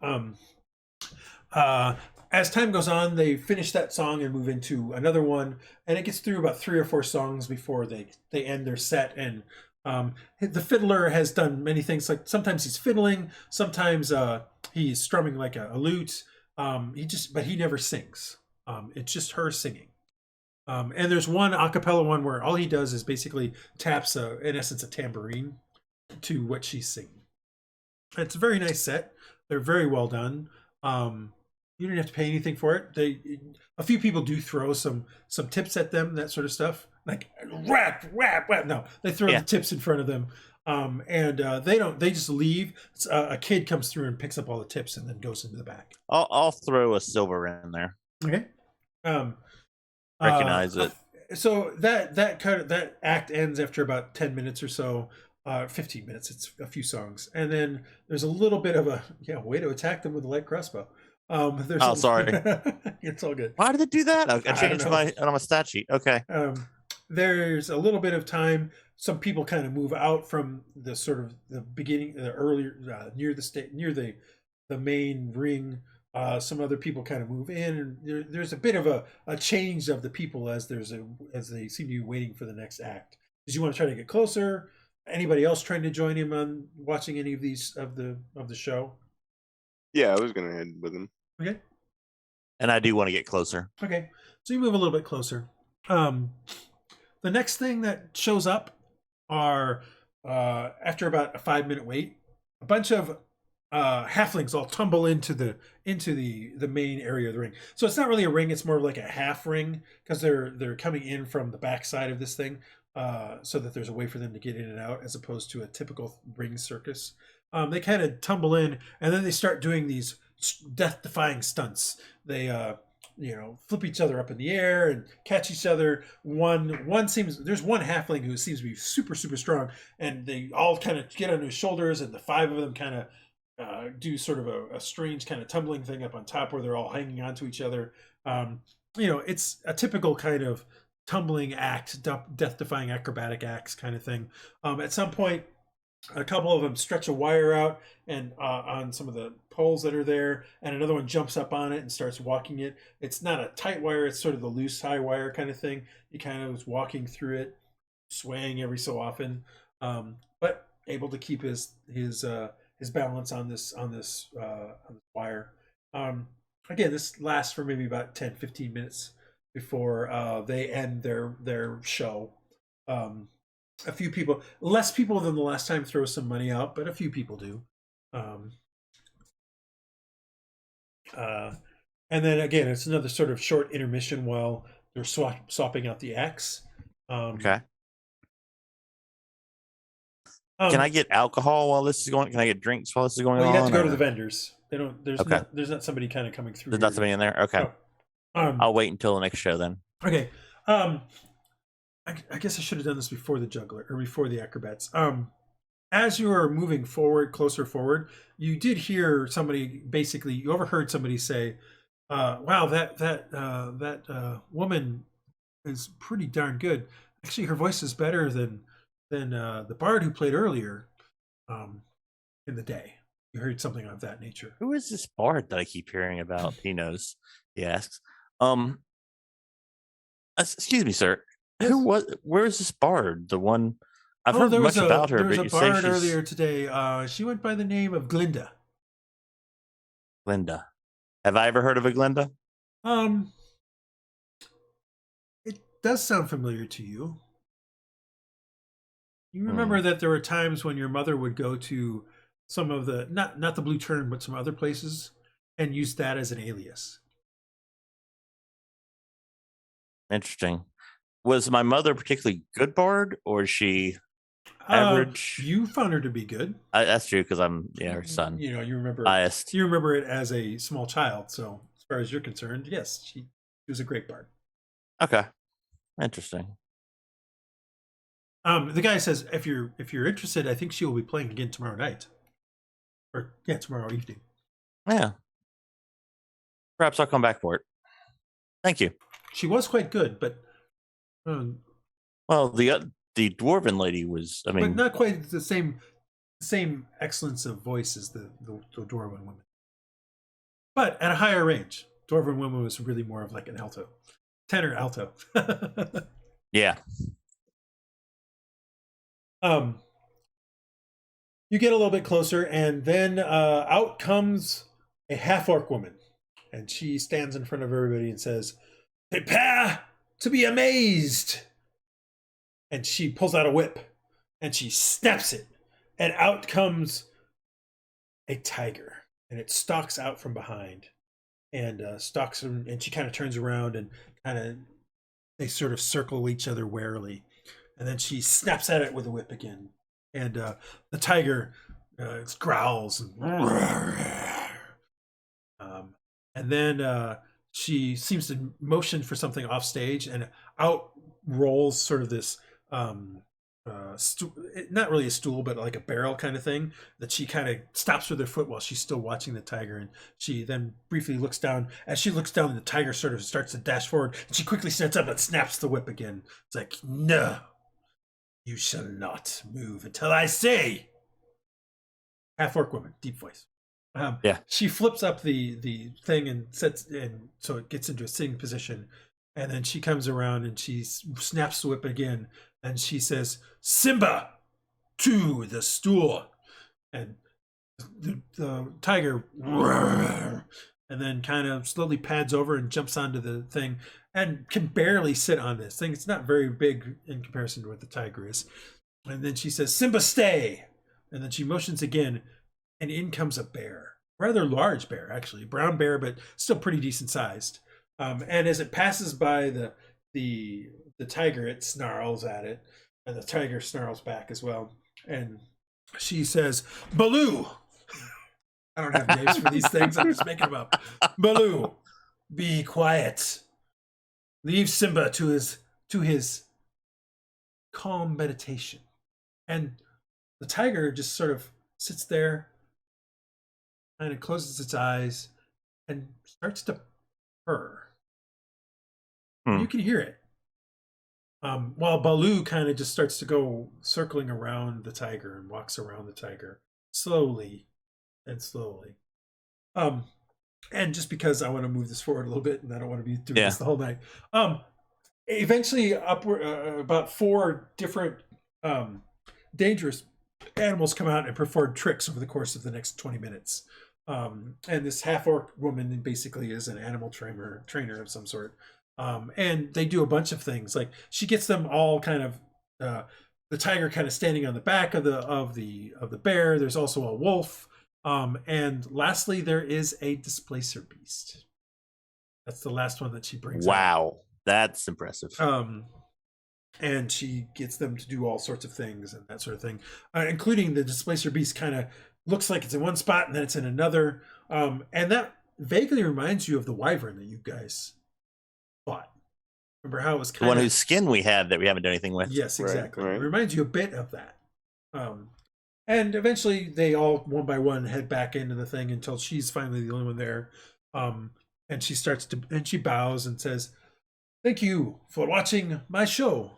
As time goes on, they finish that song and move into another one, and it gets through about 3 or 4 songs before they end their set. And the fiddler has done many things. Like sometimes he's fiddling, sometimes he's strumming like a lute. But he never sings. It's just her singing. And there's one a cappella one where all he does is basically taps in essence a tambourine to what she's singing. It's a very nice set. They're very well done. You don't have to pay anything for it. A few people do throw some tips at them, that sort of stuff. Like rap. No, they throw the tips in front of them. They don't. They just leave. A kid comes through and picks up all the tips and then goes into the back. I'll throw a silver in there. Okay. Recognize it. So that act ends after about 10 minutes or so. 15 minutes. It's a few songs, and then there's a little bit of a way to attack them with a light crossbow. Sorry. It's all good. Why did it do that? I changed know. my stat sheet. Okay. There's a little bit of time. Some people kind of move out from the sort of the beginning, the earlier near the main ring. Some other people kind of move in, and there's a bit of a change of the people as they seem to be waiting for the next act. Did you want to try to get closer? Anybody else trying to join him on watching any of these of the show? Yeah, I was gonna head with him. Okay. And I do want to get closer. Okay. So you move a little bit closer. The next thing that shows up are after about a 5-minute wait, a bunch of halflings all tumble into the main area of the ring. So it's not really a ring; it's more like a half ring because they're coming in from the back side of this thing, so that there's a way for them to get in and out, as opposed to a typical ring circus. They kind of tumble in, and then they start doing these death-defying stunts. They flip each other up in the air and catch each other. There's one halfling who seems to be super, super strong, and they all kind of get on his shoulders, and the 5 of them kind of do sort of a strange kind of tumbling thing up on top where they're all hanging onto each other. It's a typical kind of tumbling act, death-defying acrobatic acts kind of thing. At some point, a couple of them stretch a wire out and on some of the poles that are there, and another one jumps up on it and starts walking it. It's not a tight wire; it's sort of the loose high wire kind of thing. He kind of is walking through it, swaying every so often, but able to keep his balance on this wire. Again, this lasts for maybe about 10-15 minutes before they end their show. A few people, less people than the last time, throw some money out, but a few people do. And then again, it's another sort of short intermission while they're swapping out the acts. Okay. Can I get alcohol while this is going? Can I get drinks while this is going on? You have to go to the vendors. They don't. There's not somebody kind of coming through. There's not somebody in there. Okay. No. I'll wait until the next show then. Okay. I guess I should have done this before the juggler or before the acrobats. As you are moving closer forward, you did hear somebody. Basically, you overheard somebody say, "Wow, that woman is pretty darn good. Actually, her voice is better than the bard who played earlier in the day." You heard something of that nature. Who is this bard that I keep hearing about? He knows. He asks. Excuse me, sir. Yes. Where's this bard? The one I've heard much about her. There was but a you say bard she's earlier today. She went by the name of Glinda. Glinda. Have I ever heard of a Glinda? It does sound familiar to you. You remember that there were times when your mother would go to some of the not the Blue Turn, but some other places, and use that as an alias. Interesting. Was my mother a particularly good bard, or is she average? You found her to be good. That's true because I'm her son. You remember biased. You remember it as a small child, so as far as you're concerned, yes, she was a great bard. Okay, interesting. The guy says, if you're interested, I think she will be playing again tomorrow night, or tomorrow evening. Yeah, perhaps I'll come back for it. Thank you. She was quite good, but well, the dwarven lady was. I mean, but not quite the same excellence of voice as the dwarven woman, but at a higher range. Dwarven woman was really more of like an alto, tenor alto. Yeah. You get a little bit closer, and then out comes a half-orc woman, and she stands in front of everybody and says, "Prepare to be amazed!" And she pulls out a whip, and she snaps it, and out comes a tiger, and it stalks out from behind, and stalks him, and she kind of turns around, and they sort of circle each other warily. And then she snaps at it with a whip again. And the tiger growls. And then she seems to motion for something off stage. And out rolls sort of this, not really a stool, but like a barrel kind of thing that she kind of stops with her foot while she's still watching the tiger. And she then briefly looks down. As she looks down, the tiger sort of starts to dash forward. And she quickly stands up and snaps the whip again. It's like, no. You shall not move until I say. Half-orc woman, deep voice. She flips up the thing and sets, and so it gets into a sitting position, and then she comes around and she snaps the whip again, and she says, "Simba, to the stool," and the tiger, and then kind of slowly pads over and jumps onto the thing, and can barely sit on this thing. It's not very big in comparison to what the tiger is. And then she says, "Simba, stay," and then she motions again, and in comes a bear, rather large bear actually, brown bear, but still pretty decent sized. And as it passes by the tiger, it snarls at it, and the tiger snarls back as well. And she says, "Baloo." I don't have names for these things. I'm just making them up. "Baloo, be quiet. Leave Simba to his calm meditation." And the tiger just sort of sits there, kind of closes its eyes, and starts to purr. You can hear it. While Baloo kind of just starts to go circling around the tiger and walks around the tiger slowly and slowly. And just because I want to move this forward a little bit and I don't want to be doing this the whole night. Eventually upward, about 4 different dangerous animals come out and perform tricks over the course of the next 20 minutes. And this half-orc woman basically is an animal trainer of some sort. And they do a bunch of things. Like she gets them all kind of the tiger kind of standing on the back of the bear. There's also a wolf. And lastly, there is a displacer beast. That's the last one that she brings. Wow, that's impressive. And she gets them to do all sorts of things and that sort of thing, including the displacer beast kind of looks like it's in one spot and then it's in another. And that vaguely reminds you of the wyvern that you guys fought. Remember how it was kind of the one whose skin we had that we haven't done anything with? Yes, exactly. Right. It reminds you a bit of that. And eventually they all one by one head back into the thing until she's finally the only one there. And she bows and says, "Thank you for watching my show.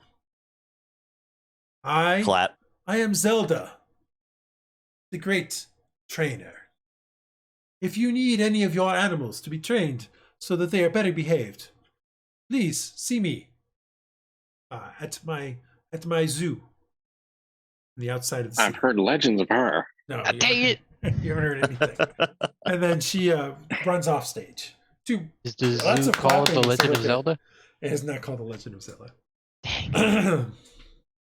Clap. I am Zelda, the great trainer. If you need any of your animals to be trained so that they are better behaved, please see me at my zoo on the outside of the city." I've heard legends of her. No, Dang it! You haven't heard anything. And then she runs off stage. Is the Lots zoo of called The clapping, Legend of okay. Zelda? It is not called The Legend of Zelda. Dang.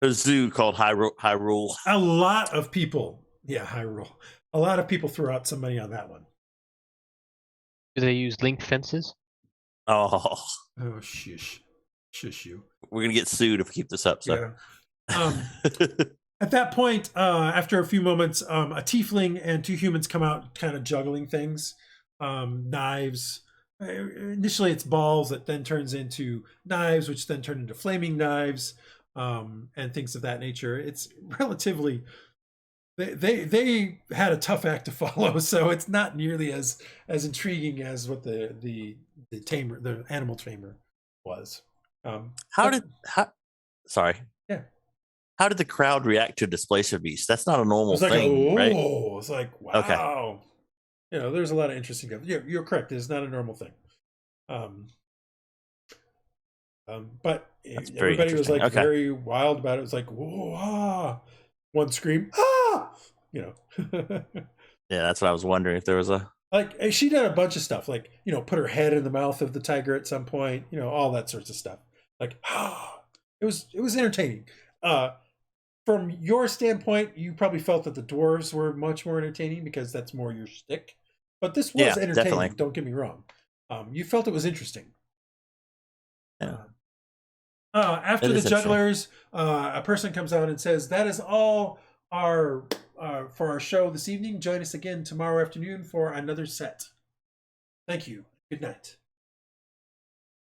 A zoo called Hyrule. A lot of people, Hyrule. A lot of people threw out some money on that one. Do they use link fences? Oh, Shush you. we're gonna get sued if we keep this up. So. Yeah. At that point, after a few moments, a tiefling and 2 humans come out kind of juggling things. Knives. Initially it's balls that then turns into knives, which then turn into flaming knives, and things of that nature. It's relatively... They had a tough act to follow, so it's not nearly as intriguing as what the animal tamer was. Sorry. Yeah. How did the crowd react to a displacer beast? That's not a normal It's like, thing, right? It's like, wow. Okay. There's a lot of interesting stuff. You're correct. It's not a normal thing. But everybody was like very wild about it. It was like, whoa, ah. One scream, ah, Yeah, that's what I was wondering if there was a. Like she did a bunch of stuff, like put her head in the mouth of the tiger at some point, all that sorts of stuff. Like, it was entertaining. From your standpoint, you probably felt that the dwarves were much more entertaining because that's more your shtick. But this was entertaining. Definitely. Don't get me wrong. You felt it was interesting. Yeah. After the jugglers, a person comes out and says, "That is all for our show this evening. Join us again tomorrow afternoon for another set. Thank you. Good night."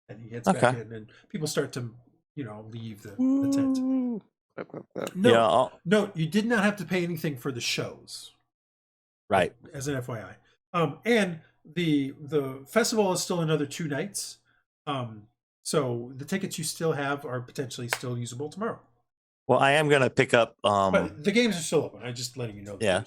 And he heads back in, and people start to, leave the tent. Note, you did not have to pay anything for the shows. Right. As an FYI. And the festival is still another 2 nights. So the tickets you still have are potentially still usable tomorrow. Well, I am going to pick up. But the games are still open. I'm just letting you know. Yeah.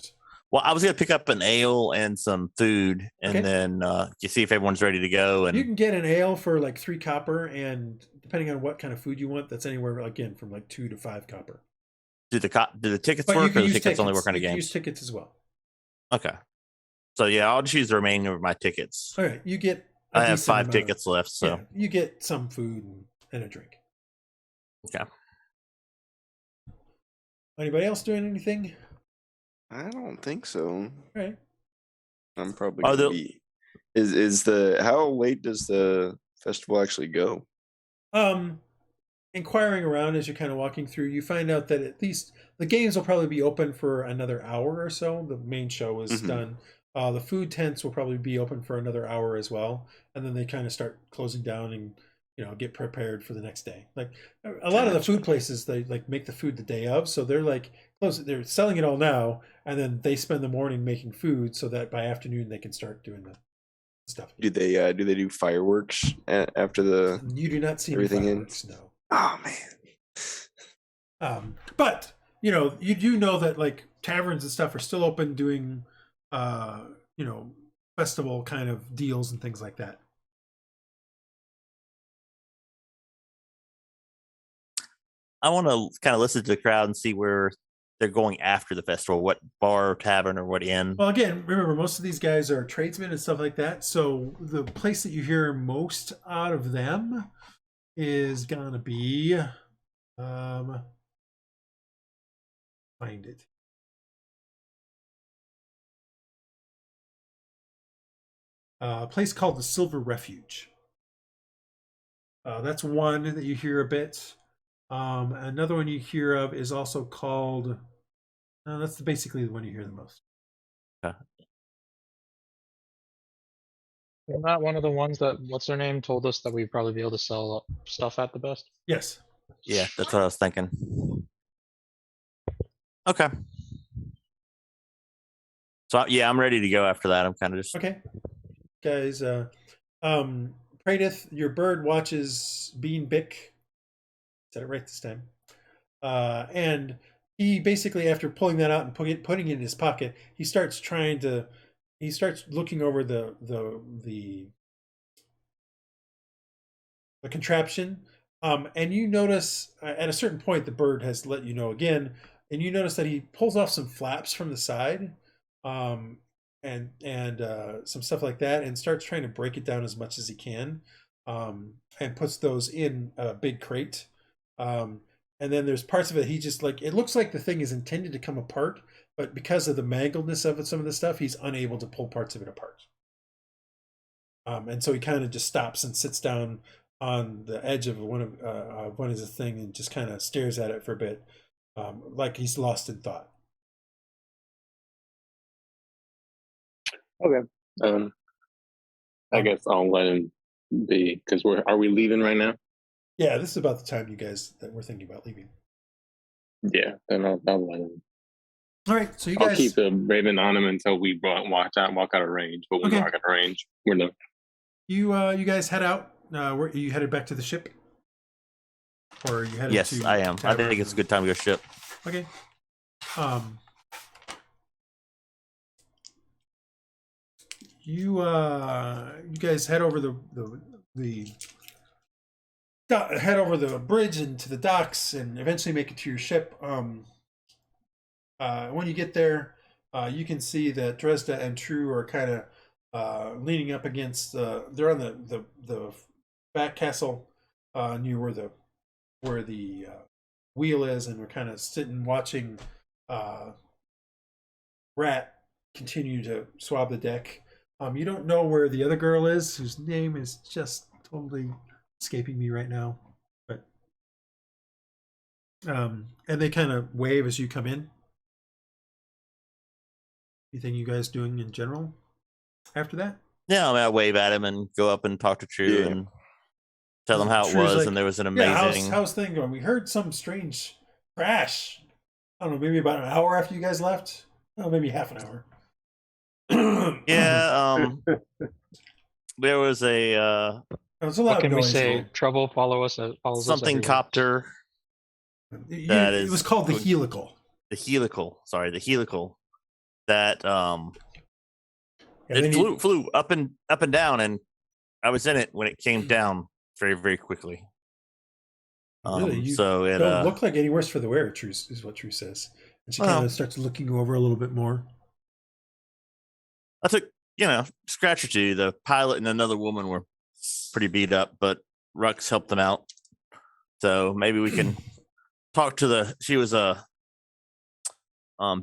Well, I was gonna pick up an ale and some food, and Okay. then you see if everyone's ready to go. And You can get an ale for like 3 copper, and depending on what kind of food you want, that's anywhere again from like 2 to 5 copper. do the tickets But you work, can or the use tickets tickets. only work on a You can game? use tickets as well. Okay. So yeah, I'll just use the remainder of my tickets. All right, you get. A I have decent 5 amount of- tickets left, so yeah, you get some food and a drink. okay. Anybody else doing anything? I don't think so. All right. I'm probably Are gonna there- be. Is the how late does the festival actually go? Inquiring around as you're kind of walking through, you find out that at least the games will probably be open for another hour or so. The main show is Mhm. done. The food tents will probably be open for another hour as well, and then they kind of start closing down and get prepared for the next day. Like a lot of the food places, they like make the food the day of, so they're like close. They're selling it all now, and then they spend the morning making food so that by afternoon they can start doing the stuff. Do they do fireworks after the? You do not see any everything in? fireworks, no. Oh man. But you do know that like taverns and stuff are still open doing festival kind of deals and things like that. I want to kind of listen to the crowd and see where they're going after the festival, what bar, tavern, or what inn. Well, again, remember most of these guys are tradesmen and stuff like that, so the place that you hear most out of them is gonna be find it. A place called the Silver Refuge. That's one that you hear a bit. Another one you hear of is also called. That's basically the one you hear the most. Isn't that one of the ones that what's her name told us that we'd probably be able to sell stuff at the best? Yes. Yeah, that's what I was thinking. Okay. So yeah, I'm ready to go after that. I'm kind of just Okay. Guys, Praedyth, your bird watches Bean Bick. Said it right this time. And he basically, after pulling that out and putting it in his pocket, he starts looking over the contraption. And you notice at a certain point the bird has let you know again, and you notice that he pulls off some flaps from the side, and some stuff like that, and starts trying to break it down as much as he can, and puts those in a big crate. And then there's parts of it he just like, it looks like the thing is intended to come apart, but because of the mangledness of it, some of the stuff, he's unable to pull parts of it apart. And so he kind of just stops and sits down on the edge of one of the thing and just kind of stares at it for a bit, like he's lost in thought. Okay. I guess I'll let him be because are we leaving right now? Yeah, this is about the time you guys that we're thinking about leaving. Yeah, then I'll let him. All right, so you I'll guys keep the raven on him until we walk out of range. But when we Okay. walk out of range, we're done. you guys head out. Where you headed back to the ship, or you headed yes, to I am. I tavern? think it's a good time to go ship. Okay. You guys head over head over the bridge and to the docks, and eventually make it to your ship. When you get there, you can see that Dresd'a and True are kind of leaning up against. They're on the back castle near where the wheel is, and we're kind of sitting watching Rat continue to swab the deck. You don't know where the other girl is, whose name is just totally escaping me right now. But and they kind of wave as you come in. Anything you guys doing in general after that? Yeah, I mean, I wave at him and go up and talk to True Yeah. and tell them how it True's was, like, and there was an Yeah, amazing. how's thing going? We heard some strange crash. I don't know, maybe about an hour after you guys left. Oh, maybe half an hour. Yeah, there was a There's a lot What of can we noise. say? Trouble follows us something everywhere. copter. It That was is called the good. helical. The helical. Sorry, the helical that Yeah, they it need- flew up and down, and I was in it when it came down very, very quickly. Really, you so it don't look like any worse for the wearer, Truce, is what Truce says. And she kind Well- of starts looking you over a little bit more. I took, scratch or two. The pilot and another woman were pretty beat up, but Rhux helped them out. So maybe we can talk to she was a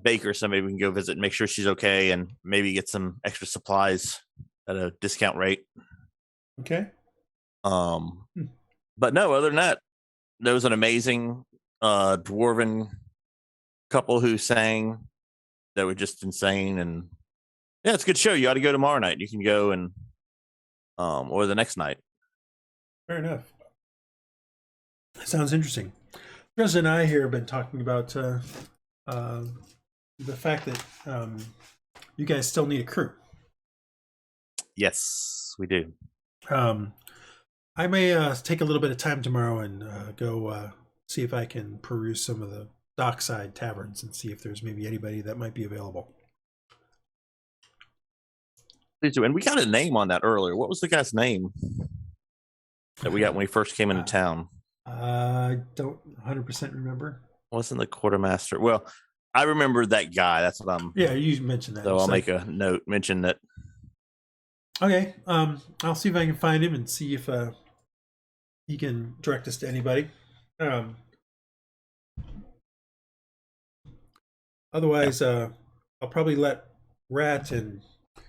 baker, so maybe we can go visit and make sure she's okay, and maybe get some extra supplies at a discount rate. Okay. But no, other than that, there was an amazing dwarven couple who sang that were just insane, and yeah, it's a good show. You ought to go tomorrow night. You can go and or the next night. Fair enough. Sounds interesting. Dresd'a and I here have been talking about the fact that you guys still need a crew. Yes, we do. I may take a little bit of time tomorrow and go see if I can peruse some of the dockside taverns and see if there's maybe anybody that might be available. Please do. And we got a name on that earlier. What was the guy's name that we got when we first came into town? I don't 100% remember. Wasn't the quartermaster? Well, I remember that guy. That's what I'm. Yeah, you mentioned that. So I'll So- make a note, mention that. Okay, I'll see if I can find him and see if he can direct us to anybody. Otherwise, I'll probably let Rat and I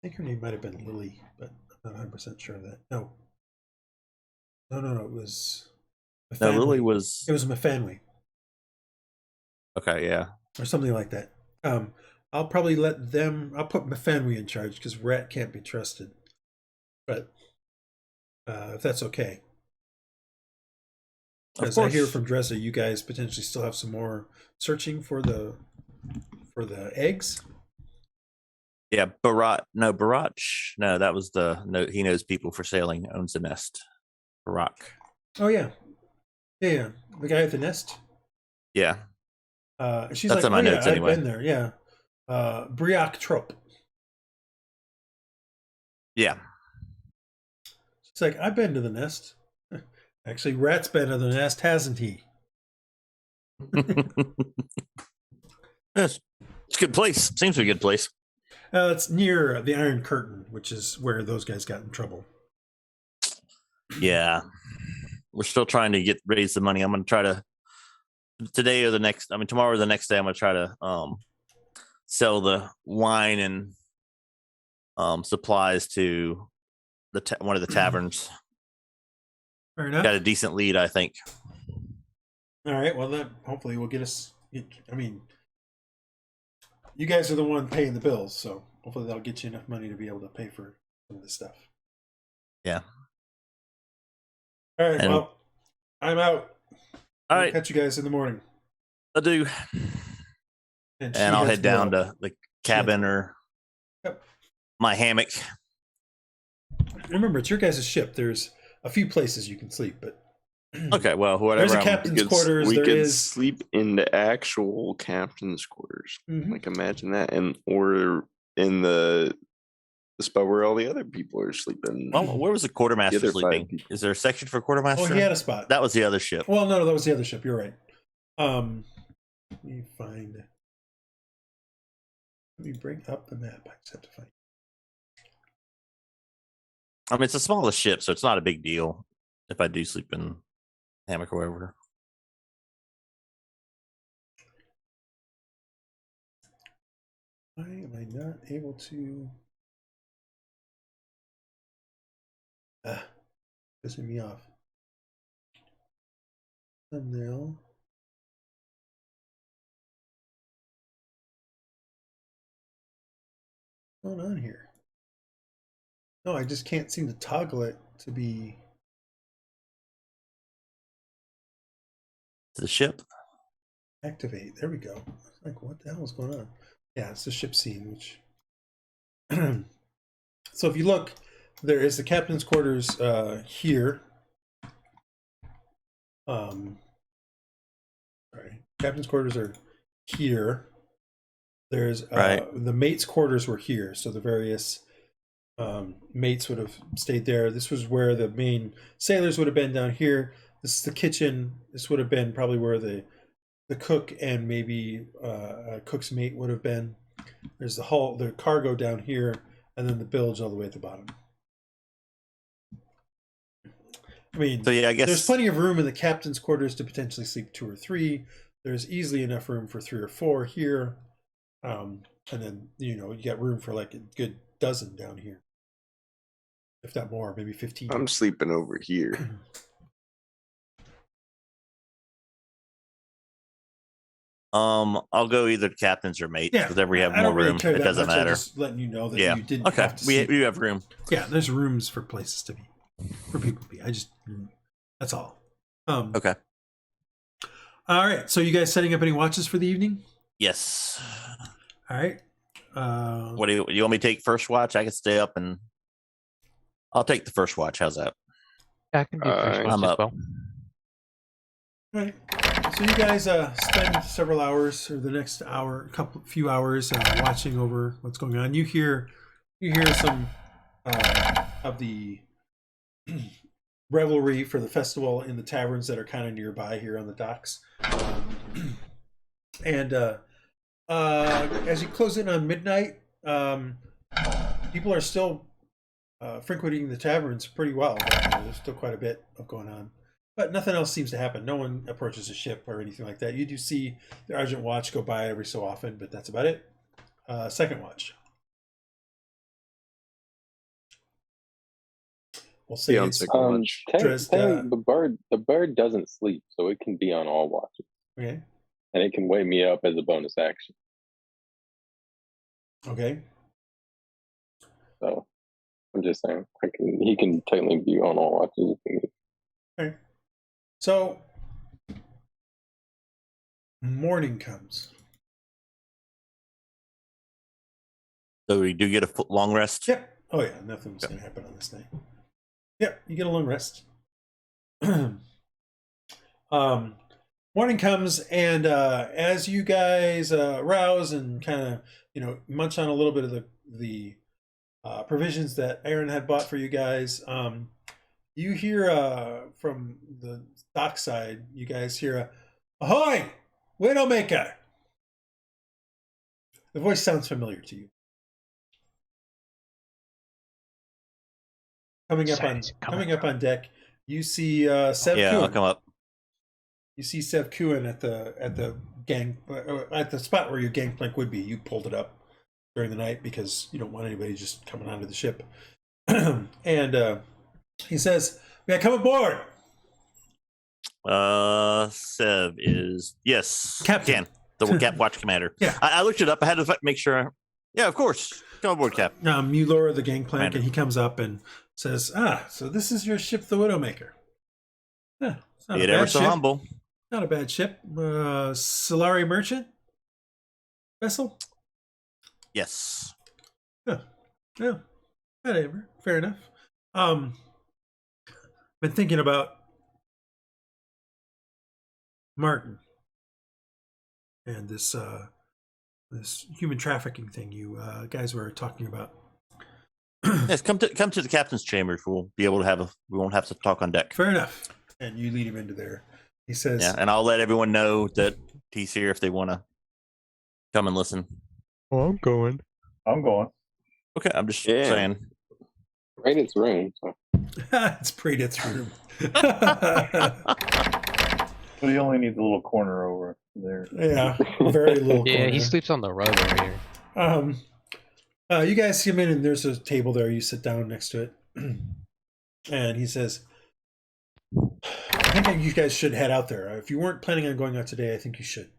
think her name might have been Lily, but I'm not 100% sure of that. No, it was. No, Mafanwy. Lily was. It was Mafanwy Okay, yeah. or something like that. I'll probably let them. I'll put Mafanwy in charge because Rat can't be trusted. But if that's okay. Of As I hear course. from Dresd'a, you guys potentially still have some more searching for the eggs. Yeah, Barat. No, Barach. No, that was the note. He knows people for sailing, owns a nest. Barak. Oh yeah, the guy at the nest. Yeah. She's That's like, in my oh, notes yeah, anyway. I've been there. Yeah, Briac Trop. Yeah. She's like, I've been to the nest. Actually, Rat's been to the nest, hasn't he? Yes. It's a good place. Seems to be a good place. It's near the Iron Curtain, which is where those guys got in trouble. Yeah. We're still trying to raise the money. I'm going to try to today or the next. I mean, tomorrow or the next day. I'm going to try to sell the wine and supplies to one of the taverns. Fair enough. Got a decent lead, I think. All right. Well, that hopefully will get us. I mean, you guys are the one paying the bills, so hopefully that'll get you enough money to be able to pay for some of this stuff. Yeah. All right. And- well, I'm out. All I'll right, catch you guys in the morning. I'll do. And, And I'll head down to the cabin or Yep. my hammock. Remember, it's your guys' ship. There's a few places you can sleep, but Okay, well, whatever. there's a I'm- captain's could- quarters. we There could is. sleep in the actual captain's quarters. Mhm. Like imagine that, or in the spot where all the other people are sleeping. Well, where was the quartermaster The other 5 sleeping? people. Is there a section for Oh, quartermaster? he had a spot. That was the other ship. Well, no, that was the other ship. You're right. Let me find. Let me bring up the map. I just have to find. I mean, it's the smallest ship, so it's not a big deal if I do sleep in hammock or wherever. Why am I not able to? Pissing me off. Thumbnail. What's going on here? No, I just can't seem to toggle it to be. The ship. Activate. There we go. It's like, what the hell is going on? Yeah, it's the ship scene, which. So if you look, there is the captain's quarters here. Sorry, captain's quarters are here. There's the mates' quarters were here, so the various mates would have stayed there. This was where the main sailors would have been down here. This is the kitchen. This would have been probably where the cook and maybe a cook's mate would have been. There's the hull, the cargo down here, and then the bilge all the way at the bottom. I mean, So yeah, I guess there's plenty of room in the captain's quarters to potentially sleep 2 or 3. There's easily enough room for 3 or 4 here. And then, you got room for like a good dozen down here. If not more, maybe 15. I'm sleeping over here. I'll go either captains or mates. Yeah, Whatever we have I don't more really room. care It that doesn't much. I'm matter. just letting you know that Yeah. you didn't Okay. have to We sleep. have room. Yeah, there's rooms for places to be, for people to be. That's all. Okay. All right. So you guys setting up any watches for the evening? Yes. All right. What do you want me to take first watch? I can stay up and I'll take the first watch. How's that? I can do first I'm watch as up. well. All right. So you guys spend several hours, or the next hour, few hours, watching over what's going on. You hear some of the revelry for the festival in the taverns that are kind of nearby here on the docks. And as you close in on midnight, people are still frequenting the taverns pretty well. There's still quite a bit of going on. But nothing else seems to happen. No one approaches a ship or anything like that. You do see the Argent Watch go by every so often, but that's about it. Second watch. We'll say on it's second watch. Dresd'a. The bird doesn't sleep, so it can be on all watches, Okay. and it can wake me up as a bonus action. Okay. So I'm just saying, he can technically be on all watches if he needs. Okay. So morning comes. So we do get a long rest. Yep. Oh yeah, nothing's gonna happen on this night. Yep, you get a long rest. Morning comes, and as you guys rouse and kind of munch on a little bit of the provisions that Aaron had bought for you guys, you hear from the dockside. You guys hear a "Ahoy, Widowmaker!" The voice sounds familiar to you. Coming up on deck, you see Sev Yeah, Kuhn. I'll come up. You see Sev Kuhn at the at the spot where your gangplank would be. You pulled it up during the night because you don't want anybody just coming onto the ship. And he says, "May I come aboard?" Sev is yes, Captain. the watch commander. Yeah. I looked it up. I had to make sure. Yeah, of course. Come aboard, Cap. You lower the gangplank, Commander. and he comes up and says, so this is your ship, the Widowmaker. It's not It a ever bad so ship. humble. Not a bad ship. Solari merchant vessel. Yes. Yeah, whatever. Fair enough. Been thinking about Martin and this human trafficking thing you guys were talking about. Yes. Come to the captain's chambers. We'll be able to we won't have to talk on deck. Fair enough. And you lead him into there. He says, Yeah, and I'll let everyone know that he's here if they want to come and listen. Oh, I'm going. I'm going. Okay, I'm just Yeah. saying. Praedyth's room. So. it's Praedyth's room. But he only needs a little corner over there. Yeah, very little. Yeah, he corner. sleeps on the rug over here. You guys come in and there's a table there. You sit down next to it, and he says, "I think you guys should head out there. If you weren't planning on going out today, I think you should."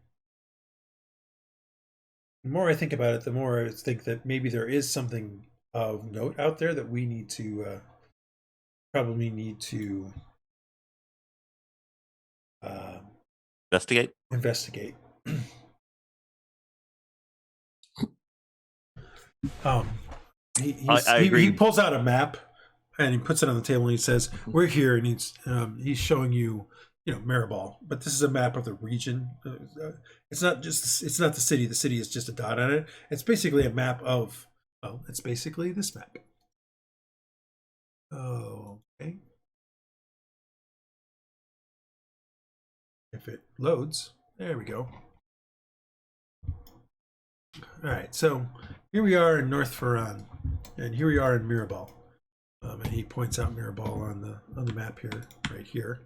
The more I think about it, the more I think that maybe there is something of note out there that we need to probably need to Investigate. I agree. He pulls out a map and he puts it on the table and he says, "We're here," and he's showing you Maribel, but this is a map of the region. It's not the city. The city is just a dot on it. It's basically a map of. Well, it's basically this map. Oh, okay. If it loads, there we go. All right, so here we are in North Faran, and here we are in Mirabal, and he points out Mirabal on the map here, right here.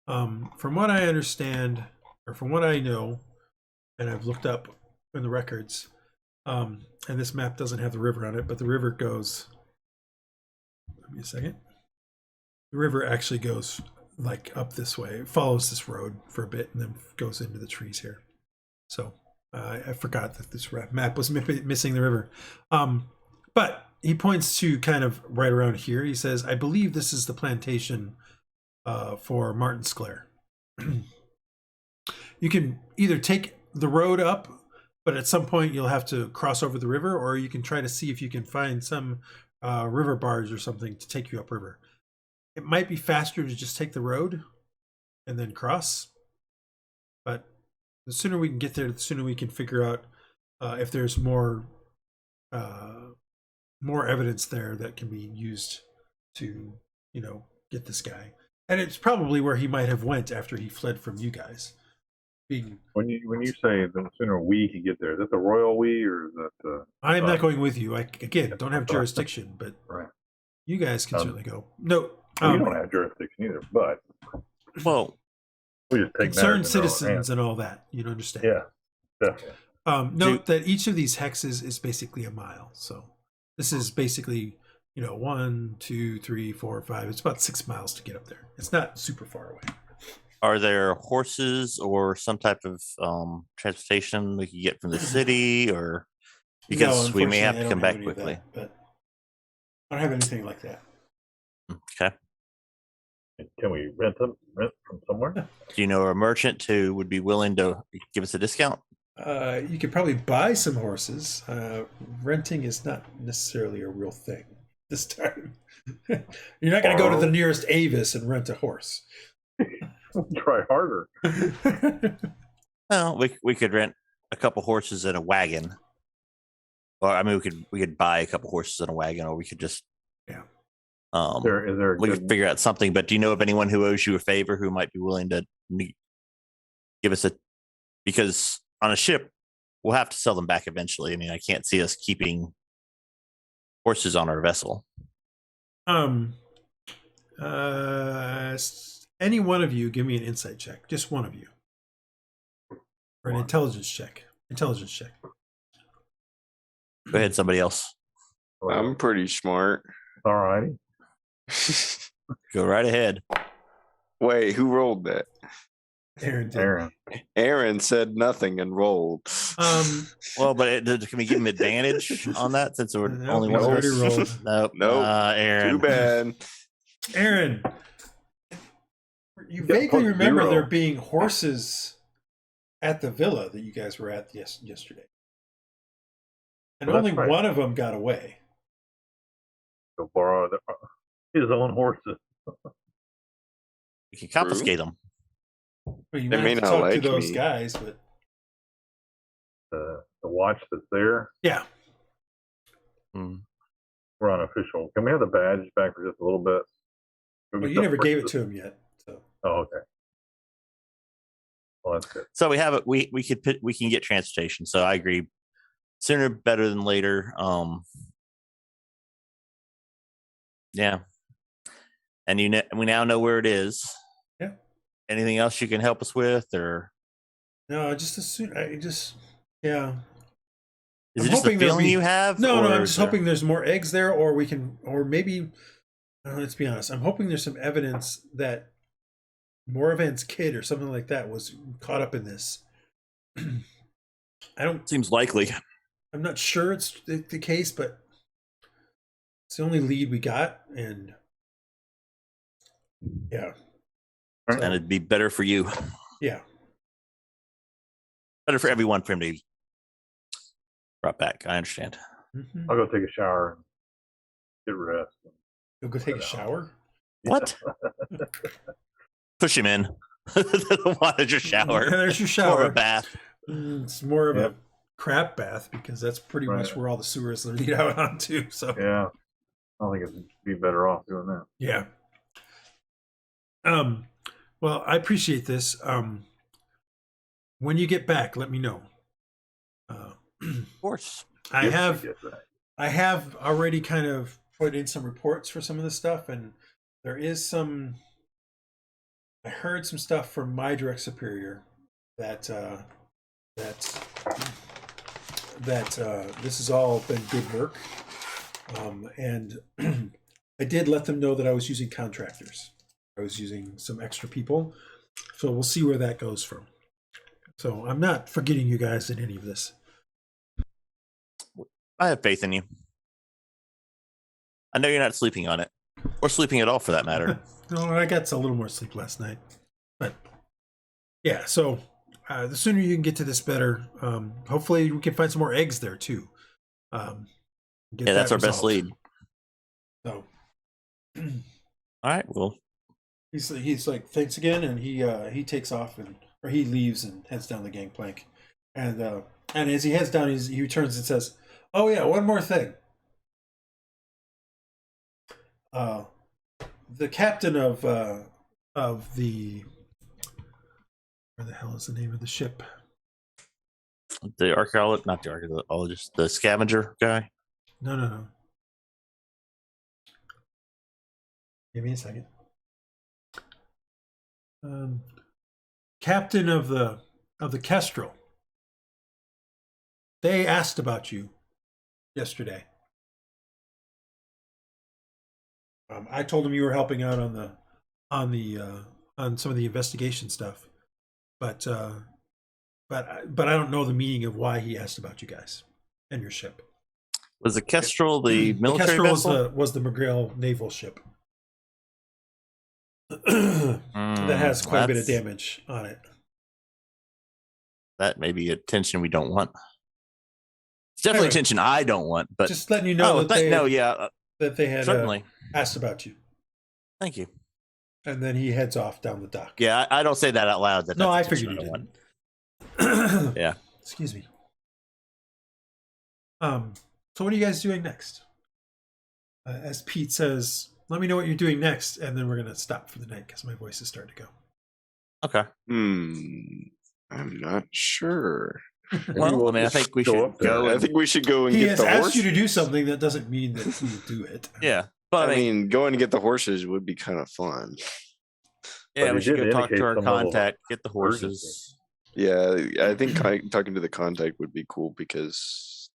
From what I understand, or from what I know, and I've looked up in the records, and this map doesn't have the river on it, but the river goes. Give me a second. The river actually goes like up this way. It follows this road for a bit and then goes into the trees here. So I forgot that this map was missing the river. But he points to kind of right around here. He says, I believe this is the plantation for Martin Sclair. You can either take the road up, but at some point you'll have to cross over the river, or you can try to see if you can find some river barge or something to take you upriver. It might be faster to just take the road and then cross, but the sooner we can get there, the sooner we can figure out if there's more evidence there that can be used to, get this guy. And it's probably where he might have went after he fled from you guys. When you say the sooner we can get there, is that the royal we, or is that? I'm not going with you. I don't have jurisdiction, but right. You guys can certainly go. No. You don't have jurisdiction either, but well, we just take concerned citizens and all that. You understand? Yeah, definitely. Note that each of these hexes is basically a mile. So this is basically 1, 2, 3, 4, 5. It's about 6 miles to get up there. It's not super far away. Are there horses or some type of transportation we can get from the city, or because we may have to come back quickly? But I don't have anything like that. Okay. Can we rent from somewhere? Do you know a merchant who would be willing to give us a discount? You could probably buy some horses. Renting is not necessarily a real thing this time. You're not going to go to the nearest Avis and rent a horse. Try harder. Well, we could rent a couple horses and a wagon, or I mean, we could buy a couple horses and a wagon, or we could just is there we could figure out something. But do you know of anyone who owes you a favor who might be willing to give us because on a ship we'll have to sell them back eventually. I mean, I can't see us keeping horses on our vessel. Any one of you give me an insight check. Just one of you. Or an intelligence check. Intelligence check. Go ahead, somebody else. I'm pretty smart. All righty. Go right ahead. Wait, who rolled that? Aaron did. Aaron said nothing and rolled. Well, but can we give him advantage on that since we're only one already rolled? Nope. Too Aaron. bad. Aaron, you vaguely remember there being horses at the villa that you guys were at yesterday, and only one of them got away. Go borrow his own horses. We can confiscate them. Well, you They might may have to not talk like to those me. guys, but The watch that's there. yeah. We're unofficial. Can we have the badge back for just a little bit? Well, you never gave it to him yet. So. Oh, okay. Well, that's good. So we have it. We can get transportation. So I agree. Sooner better than later. Yeah. And we now know where it is. Yeah. Anything else you can help us with, or no? Just as soon. Yeah. Is it just a feeling you have? No, I'm just hoping there's more eggs there, or we can, or maybe. Let's be honest. I'm hoping there's some evidence that Moravan's kid or something like that was caught up in this. Seems likely. I'm not sure it's the case, but it's the only lead we got, and yeah. And it'd be better for you. Yeah. Better for everyone for him to be brought back. I understand. Mm-hmm. I'll go take a shower and get rest. You'll go take a shower? What? push him in. The water's your shower. There's your More shower. of a bath. It's more of a crap bath because that's pretty much where all the sewers lead out onto. So Yeah. I don't think it'd be better off doing that. yeah. Well, I appreciate this. When you get back, let me know. Of course. I If we have get back. I have already kind of put in some reports for some of this stuff, and there is some. I heard some stuff from my direct superior that this has all been good work, and I did let them know that I was using contractors. I was using some extra people, so we'll see where that goes from. So I'm not forgetting you guys in any of this. I have faith in you. I know you're not sleeping on it, or sleeping at all for that matter. No, I got a little more sleep last night, but yeah. So the sooner you can get to this, better. Hopefully, we can find some more eggs there too. Yeah, that's our best lead. So, all right, well, he's like, thanks again, and he takes off or he leaves and heads down the gangplank, and as he heads down, he returns and says, "Oh yeah, one more thing. The captain of the where the hell is the name of the ship? the archaeologist, not the archaeologist, the scavenger guy. No. Give me a second. Captain of the Kestrel. They asked about you yesterday. I told them you were helping out on some of the investigation stuff, but I don't know the meaning of why he asked about you guys and your ship. Was the Kestrel the military Kestrel vessel? was the McGrail naval ship that has quite a bit of damage on it. That may be attention we don't want. It's definitely Anyway, attention I don't want, but just letting you know that they had certainly asked about you. Thank you. And then he heads off down the dock. Yeah, I don't say that out loud. No, I that's figured you attention didn't. Yeah. Excuse me. So what are you guys doing next? As Pete says, let me know what you're doing next, and then we're gonna stop for the night because my voice is starting to go. Okay. I'm not sure. Well, I mean, I think we should go. I think we should go and He get has the asked horse. you to do something that doesn't mean that you do it. Yeah, but I mean, going to get the horses would be kind of fun. yeah, But we he should did go talk to indicate our some level of contact, get the horses. urgency. Yeah, I think talking to the contact would be cool because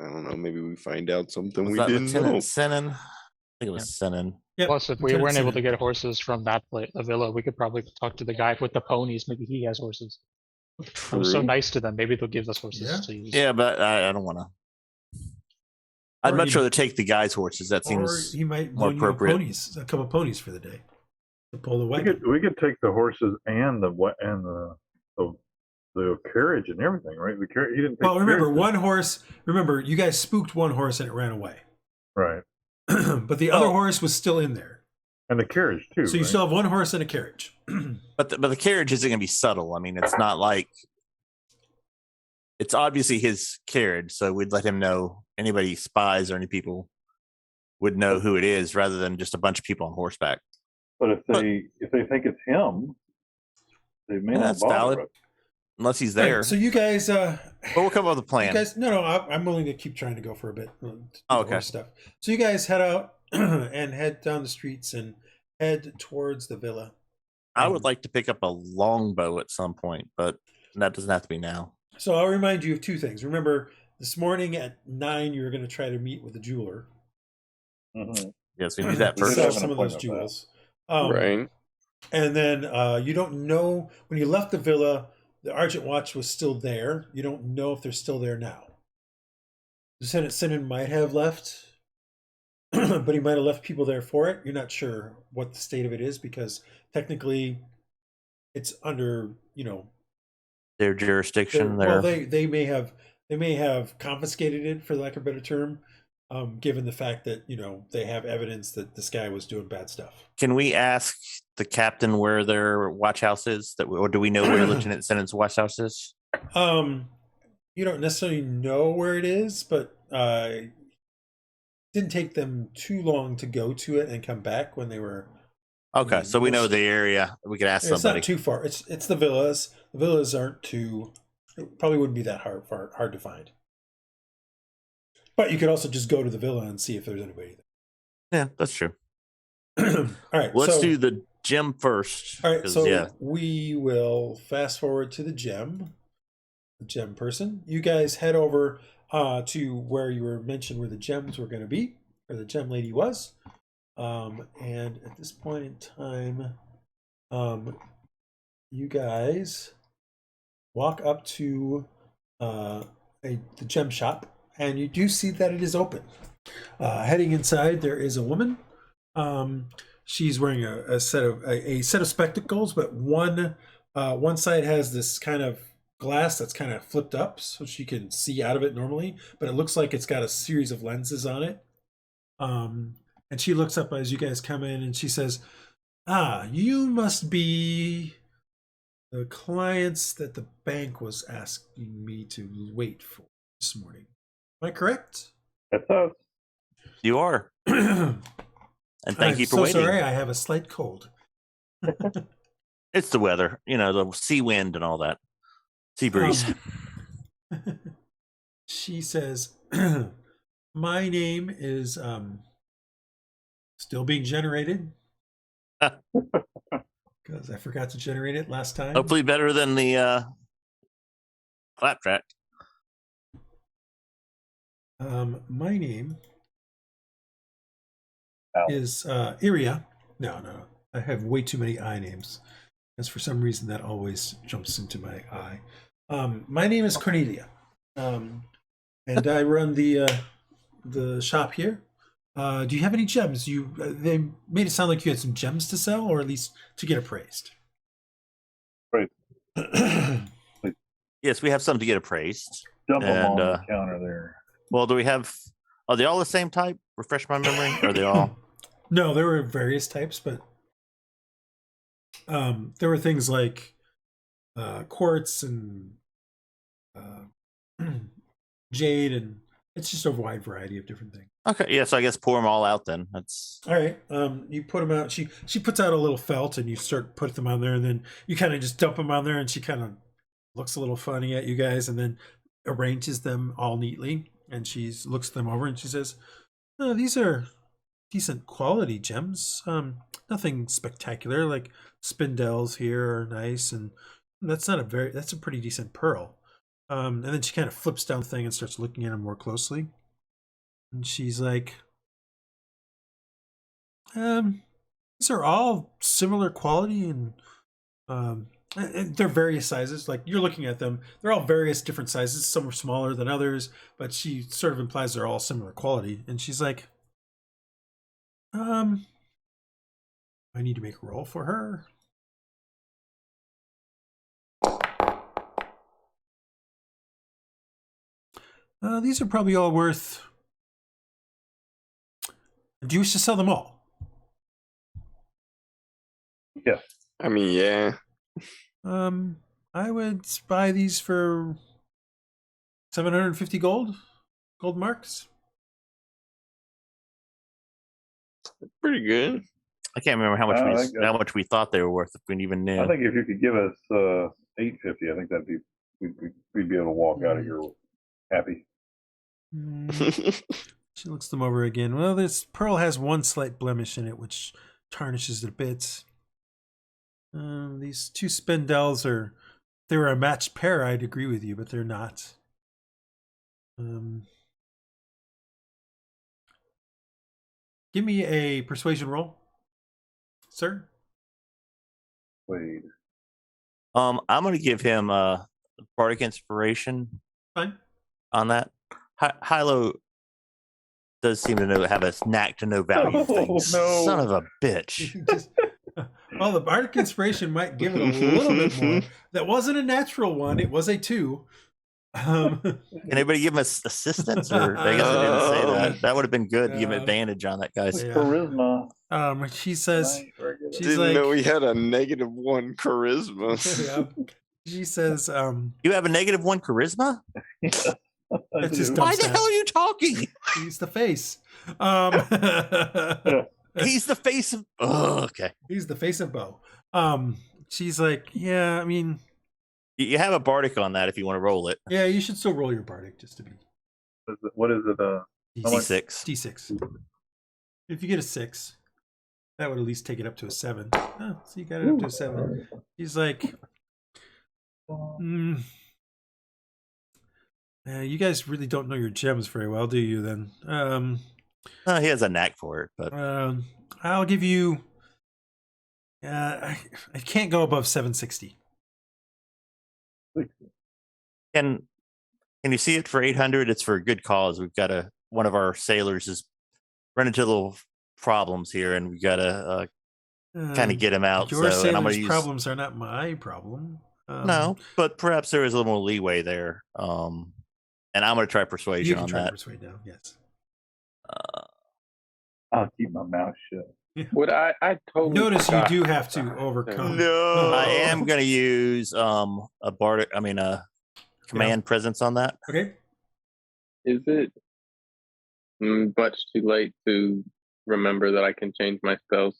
I don't know. Maybe we find out something Was we that didn't Lieutenant know. Senin? I think it was Senin. Yep. Plus, if we Lieutenant weren't able to Senin. get horses from that the villa, we could probably talk to the guy with the ponies. Maybe he has horses. I was so True. nice to them. Maybe they'll give us horses Yeah. to use. Yeah, but I don't want to. I'd Or much he- rather take the guy's horses. That Or seems he might more loan you appropriate. a couple ponies for the day to pull the We wagon. could take the horses and the carriage and everything, right? The carriage. You didn't. Take Well, remember, carriage, one horse. Remember, you guys spooked one horse and it ran away, right? but the other horse was still in there. And the carriage too. So you right? still have one horse and a carriage. But the carriage isn't going to be subtle. I mean, it's not like it's obviously his carriage, so we'd let him know. Anybody spies or any people would know who it is, rather than just a bunch of people on horseback. But if they think it's him, they may Yeah, not that's bother valid. us. Unless he's Right, there. so you guys, But we'll come up with a plan. you guys, no, I'm willing to keep trying to go for a bit. To do the Okay. horse stuff. So you guys head out and head down the streets and head towards the villa. I would like to pick up a longbow at some point, but that doesn't have to be now. So I'll remind you of two things. Remember, this morning at 9, you were going to try to meet with the jeweler. Mhm. Yes, we do that to We did first. sell have an some of those appointment with jewels. Right. And then you don't know when you left the villa, the Argent Watch was still there. You don't know if they're still there now. Lieutenant Sinan might have left, but he might have left people there for it. You're not sure what the state of it is because technically it's under, Their jurisdiction. well, Their they may have confiscated it, for lack of a better term. given the fact that they have evidence that this guy was doing bad stuff. Can we ask the captain where their watch house is? Or do we know where Lieutenant Sennon's watch house is? You don't necessarily know where it is, but it didn't take them too long to go to it and come back when they were. Okay, so we know the area. We could ask somebody. It's not too far. It's the villas. The villas aren't too. It probably wouldn't be that hard to find. But you could also just go to the villa and see if there's anybody there. Yeah, that's true. All right, let's do the gem first. All right, so we will fast forward to the gem person. You guys head over to where you were mentioned where the gems were going to be, where the gem lady was. And at this point in time, you guys walk up to the gem shop, and you do see that it is open. Heading inside, there is a woman. She's wearing a set of spectacles, but one side has this kind of glass that's kind of flipped up so she can see out of it normally, but it looks like it's got a series of lenses on it. And she looks up as you guys come in, and she says, you must be the clients that the bank was asking me to wait for this morning. Am I correct? That's us. You are. And thank you for waiting. Sorry, I have a slight cold. It's the weather, the sea wind and all that. Sea breeze. She says, my name is still being generated. Because I forgot to generate it last time. Hopefully better than the claptrap. My name is Iylis. No. I have way too many I names. Because for some reason that always jumps into my eye. My name is Cornelia. And I run the shop here. Do you have any gems? They made it sound like you had some gems to sell, or at least to get appraised. Right. Yes, we have some to get appraised. Dump them on the counter there. Well, do we have? Are they all the same type? Refresh my memory. Are they all? No, there were various types, but there were things like quartz and jade, and it's just a wide variety of different things. Okay, yeah, so I guess pour them all out then. That's all right. You put them out. She puts out a little felt, and you start put them on there, and then you kind of just dump them on there, and she kind of looks a little funny at you guys, and then arranges them all neatly, and she looks them over, and she says, "Oh, these are decent quality gems. Nothing spectacular. Like spindles here are nice, and that's a pretty decent pearl." And then she kind of flips down the thing and starts looking at them more closely. And she's like, these are all similar quality, and they're various sizes. Like, you're looking at them, they're all various different sizes. Some are smaller than others, but she sort of implies they're all similar quality. And she's like, I need to make a roll for her. These are probably all worth... Do you wish to sell them all? Yeah. I mean, yeah. I would buy these for 750 gold marks. Pretty good. I can't remember how much we thought they were worth, if we even knew. I think if you could give us 850, I think that'd be we'd be able to walk out of here happy. She looks them over again. Well, this pearl has one slight blemish in it, which tarnishes it a bit. These two spindles if they were a matched pair, I'd agree with you, but they're not. Give me a persuasion roll, sir. Wait. I'm going to give him a bardic inspiration. Fine. On that. Hylough does seem to have a knack to know value of things. No. Son of a bitch. Well, the bardic inspiration might give it a little bit more. That wasn't a natural one; it was a 2. Can anybody give him assistance? Or I guess I didn't say that. That would have been good to give him advantage on that guy's. Yeah. Charisma. She says, Right, very good. she's Didn't like, know he had a -1 charisma. yeah. She says, You have a -1 charisma? it's just Why dumb the stat. hell are you talking? He's the face. He's the face of. Oh, okay. He's the face of Bo. She's like, yeah, I mean, You have a bardic on that if you want to roll it. yeah, you should still roll your bardic just to be What is it? D6. D6. If you get a 6, that would at least take it up to a 7. Oh, so you got it up to a 7. He's like, you guys really don't know your gems very well, do you? Then, He has a knack for it, but I'll give you. I can't go above 760. can you see it for 800? It's for a good cause. We've got one of our sailors is run into little problems here, and we got to kind of get him out. Your So, and I'm sailor's going to use problems are not my problem. no, but perhaps there is a little more leeway there. And I'm going to try You persuasion can on try to that. persuade now. Yes. I'll keep my mouth shut. What I totally Notice you forgot. do have to overcome. No. I am going to use a command presence on that. Okay. Is it much too late to remember that I can change my spells?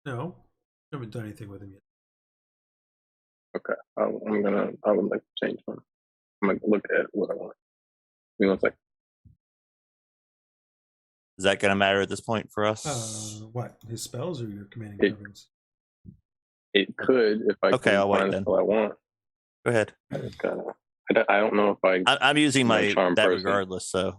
No, I haven't done anything with him yet. Okay, I would like to change one. I'm gonna look at what I want. Give me one second. Is that going to matter at this point for us? What, his spells or your commanding It- province? It could if I Okay, can I'll wait find the then. spell I want. Go ahead. I just gotta. I don't know if I'm using My charm that person. regardless. So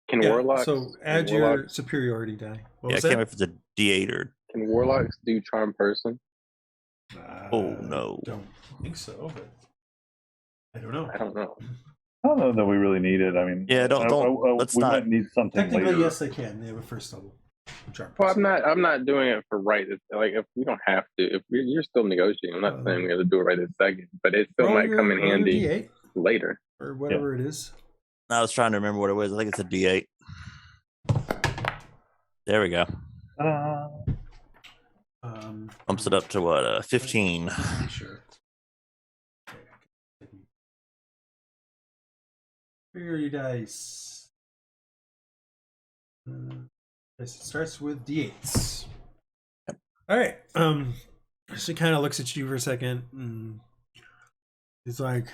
can Yeah, warlocks. so add can your warlocks, superiority die. What yeah, I was can't that? remember if it's a D8 or. can warlocks do charm person? Oh, no. Don't think so, but I don't know. I don't know. I don't know that we really need it. I mean, Yeah, let's we not- might need something Technically, later. yes, they can. They have a first level. charm Well, person. I'm not doing it for right. Like if we don't have to, if you're still negotiating, I'm not saying we have to do it right this second, but it still Roll might come in roll your handy D8 later. or whatever it is. I was trying to remember what it was. I think it's a D8. There we go. Bumps it up to what? 15. Sure. Superiority dice. It starts with D8s. All right. She kind of looks at you for a second. And it's like,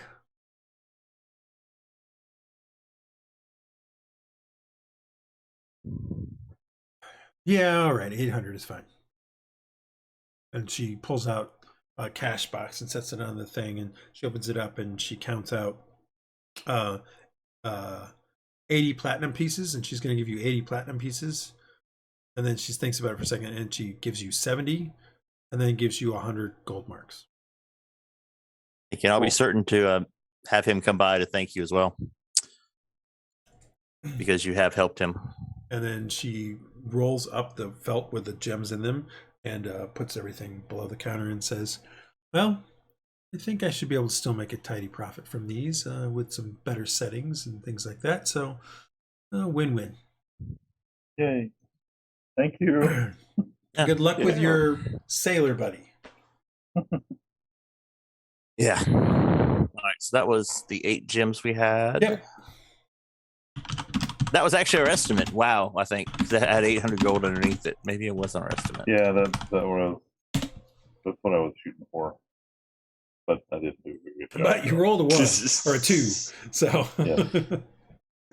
yeah, all right, 800 is fine. And she pulls out a cash box and sets it on the thing, and she opens it up and she counts out 80 platinum pieces, and she's going to give you 80 platinum pieces. And then she thinks about it for a second, and she gives you 70, and then gives you 100 gold marks. I'll be certain to have him come by to thank you as well, because you have helped him. And then she rolls up the felt with the gems in them and puts everything below the counter and says, well, I think I should be able to still make a tidy profit from these with some better settings and things like that. So, win-win. Yay. Thank you. Good luck with Yeah. your sailor buddy. Yeah. All right. So that was the 8 gems we had. Yep. That was actually our estimate. Wow. I think that had 800 gold underneath it. Maybe it wasn't our estimate. Yeah, that's what I was shooting for. But I didn't do a good job. But you rolled a 1 or a 2. So, Yeah.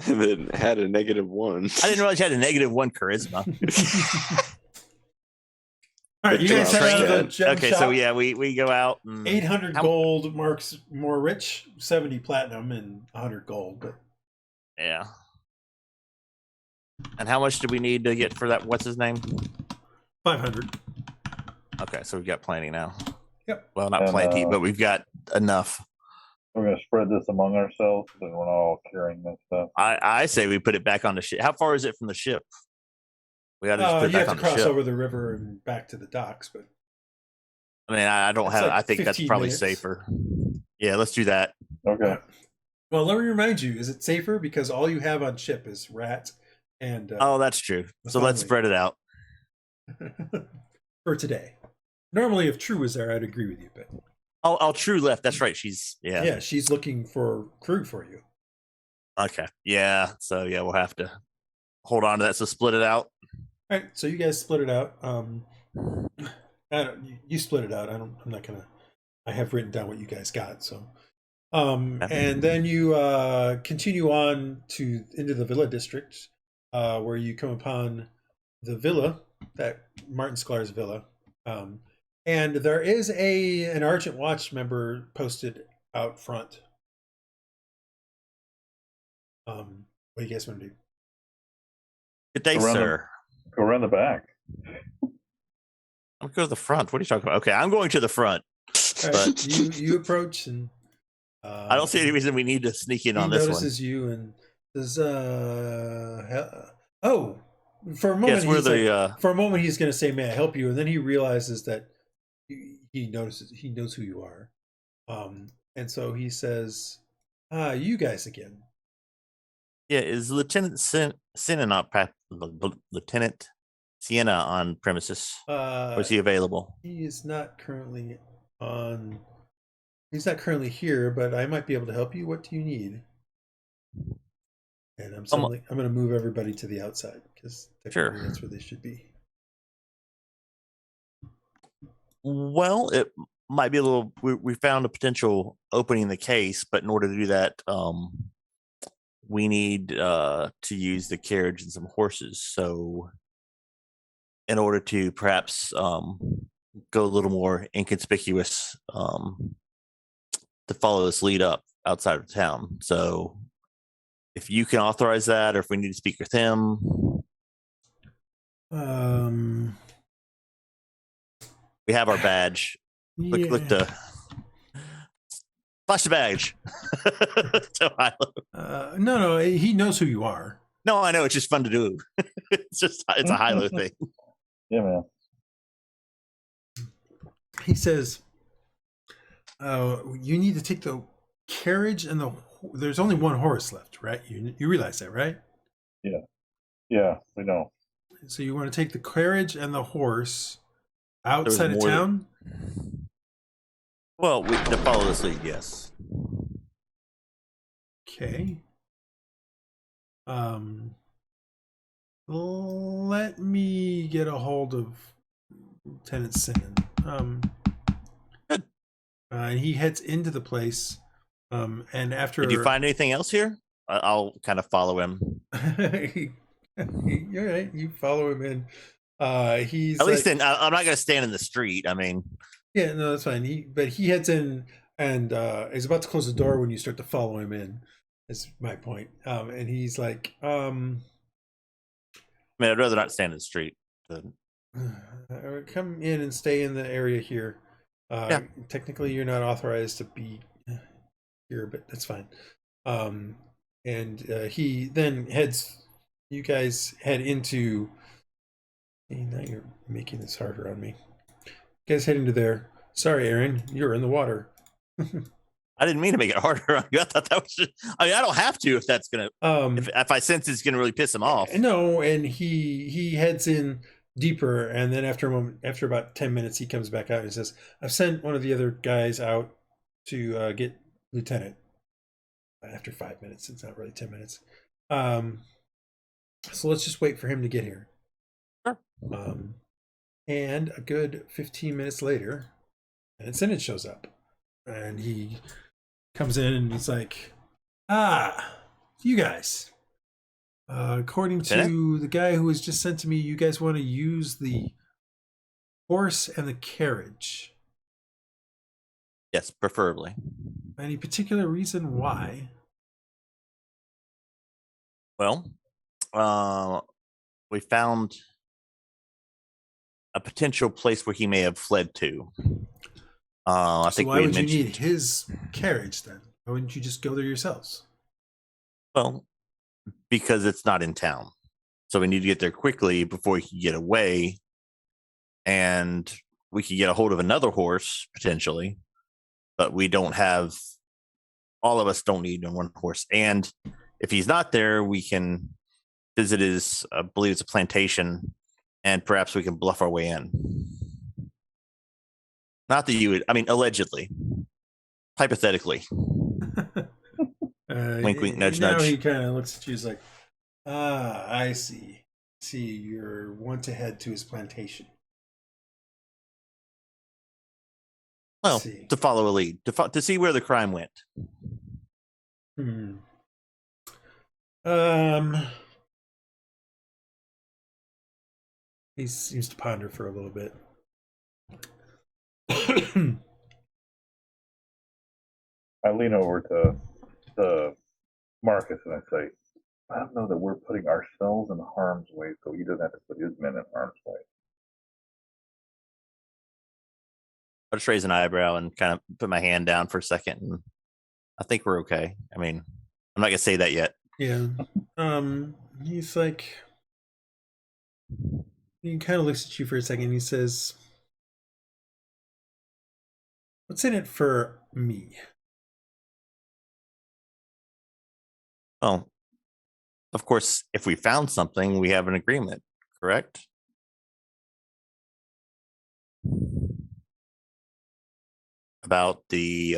And then had a -1. I didn't realize you had a -1 charisma. all right, you guys head out of the Trinket. gem Okay, shop. so yeah, we go out. And 800 How- gold marks more rich, 70 platinum, and 100 gold. But Yeah. And how much do we need to get for that? What's his name? 500. Okay, so we've got plenty now. Yep. Well, not And, plenty, but we've got enough. We're going to spread this among ourselves, and we're not all carrying this stuff. I say we put it back on the ship. How far is it from the ship? We got to just put it You back have on to the cross ship. over the river and back to the docks, but I mean, I don't It's have. like I think that's 15 probably minutes. safer. Yeah, let's do that. Okay. Well, let me remind you: is it safer because all you have on ship is rat and Oh, that's true. So let's Masami. spread it out. for today. Normally, if True was there, I'd agree with you, but Oh, True left. That's right. She's yeah, she's looking for crew for you. Okay. Yeah. So yeah, we'll have to hold on to that. So split it out. All right, so you guys split it out. You split it out. I'm not gonna. I have written down what you guys got. So, and then you continue on to into the Villa district, where you come upon the villa, that Martin Sklar's villa, and there is an Argent Watch member posted out front. What do you guys want to do? Good day, Around the- sir. Go around the back. I'm going to the front. What are you talking about? Okay, I'm going to the front. All right, you approach and I don't see any reason we need to sneak in he on this one. notices you and says, "Oh." For a moment, Yes, we're for a moment he's going to say, "May I help you?" And then he realizes that he knows who you are, and so he says, you guys again." Yeah, is Lieutenant Sienna not Lieutenant Sienna on premises? Or is he available? He is not currently on. He's not currently here, but I might be able to help you. What do you need? And I'm going to move everybody to the outside because technically that's where they should be. Well, it might be a little. We found a potential opening in the case, but in order to do that, we need to use the carriage and some horses. So, in order to perhaps go a little more inconspicuous, to follow this lead up outside of town. So, if you can authorize that, or if we need to speak with him. We have our badge. Yeah. Look the flash the badge. So No, he knows who you are. No, I know, it's just fun to do. It's a Hylough thing. Yeah, man. He says, you need to take the carriage and there's only one horse left, right? You realize that, right? Yeah, we know. So you want to take the carriage and the horse outside of town? Well, to follow this lead, yes. Okay. Let me get a hold of Lieutenant Sinan. Good. And he heads into the place. And after, did you find anything else here? I'll kind of follow him. You're right. You follow him in. He's at least I'm not going to stand in the street. I mean, yeah, no, that's fine. But he heads in and is about to close the door when you start to follow him in. That's my point. And he's like, I mean, I'd rather not stand in the street. come in and stay in the area here. Yeah. Technically, you're not authorized to be here, but that's fine. And he then heads. You guys head into. Hey, now you're making this harder on me. You guys head into there. Sorry, Aaron, you're in the water. I didn't mean to make it harder on you. I thought that was just, I mean, I don't have to if that's gonna if I sense it's gonna really piss him off. No, and he heads in deeper, and then after a moment, after about 10 minutes, he comes back out and says, "I've sent one of the other guys out to get Lieutenant." After 5 minutes, it's not really 10 minutes. So let's just wait for him to get here. Sure. And a good 15 minutes later, and Synod shows up, and he comes in and he's like, you guys. According to the guy who was just sent to me, you guys want to use the horse and the carriage. Yes, preferably. Any particular reason why? Well, we found a potential place where he may have fled to. I think why would you need his carriage then? Why wouldn't you just go there yourselves? Well, because it's not in town. So we need to get there quickly before he can get away. And we could get a hold of another horse, potentially. but we don't have. All of us don't need one horse, and if he's not there, we can visit his. I believe it's a plantation, and perhaps we can bluff our way in. Not that you would. I mean, allegedly, hypothetically. Wink, wink, nudge, now nudge. he kind of looks at you. He's like, I see. See, you're want to head to his plantation. Well, See. to follow a lead, to see where the crime went. He seems to ponder for a little bit. I lean over to Marcus and I say, I don't know that we're putting ourselves in harm's way, so he doesn't have to put his men in harm's way. I'll just raise an eyebrow and kind of put my hand down for a second, and I think we're okay. I mean, I'm not gonna say that yet. Yeah. He's like, he kind of looks at you for a second. He says, "What's in it for me?" Well, of course, if we found something, we have an agreement, correct? About the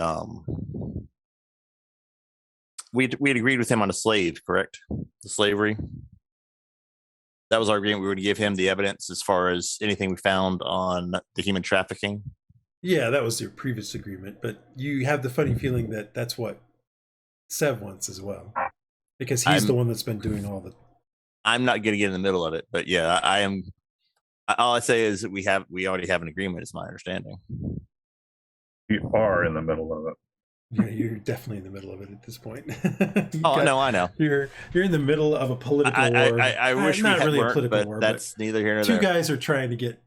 we'd agreed with him on a slave, correct? The slavery. That was our agreement. We would give him the evidence as far as anything we found on the human trafficking. Yeah, that was your previous agreement, but you have the funny feeling that that's what Sev wants as well, because he's the one that's been doing all the. I'm not going to get in the middle of it, but yeah, I am. All I say is that we already have an agreement. Is my understanding. You are in the middle of it. Yeah, you're definitely in the middle of it at this point. I know. You're in the middle of a political war. I wish not we really a weren't, political but war. that's neither here nor two there. guys are trying to get,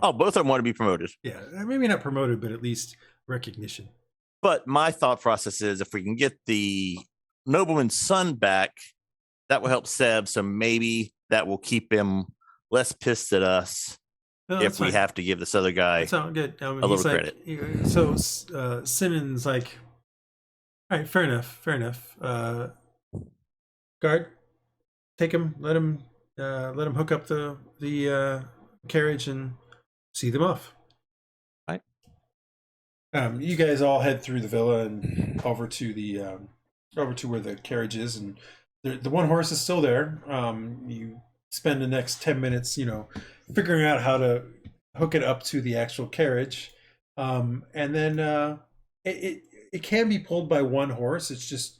Oh, both of them want to be promoted. Yeah, maybe not promoted, but at least recognition. But my thought process is, if we can get the nobleman's son back, that will help Seb. So maybe that will keep him less pissed at us. No, if we have to give this other guy that's all good. a little credit. So Simmons like, all right, fair enough. Guard, take him. Let him hook up the carriage and see them off. Right. You guys all head through the villa and over to where the carriage is, and the one horse is still there. You spend the next 10 minutes, figuring out how to hook it up to the actual carriage, and then it can be pulled by one horse. It's just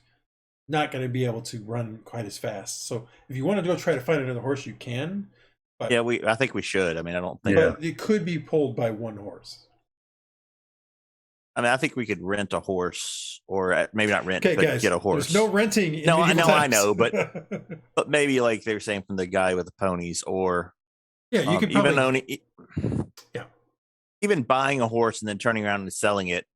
not going to be able to run quite as fast. So if you want to go try to find another horse, you can. But, yeah, I think we should. I mean, I don't think. But it could be pulled by one horse. I mean, I think we could rent a horse, or maybe not rent, but guys, get a horse. There's no renting. In I know, but maybe like they were saying from the guy with the ponies, or yeah, you could probably, even owning. Yeah, even buying a horse and then turning around and selling it,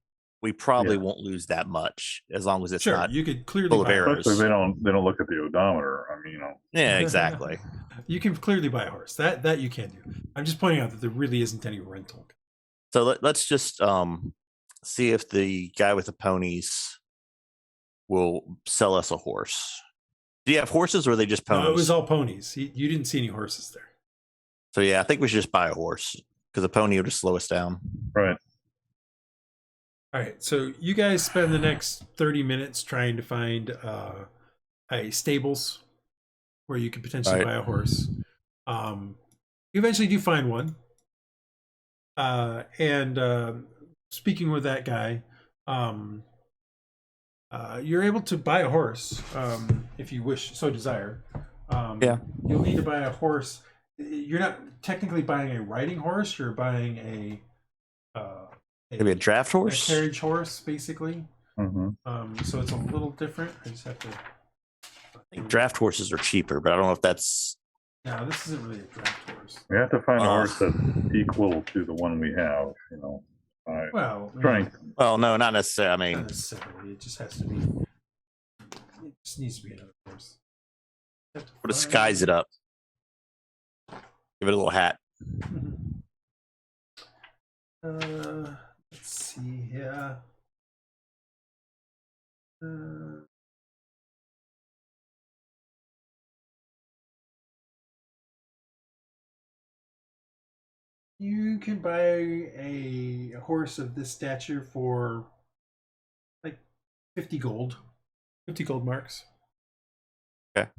we probably won't lose that much as long as it's not. You could clearly full of errors. Especially they don't look at the odometer. I mean, Yeah, exactly. You can clearly buy a horse. That you can do. I'm just pointing out that there really isn't any rental. So let's just see if the guy with the ponies will sell us a horse. Do you have horses, or are they just ponies? No, it was all ponies. You didn't see any horses there. So yeah, I think we should just buy a horse, because a pony will just slow us down. right. All right, so you guys spend the next 30 minutes trying to find a stables where you could potentially buy a horse. You eventually do find one. And speaking with that guy, you're able to buy a horse if you so desire. You'll need to buy a horse. You're not technically buying a riding horse. You're buying Maybe a draft horse, a carriage horse, basically. Mm-hmm. So it's a little different. I just have to. I think draft horses are cheaper, but I don't know if that's. No, this isn't really a draft horse. We have to find a horse that's equal to the one we have. Well, strength. Well, no, not necessarily. I mean, not necessarily. It just has to be. It just needs to be another horse. we'll disguise it up. Give it a little hat. Let's see here. You can buy a horse of this stature for like 50 gold. 50 gold marks. Okay.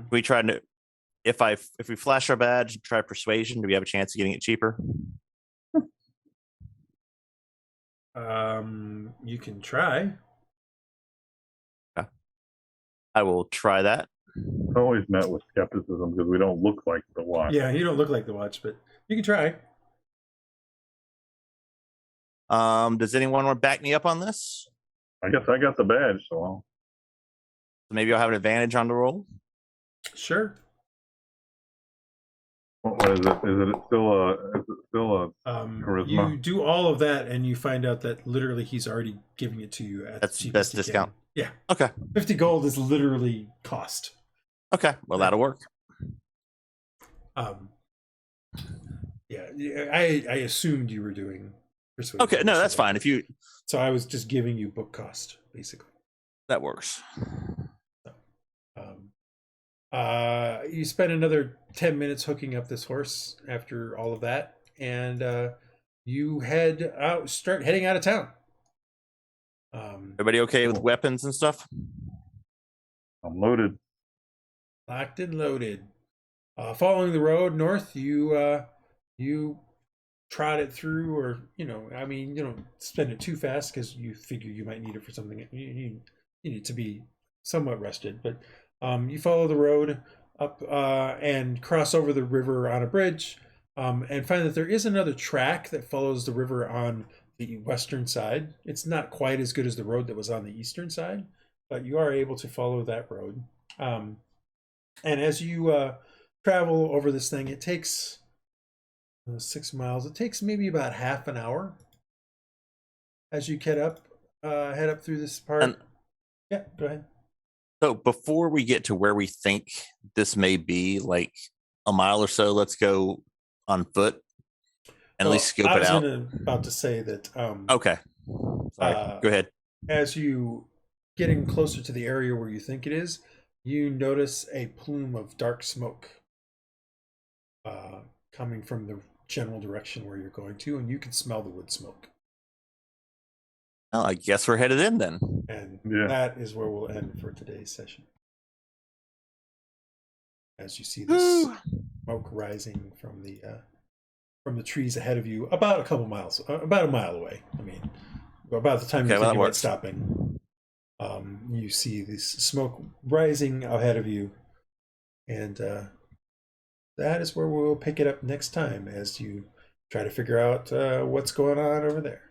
We try to if we flash our badge and try persuasion, do we have a chance of getting it cheaper? You can try. Okay. I will try that. It's always met with skepticism because we don't look like the watch. Yeah, you don't look like the watch, but you can try. Does anyone want to back me up on this? I guess I got the badge, so Maybe I'll have an advantage on the roll. Sure. what is it? Is it still a charisma? You do all of that, and you find out that literally he's already giving it to you at That's the the cheapest best discount. Yeah, Okay. 50 gold is literally cost. Okay. Well, that'll work. Yeah, I assumed you were doing persuasion. Okay. No, that's fine. If you So I was just giving you book cost, basically. that works. You spend another 10 minutes hooking up this horse after all of that, and you start heading out of town. Everybody okay with weapons and stuff? I'm loaded. Locked and loaded. Following the road north, you trot it through, or you don't spend it too fast because you figure you might need it for something. You need to be somewhat rested, but you follow the road up and cross over the river on a bridge, and find that there is another track that follows the river on the western side. It's not quite as good as the road that was on the eastern side, but you are able to follow that road. And as you travel over this thing, it takes 6 miles. It takes maybe about half an hour as you head up through this part. Yeah, go ahead. So before we get to where we think this may be, like a mile or so, let's go on foot and at least scope it out. I was about to say that. Okay. Sorry. Go ahead. As you getting closer to the area where you think it is, you notice a plume of dark smoke coming from the general direction where you're going to, and you can smell the wood smoke. Well, I guess we're headed in then. And Yeah. that is where we'll end for today's session. As you see this smoke rising from the trees ahead of you, about a mile away. I mean, about the time you're thinking about stopping, you see this smoke rising ahead of you, and that is where we'll pick it up next time as you try to figure out what's going on over there.